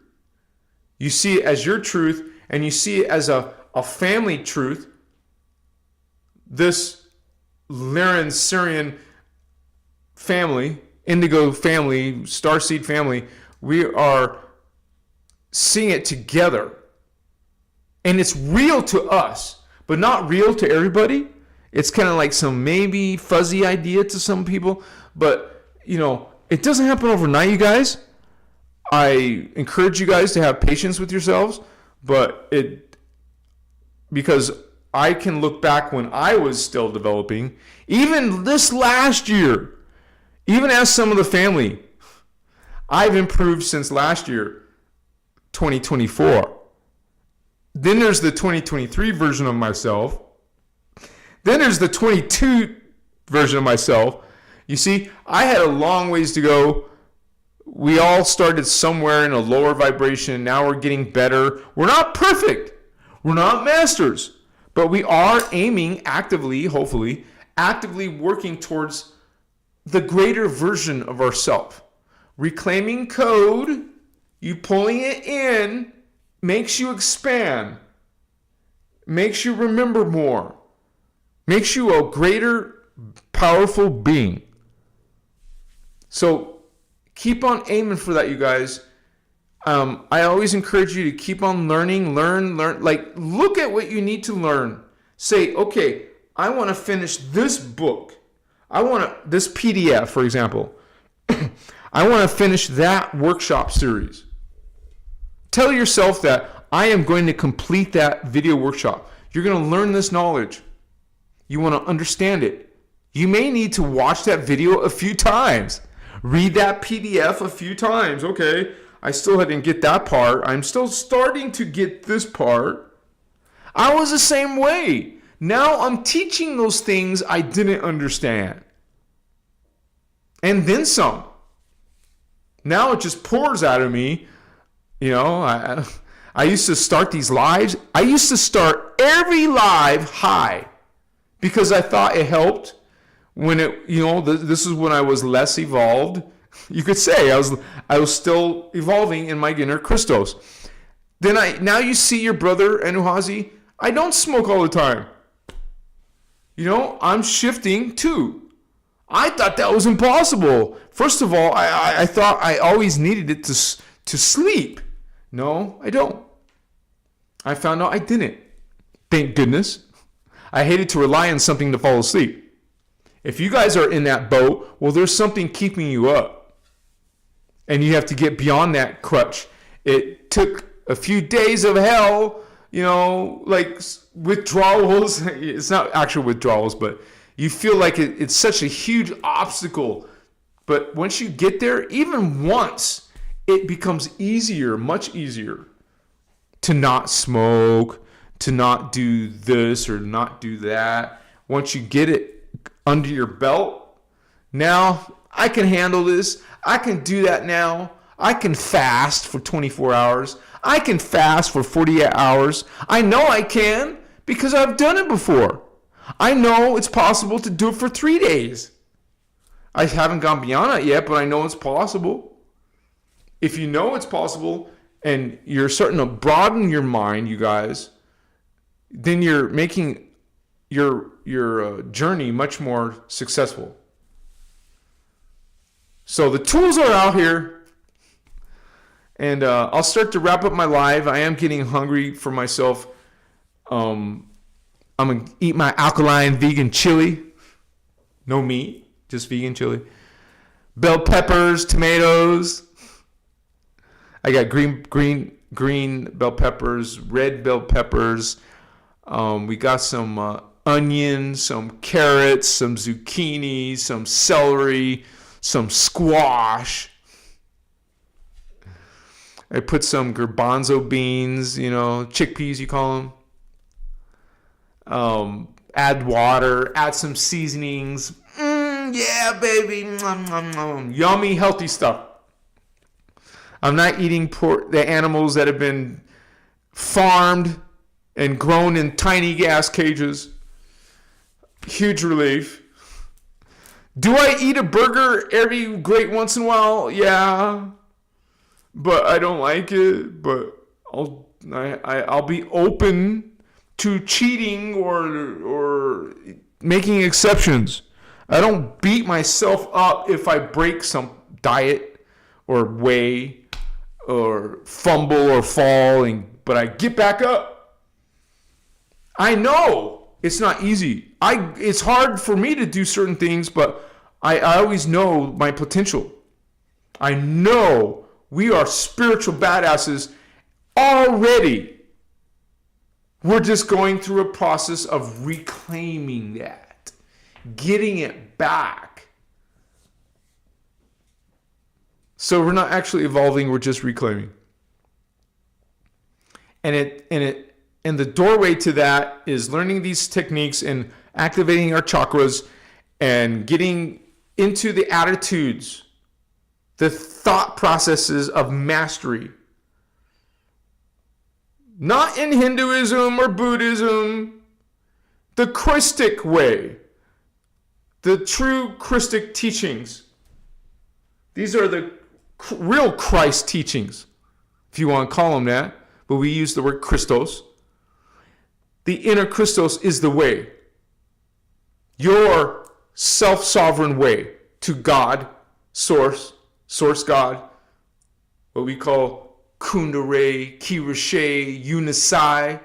You see it as your truth, and you see it as a family truth. This Lyran Syrian family, Indigo family, Starseed family, we are seeing it together. And it's real to us, but not real to everybody. It's kind of like some maybe fuzzy idea to some people. But, you know, it doesn't happen overnight, you guys. I encourage you guys to have patience with yourselves. Because I can look back when I was still developing, even this last year, even as some of the family, I've improved since last year, 2024. Then there's the 2023 version of myself. Then there's the 22 version of myself. You see, I had a long ways to go. We all started somewhere in a lower vibration. Now we're getting better. We're not perfect. We're not masters. But we are aiming actively, hopefully, actively working towards the greater version of ourselves. Reclaiming code, you pulling it in, makes you expand, makes you remember more, makes you a greater, powerful being. So keep on aiming for that, you guys. I always encourage you to keep on learning, learn. Like, look at what you need to learn. Say, okay, I want to finish this book. This PDF, for example. I want to finish that workshop series. Tell yourself that I am going to complete that video workshop. You're going to learn this knowledge. You want to understand it. You may need to watch that video a few times. Read that PDF a few times. Okay, I still didn't get that part. I'm still starting to get this part. I was the same way. Now I'm teaching those things I didn't understand. And then some. Now it just pours out of me. You know, I used to start these lives. I used to start every live high because I thought it helped. When this is when I was less evolved. You could say I was still evolving in my inner Christos. Now you see your brother Enuhazi. I don't smoke all the time. I'm shifting too. I thought that was impossible. First of all, I thought I always needed it to sleep. No, I don't. I found out I didn't. Thank goodness. I hated to rely on something to fall asleep. If you guys are in that boat, well, there's something keeping you up. And you have to get beyond that crutch. It took a few days of hell, like withdrawals. It's not actual withdrawals, but you feel like it's such a huge obstacle. But once you get there, even once, it becomes easier, much easier to not smoke, to not do this or not do that. Once you get it under your belt, now I can handle this. I can do that now. I can fast for 24 hours. I can fast for 48 hours. I know I can because I've done it before. I know it's possible to do it for 3 days. I haven't gone beyond it yet, but I know it's possible. If you know it's possible and you're starting to broaden your mind, you guys, then you're making your journey much more successful. So the tools are out here, and I'll start to wrap up my live. I am getting hungry for myself. I'm gonna eat my alkaline vegan chili, no meat, just vegan chili. Bell peppers, tomatoes. I got green bell peppers, red bell peppers. We got some onions, some carrots, some zucchini, some celery, some squash. I put some garbanzo beans, chickpeas you call them. Add water, add some seasonings. Yeah, baby. Yummy, healthy stuff. I'm not eating the animals that have been farmed and grown in tiny gas cages. Huge relief. Do I eat a burger every great once in a while? Yeah. But I don't like it. But I'll be open to cheating or making exceptions. I don't beat myself up if I break some diet or way or fumble or fall, but I get back up. I know it's not easy. It's hard for me to do certain things, but I always know my potential. I know we are spiritual badasses already. We're just going through a process of reclaiming that, getting it back. So we're not actually evolving, we're just reclaiming. And the doorway to that is learning these techniques and activating our chakras and getting into the attitudes, the thought processes of mastery. Not in Hinduism or Buddhism, the Christic way, the true Christic teachings. These are the real Christ teachings, if you want to call them that, but we use the word Christos. The inner Christos is the way, your self-sovereign way to God, source God, what we call Kundere, Kirashe, Unisai,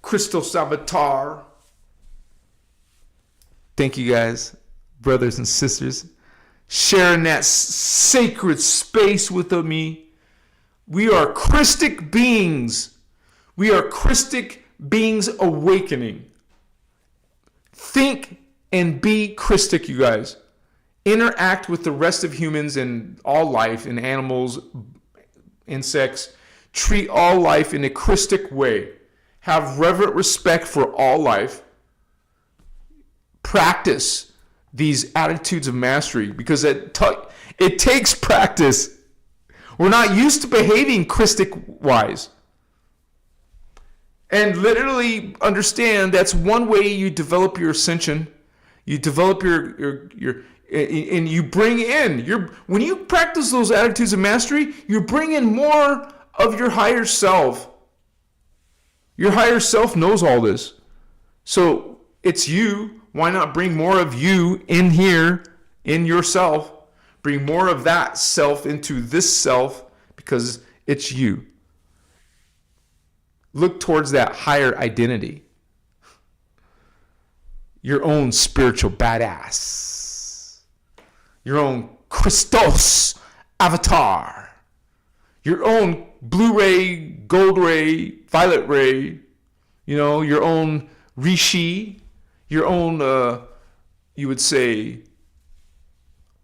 Christos Avatar. Thank you guys, brothers and sisters, sharing that sacred space with me. We are Christic beings. We are Christic beings awakening. Think and be Christic, you guys. Interact with the rest of humans and all life, and animals, insects. Treat all life in a Christic way. Have reverent respect for all life. Practice these attitudes of mastery, because it takes practice. We're not used to behaving Christic-wise. And literally understand that's one way you develop your ascension. You develop your and you bring in when you practice those attitudes of mastery, you bring in more of your higher self. Your higher self knows all this. So it's you. Why not bring more of you in here, in yourself? Bring more of that self into this self, because it's you. Look towards that higher identity. Your own spiritual badass. Your own Christos avatar. Your own blue ray, gold ray, violet ray. Your own rishi. Your own, you would say,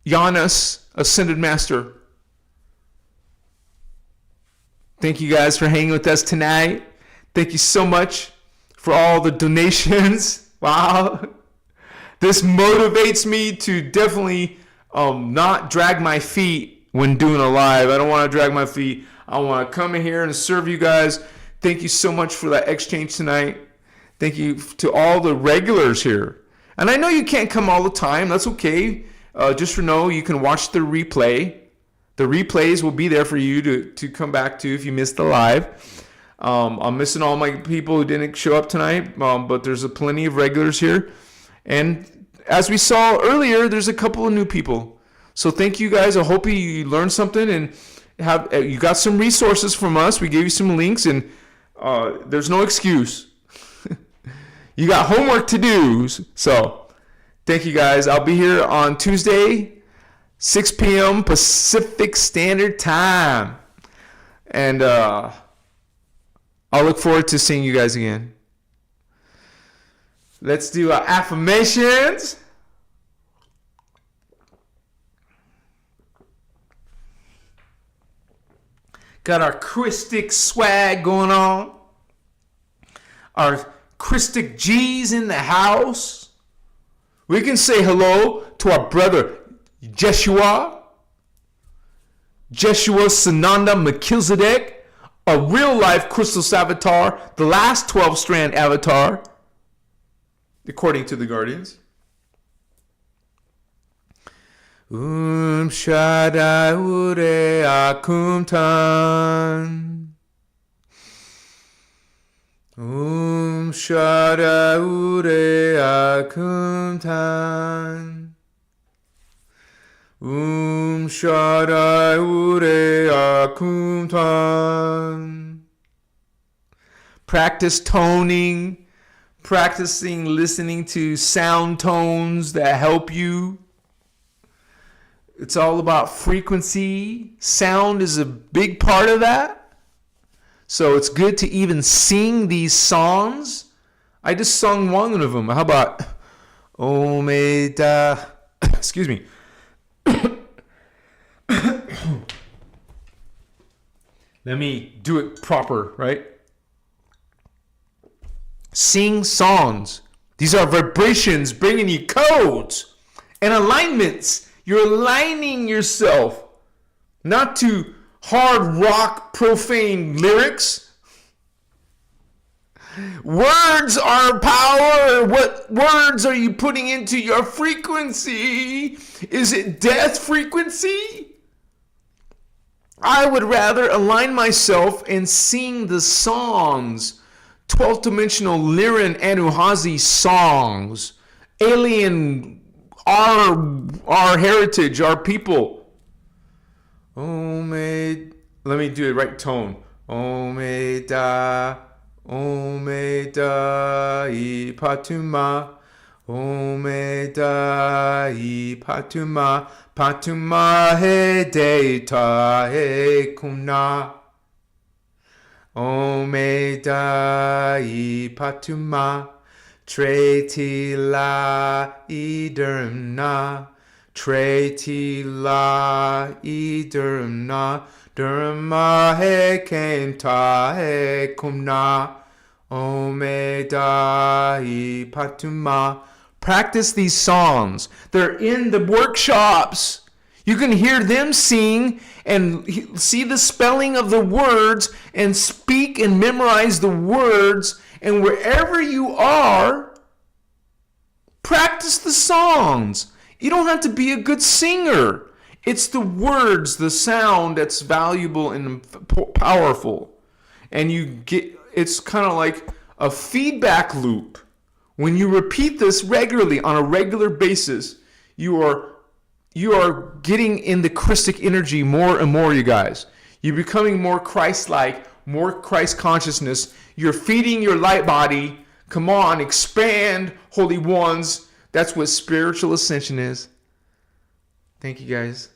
Janus, ascended master. Thank you guys for hanging with us tonight. Thank you so much for all the donations. Wow. This motivates me to definitely not drag my feet when doing a live. I don't want to drag my feet. I want to come in here and serve you guys. Thank you so much for that exchange tonight. Thank you to all the regulars here. And I know you can't come all the time. That's okay. Just know you can watch the replay. The replays will be there for you to come back to if you missed the live. I'm missing all my people who didn't show up tonight, but there's plenty of regulars here. And as we saw earlier, there's a couple of new people. So thank you guys. I hope you learned something and you got some resources from us. We gave you some links, and there's no excuse. You got homework to do. So thank you guys. I'll be here on Tuesday, 6 p.m. Pacific Standard Time. And I'll look forward to seeing you guys again. Let's do our affirmations. Got our Christic swag going on. Our Christic G's in the house. We can say hello to our brother Jeshua Sananda Melchizedek, a real-life Christos avatar, the last 12-strand avatar, according to the Guardians. Shaddai Ure Akumtan. Shaddai Ure Akumtan. Shaddai Ure Akumtan. Practice toning, practicing listening to sound tones that help you. It's all about frequency. Sound is a big part of that. So it's good to even sing these songs. I just sung one of them. How about Omeda? Excuse me. Let me do it proper, right? Sing songs. These are vibrations bringing you codes and alignments. You're aligning yourself, not to hard rock profane lyrics. Words are power. What words are you putting into your frequency? Is it death frequency? I would rather align myself and sing the songs, 12th dimensional Liran Anuhazi songs, alien, our heritage, our people. Let me do it right tone. Omeda, Omeda I Patuma. Omeda I Patuma. Patuma he deita he kuna. Omeda I Patuma. Treti la iderna. Treti la iderna. Durma he kenta he kumna. Omeda I Patuma. Practice these songs. They're in the workshops. You can hear them sing and see the spelling of the words and speak and memorize the words. And wherever you are, practice the songs. You don't have to be a good singer. It's the words, the sound that's valuable and powerful. And it's kind of like a feedback loop. When you repeat this regularly on a regular basis, you are getting in the Christic energy more and more, you guys. You're becoming more Christ-like, more Christ consciousness. You're feeding your light body. Come on, expand, Holy Ones. That's what spiritual ascension is. Thank you, guys.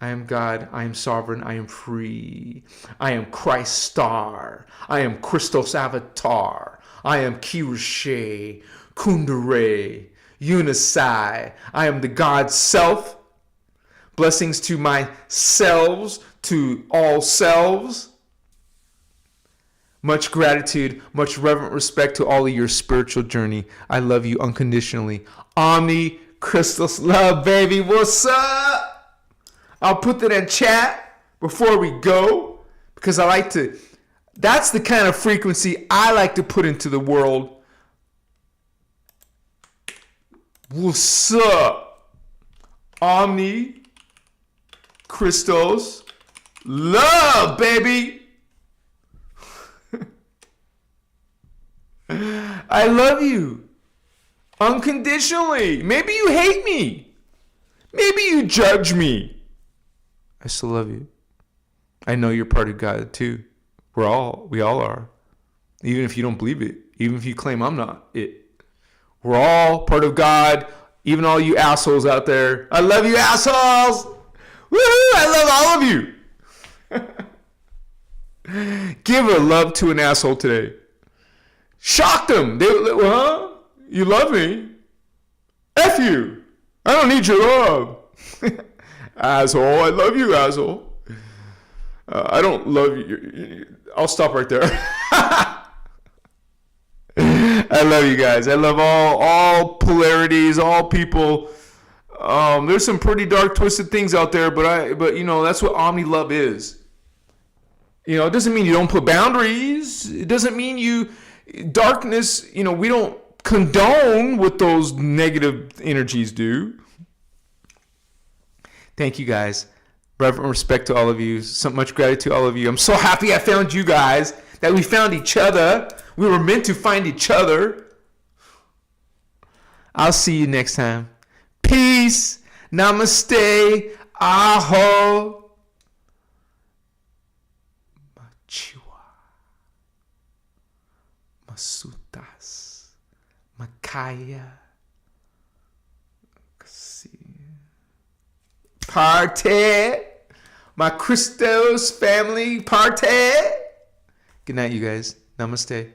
I am God. I am sovereign. I am free. I am Christ star. I am Christos avatar. I am Kirushe, Kundere, Unisai. I am the God self. Blessings to my selves, to all selves. Much gratitude, much reverent respect to all of your spiritual journey. I love you unconditionally. Omni Christos love, baby. What's up? I'll put that in chat before we go because I like to. That's the kind of frequency I like to put into the world. What's up? Omni Christos love, baby. I love you unconditionally. Maybe you hate me. Maybe you judge me. I still love you. I know you're part of God too. We all are. Even if you don't believe it. Even if you claim I'm not it. We're all part of God. Even all you assholes out there. I love you, assholes. Woohoo! I love all of you. Give a love to an asshole today. Shock them. Huh? You love me? F you. I don't need your love. Asshole. I love you, asshole. I don't love you. I'll stop right there. I love you guys. I love all polarities, all people. There's some pretty dark, twisted things out there, but you know that's what omni love is. You know, it doesn't mean you don't put boundaries. It doesn't mean darkness. You know, we don't condone what those negative energies do. Thank you guys. Reverent respect to all of you. So much gratitude to all of you. I'm so happy I found you guys. That we found each other. We were meant to find each other. I'll see you next time. Peace. Namaste. Aho. Machiwa. Masutas. Makaya. Party. My Christos family party. Good night, you guys. Namaste.